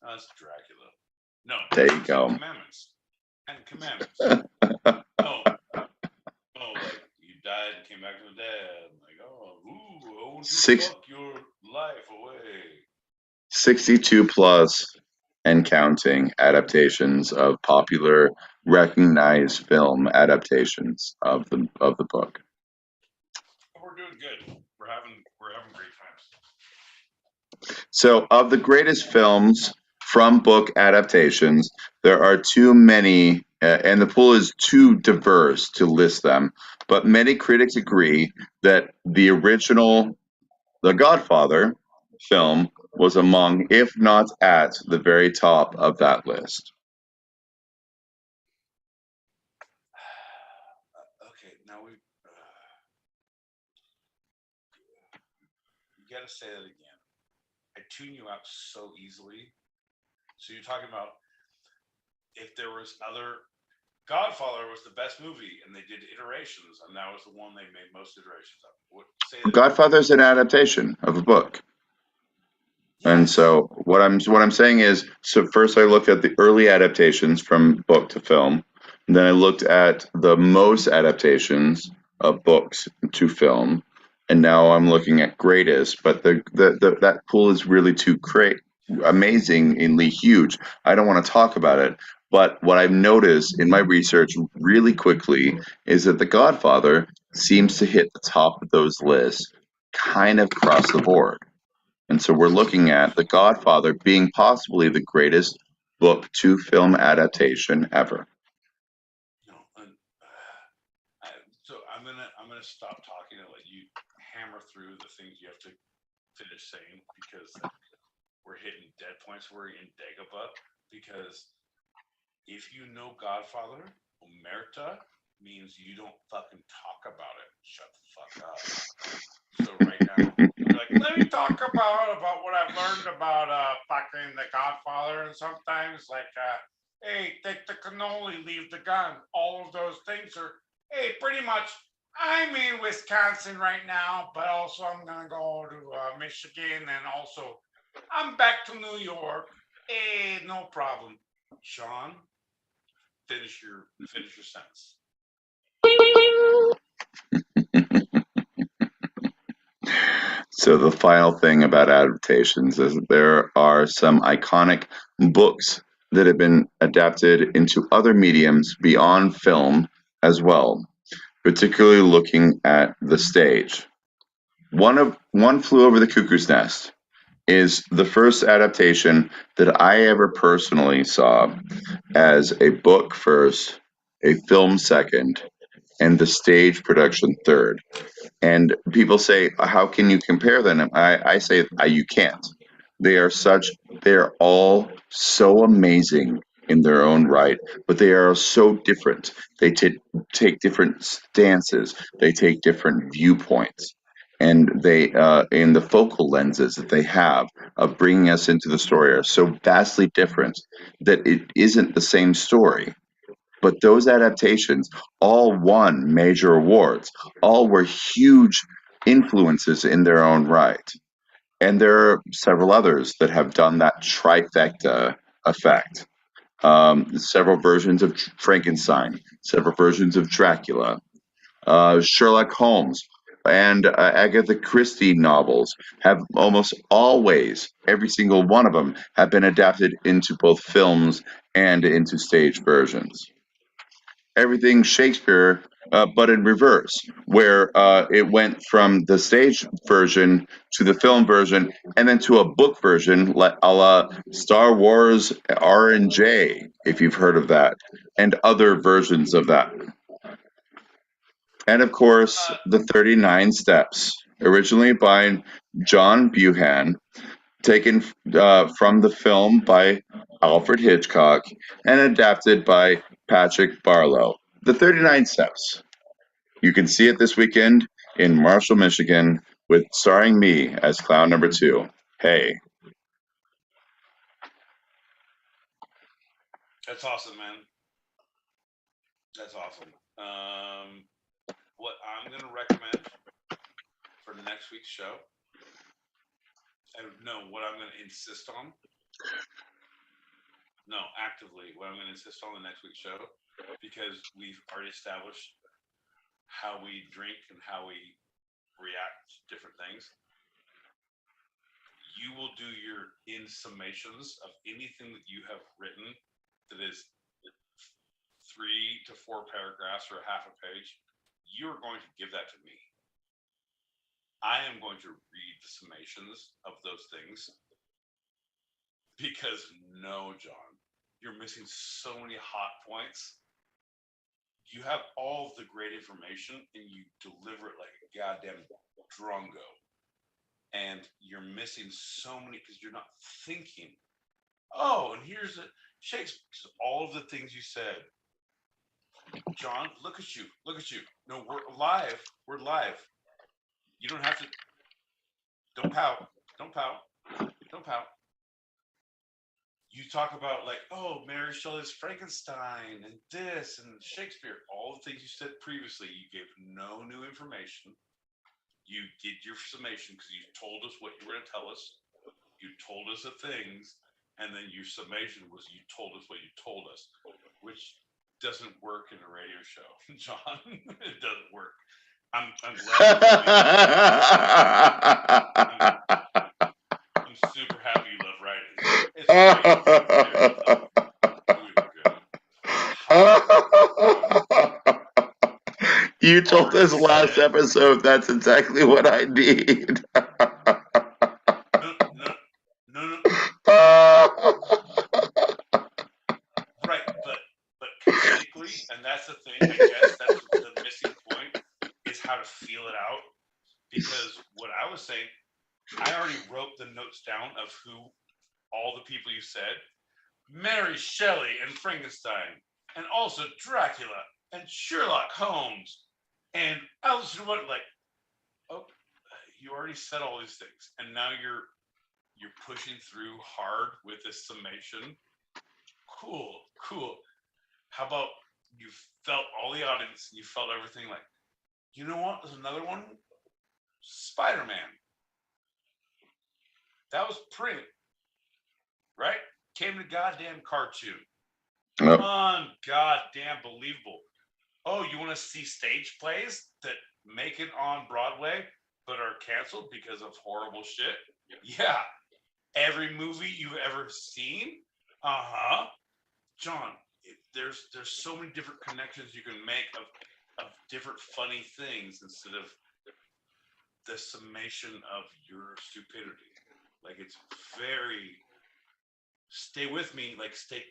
Oh, that's Dracula. No. There you go. Commandments. And Commandments. Like you died and came back from the dead. Like, I want to fuck your life away. 62 plus and counting adaptations of popular, recognized film adaptations of the book. We're doing good. We're having great times. So, of the greatest films from book adaptations, there are too many, and the pool is too diverse to list them. But many critics agree that the original The Godfather film was among, if not at, the very top of that list. Okay, now you got to say that again. I tune you out so easily. So you're talking about if there was other... Godfather was the best movie, and they did iterations, and that was the one they made most iterations of. Godfather's an adaptation of a book. Yes. And so what I'm saying is, so first I looked at the early adaptations from book to film, and then I looked at the most adaptations of books to film, and now I'm looking at greatest, but that pool is really too amazingly huge. I don't want to talk about it. But what I've noticed in my research really quickly is that The Godfather seems to hit the top of those lists kind of across the board. And so we're looking at The Godfather being possibly the greatest book to film adaptation ever. No, so I'm gonna stop talking and let you hammer through the things you have to finish saying, because we're hitting dead points. We're in Dagobah because if you know Godfather, Omerta means you don't fucking talk about it. Shut the fuck up. So right now, you're like, let me talk about what I've learned about fucking the Godfather, and sometimes like, hey, take the cannoli, leave the gun. All of those things are, hey, pretty much. I'm in Wisconsin right now, but also I'm gonna go to Michigan, and also I'm back to New York. Hey, no problem. Sean, finish your sentence. So the final thing about adaptations is that there are some iconic books that have been adapted into other mediums beyond film as well, particularly looking at the stage. One Flew Over the Cuckoo's Nest is the first adaptation that I ever personally saw as a book first, a film second, and the stage production third. And people say, how can you compare them? I say, you can't. They are such, they're all so amazing in their own right, but they are so different. They take different stances, they take different viewpoints. And in the focal lenses that they have of bringing us into the story are so vastly different that it isn't the same story. But those adaptations all won major awards, all were huge influences in their own right. And there are several others that have done that trifecta effect. Several versions of Frankenstein, several versions of Dracula, Sherlock Holmes, and Agatha Christie novels have almost always, every single one of them, have been adapted into both films and into stage versions. Everything Shakespeare, but in reverse, where it went from the stage version to the film version, and then to a book version, a la Star Wars R and J, if you've heard of that, and other versions of that. And of course, the 39 Steps, originally by John Buchan, taken from the film by Alfred Hitchcock and adapted by Patrick Barlow. The 39 Steps. You can see it this weekend in Marshall, Michigan, with starring me as clown number 2. Hey. That's awesome, man. That's awesome. What I'm going to recommend for next week's show, and no, what I'm going to insist on, no, actively, what I'm going to insist on the next week's show, because we've already established how we drink and how we react to different things. You will do your in summations of anything that you have written that is 3 to 4 paragraphs or half a page. You're going to give that to me. I am going to read the summations of those things because no, John, you're missing so many hot points. You have all of the great information and you deliver it like a goddamn drongo. And you're missing so many because you're not thinking. Oh, and here's Shakespeare, all of the things you said. John, look at you. Look at you. No, we're live. We're live. You don't have to. Don't pout. Don't pout. Don't pout. You talk about like, oh, Mary Shelley's Frankenstein and this and Shakespeare. All the things you said previously, you gave no new information. You did your summation because you told us what you were going to tell us. You told us the things, and then your summation was you told us what you told us, which doesn't work in a radio show, John. It doesn't work. I'm glad. I'm super happy you love writing. It's great. You told us last episode that's exactly what I need. No. Right, but comedically, and that's the thing. I guess that's the missing point is how to feel it out. Because what I was saying, I already wrote the notes down of who all the people you said, Mary Shelley and Frankenstein, and also Dracula and Sherlock Holmes and Alice in Wonderland. Like, oh, you already said all these things, and now you're pushing through hard with this summation. Cool. How about you felt all the audience, and you felt everything. Like, you know what? There's another one. Spider-Man. That was pretty, right? Came to goddamn cartoon. Yep. Goddamn believable. Oh, you want to see stage plays that make it on Broadway but are canceled because of horrible shit? Yeah. Every movie you've ever seen? John, there's so many different connections you can make of different funny things instead of the summation of your stupidity. Like, it's very, stay with me, like, stay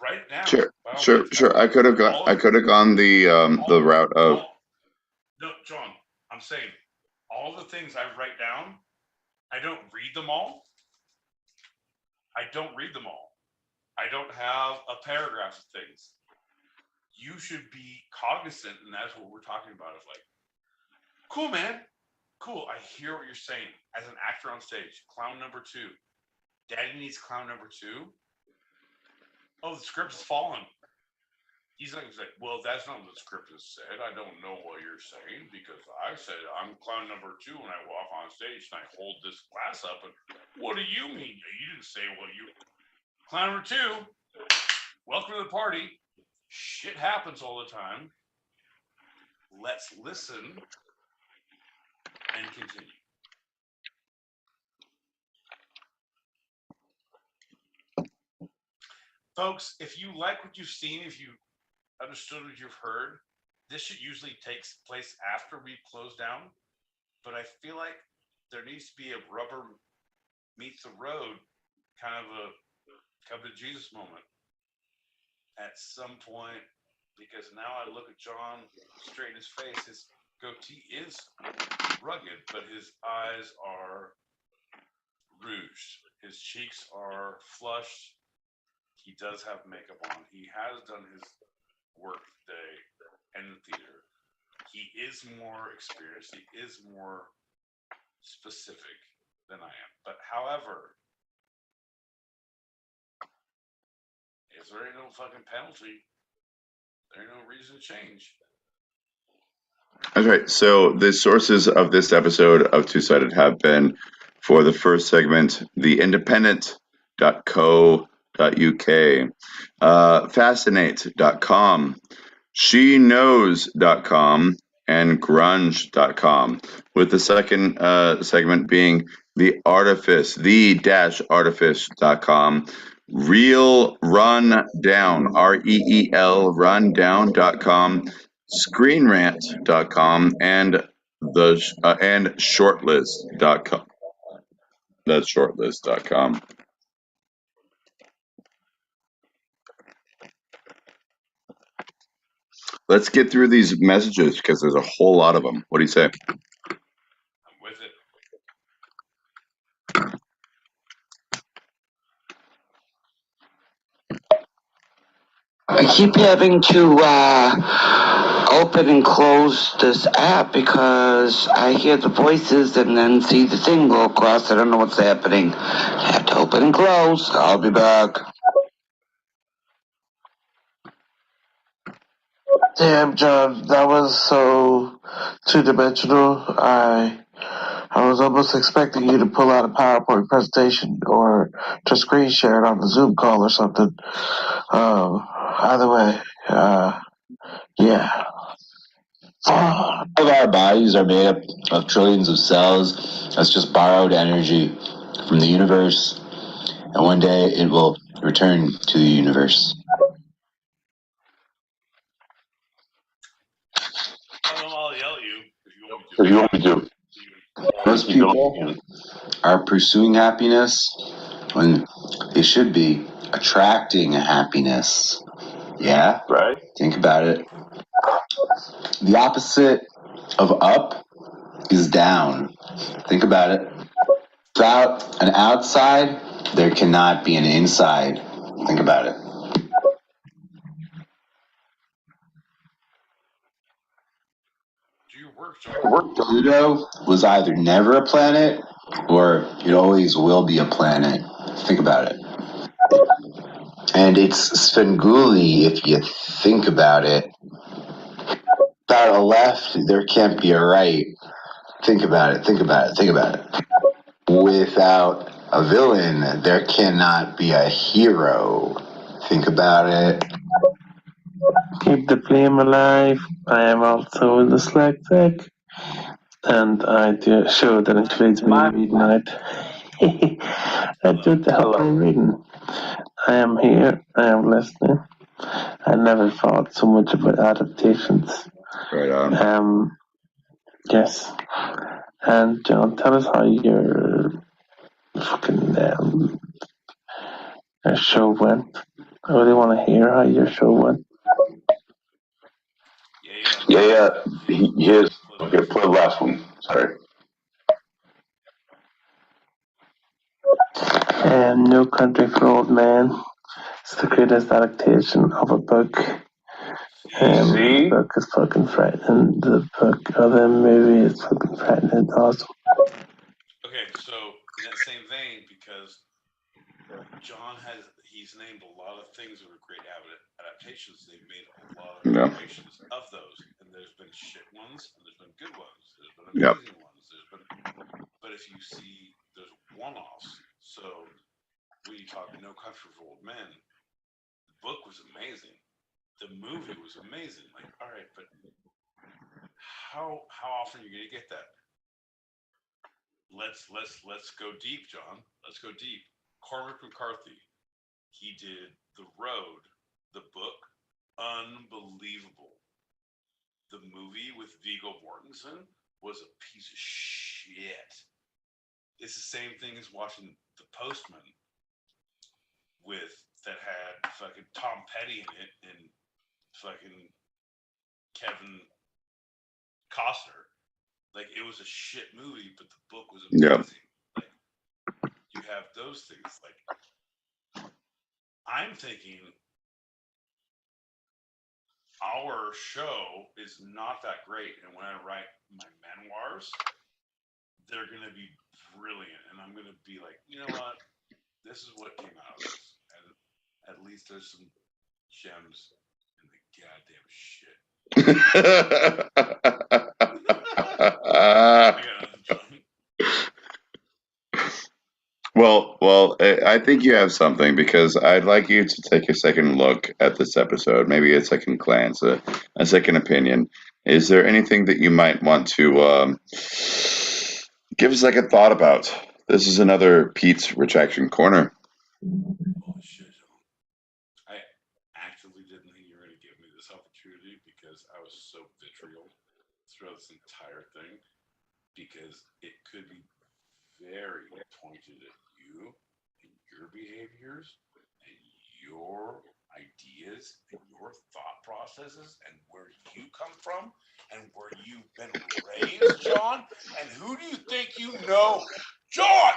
right now. Sure. I could have gone the route of. No, John, I'm saying all the things I write down, I don't read them all. I don't have a paragraph of things. You should be cognizant, and that's what we're talking about. Of like, cool, man. Cool. I hear what you're saying. As an actor on stage, clown number 2. Daddy needs clown number 2. Oh, the script is fallen. He's not going to say, well, that's not what the script has said. I don't know what you're saying because I said I'm clown number 2 when I walk on stage and I hold this glass up. And what do you mean? You didn't say what you. Clown number 2, welcome to the party. Shit happens all the time. Let's listen and continue. Folks, if you like what you've seen, if you understood what you've heard, this should usually take place after we close down. But I feel like there needs to be a rubber meets the road kind of a come to Jesus moment at some point, because now I look at John straight in his face. His goatee is rugged, but his eyes are rouged. His cheeks are flushed. He does have makeup on. He has done his work day in the theater. He is more experienced. He is more specific than I am. But however, if there ain't no fucking penalty, there ain't no reason to change. That's right. So the sources of this episode of Two Sided have been, for the first segment, theindependent.co.uk, fascinate.com, sheknows.com, and grunge.com, with the second segment being the-artifice.com, Reel Rundown, REEL rundown.com, screenrant.com, and shortlist.com. That's shortlist.com. Let's get through these messages because there's a whole lot of them. What do you say? I'm with it. I keep having to open and close this app because I hear the voices and then see the thing go across. I don't know what's happening. I have to open and close. I'll be back. Damn, John, that was so two-dimensional. I was almost expecting you to pull out a PowerPoint presentation or to screen share it on the Zoom call or something. Either way, yeah. All of our bodies are made up of trillions of cells. That's just borrowed energy from the universe, and one day it will return to the universe. I'll yell at you if you want me to. Most people are pursuing happiness when they should be attracting happiness. Yeah? Right? Think about it. The opposite of up is down. Think about it. Without an outside, there cannot be an inside. Think about it. Do your work, John. Pluto was either never a planet or it always will be a planet. Think about it. And it's Svengoolie if you think about it. Without a left, there can't be a right. Think about it, think about it, think about it. Without a villain, there cannot be a hero. Think about it. Keep the flame alive. I am also dyslexic, and I do a show that includes me reading out. I do the helpful reading. I am here. I am listening. I never thought so much about adaptations. Right on. Yes. And John, tell us how your fucking show went. I really want to hear how your show went. Yeah. Here's okay. Play the last one. Sorry. No Country for Old Men. It's the greatest adaptation of a book. The book is fucking frightening. The book of the movie is fucking frightening. It's awesome. Okay, so in that same vein, because John he's named a lot of things that were great adaptations. They've made a lot of iterations of those, and there's been shit ones, and there's been good ones, there's been amazing ones, but if you see, there's one-offs. So when you talk No Country for Old Men, the book was amazing, the movie was amazing. Like, all right, but how often are you gonna get that? Let's go deep, John. Let's go deep. Cormac McCarthy, he did The Road, the book, unbelievable. The movie with Viggo Mortensen was a piece of shit. It's the same thing as watching The Postman that had fucking Tom Petty in it and fucking Kevin Costner. Like, it was a shit movie, but the book was amazing. Like, you have those things. Like, I'm thinking our show is not that great, and when I write my memoirs, they're going to be brilliant, and I'm going to be like, you know what? This is what came out of this, and at least there's some gems in the goddamn shit. Well, I think you have something, because I'd like you to take a second look at this episode, maybe a second glance, a second opinion. Is there anything that you might want to give a second thought about? This is another Pete's Retraction Corner. Oh, shit. I actively didn't think you were going to give me this opportunity, because I was so vitriol throughout this entire thing, because it could be very pointed at you and your behaviors and your ideas and your thought processes and where you come from and where you've been raised, John. And who do you think you know, John?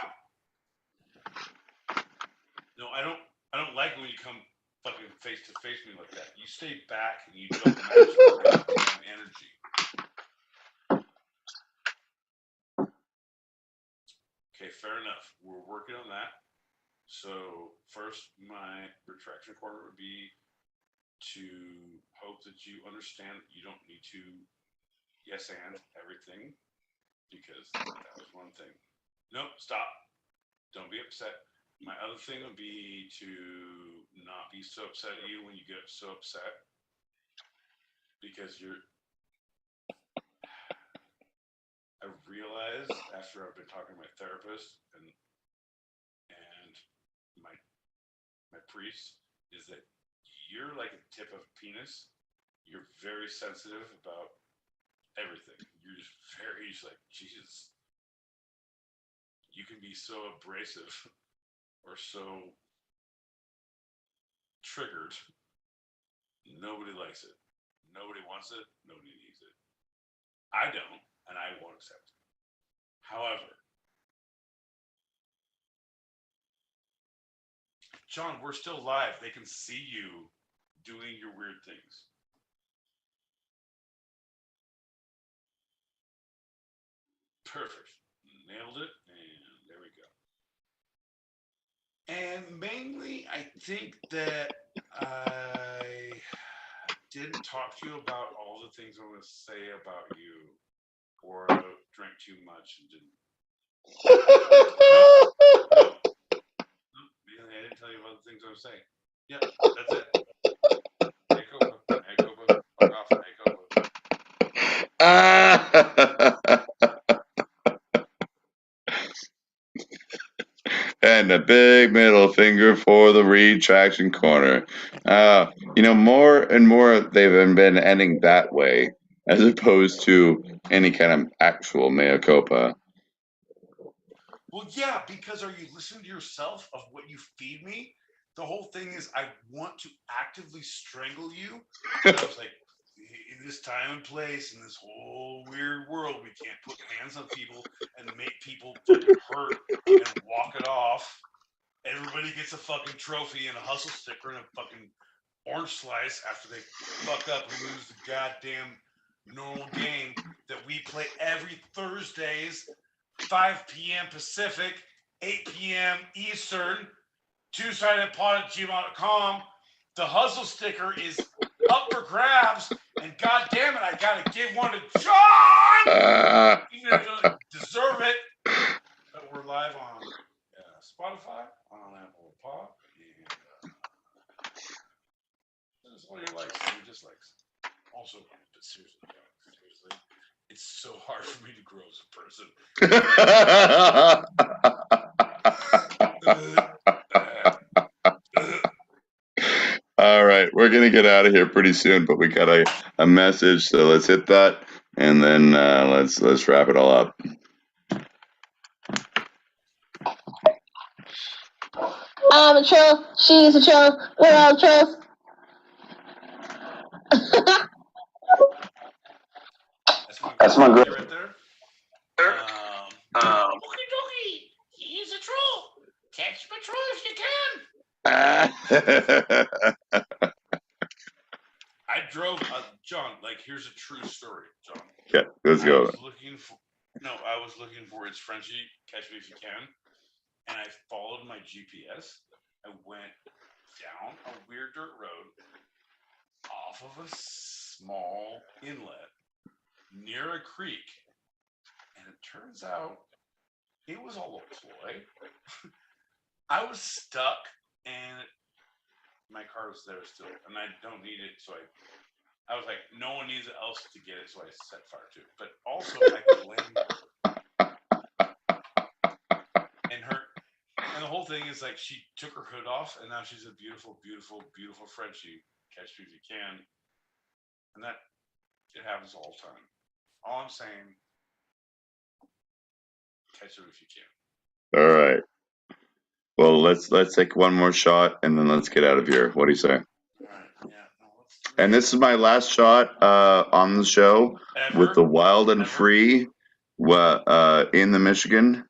No, I don't like when you come fucking face to face me like that. You stay back and you don't match my goddamn energy. Okay, fair enough. We're working on that. So first, my retraction corner would be to hope that you understand that you don't need to yes and everything, because that was one thing. Nope, stop. Don't be upset. My other thing would be to not be so upset at you when you get so upset, because I realized after I've been talking to my therapist and my priest, is that you're like a tip of a penis. You're very sensitive about everything. You're just like, Jesus. You can be so abrasive or so triggered. Nobody likes it. Nobody wants it. Nobody needs it. I don't, and I won't accept it. However, John, we're still live. They can see you doing your weird things. Perfect. Nailed it. And there we go. And mainly, I think that I didn't talk to you about all the things I want to say about you, or drank too much and didn't. Nope. I didn't tell you about the things I was saying. Yep, that's it. Makeover. Fuck off, makeover. And a big middle finger for the retraction corner. More and more they've been ending that way, as opposed to any kind of actual mea culpa. Well, yeah, because are you listening to yourself of what you feed me? The whole thing is I want to actively strangle you. And I was like, in this time and place, in this whole weird world, we can't put hands on people and make people fucking hurt and walk it off. Everybody gets a fucking trophy and a hustle sticker and a fucking orange slice after they fuck up and lose the goddamn normal game that we play every Thursdays, 5 p.m. Pacific, 8 p.m. Eastern, two-sidedpod@gmail.com. The hustle sticker is up for grabs, and god damn it, I gotta give one to John! Even if he doesn't deserve it. But we're live on Spotify, on Apple Pod, and that's all your likes and your dislikes. Also, but seriously, it's so hard for me to grow as a person. All right, we're gonna get out of here pretty soon, but we got a message, so let's hit that, and then let's wrap it all up. I'm a troll. She's a troll. We're all trolls. That's my girl. Right there. Okie dokie. He's a troll. Catch my troll if you can. I drove, John. Like, here's a true story, John. Okay, let's go. I was looking for it's Frenchie. Catch me if you can. And I followed my GPS. I went down a weird dirt road off of a small inlet near a creek. And it turns out it was all a ploy. I was stuck and my car was there still. And I don't need it. So I was like, no one needs else to get it. So I set fire to it. But also, I blame her. And the whole thing is like she took her hood off, and now she's a beautiful, beautiful, beautiful Frenchie. Catch me if you can. And that it happens all the time. All I'm saying, catch her if you can. All right. Well, let's take one more shot, and then let's get out of here. What do you say? All right. Yeah. And this is my last shot on the show with the Wild and Free in the Michigan.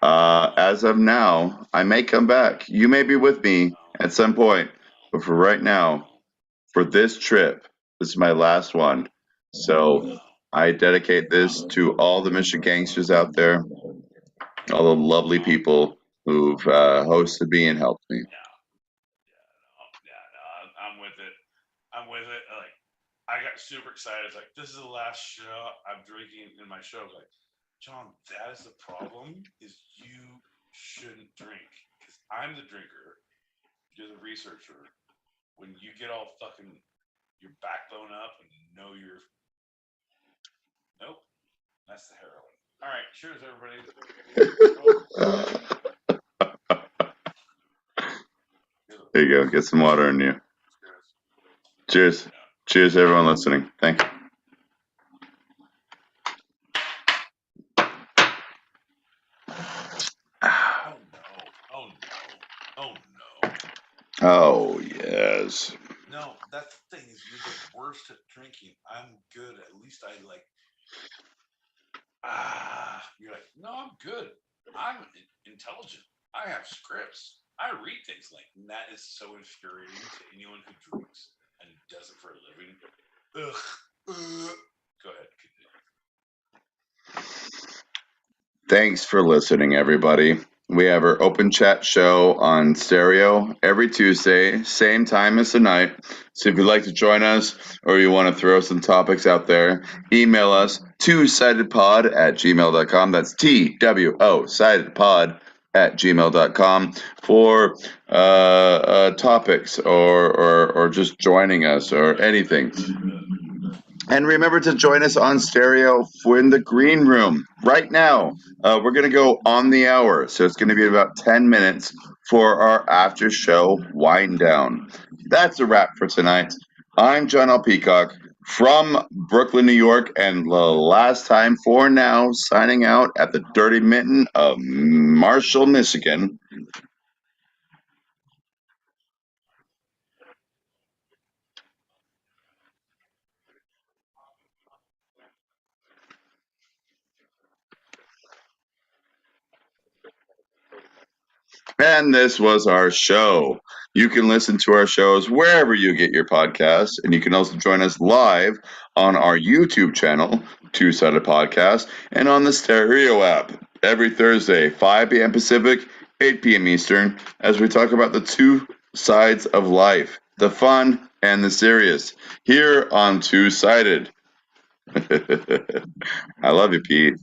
As of now, I may come back. You may be with me at some point, but for right now, for this trip, this is my last one. So I dedicate this to all the Michigan gangsters out there, all the lovely people who've hosted me and helped me. I'm with it. Like, I got super excited. It's like, this is the last show I'm drinking in my show. Like, John, that is the problem, is you shouldn't drink. Because I'm the drinker. You're the researcher. When you get all fucking your backbone up and know you're... Nope. That's the heroin. All right. Cheers, everybody. There you go. Get some water in you. Cheers. Cheers, everyone listening. Thank you. Oh, yes. No, that's the thing, is you're the worst at drinking. I'm good. At least I like... You're like, no, I'm good. I'm intelligent. I have scripts. I read things like, and that is so infuriating to anyone who drinks and does it for a living. Ugh. Go ahead. Thanks for listening, everybody. We have our open chat show on stereo every Tuesday, same time as tonight. So if you'd like to join us or you want to throw some topics out there, email us twosidedpod@gmail.com. That's TWO sidedpod@gmail.com for topics or just joining us or anything. And remember to join us on stereo in the green room right now. We're going to go on the hour, so it's going to be about 10 minutes for our after show wind down. That's a wrap for tonight. I'm John L. Peacock from Brooklyn, New York, and the last time for now, signing out at the Dirty Mitten of Marshall, Michigan. And this was our show. You can listen to our shows wherever you get your podcasts, and you can also join us live on our YouTube channel, Two Sided Podcast, and on the Stereo app every Thursday, 5 p.m. Pacific, 8 p.m. Eastern, as we talk about the two sides of life, the fun and the serious, here on Two Sided. I love you, Pete.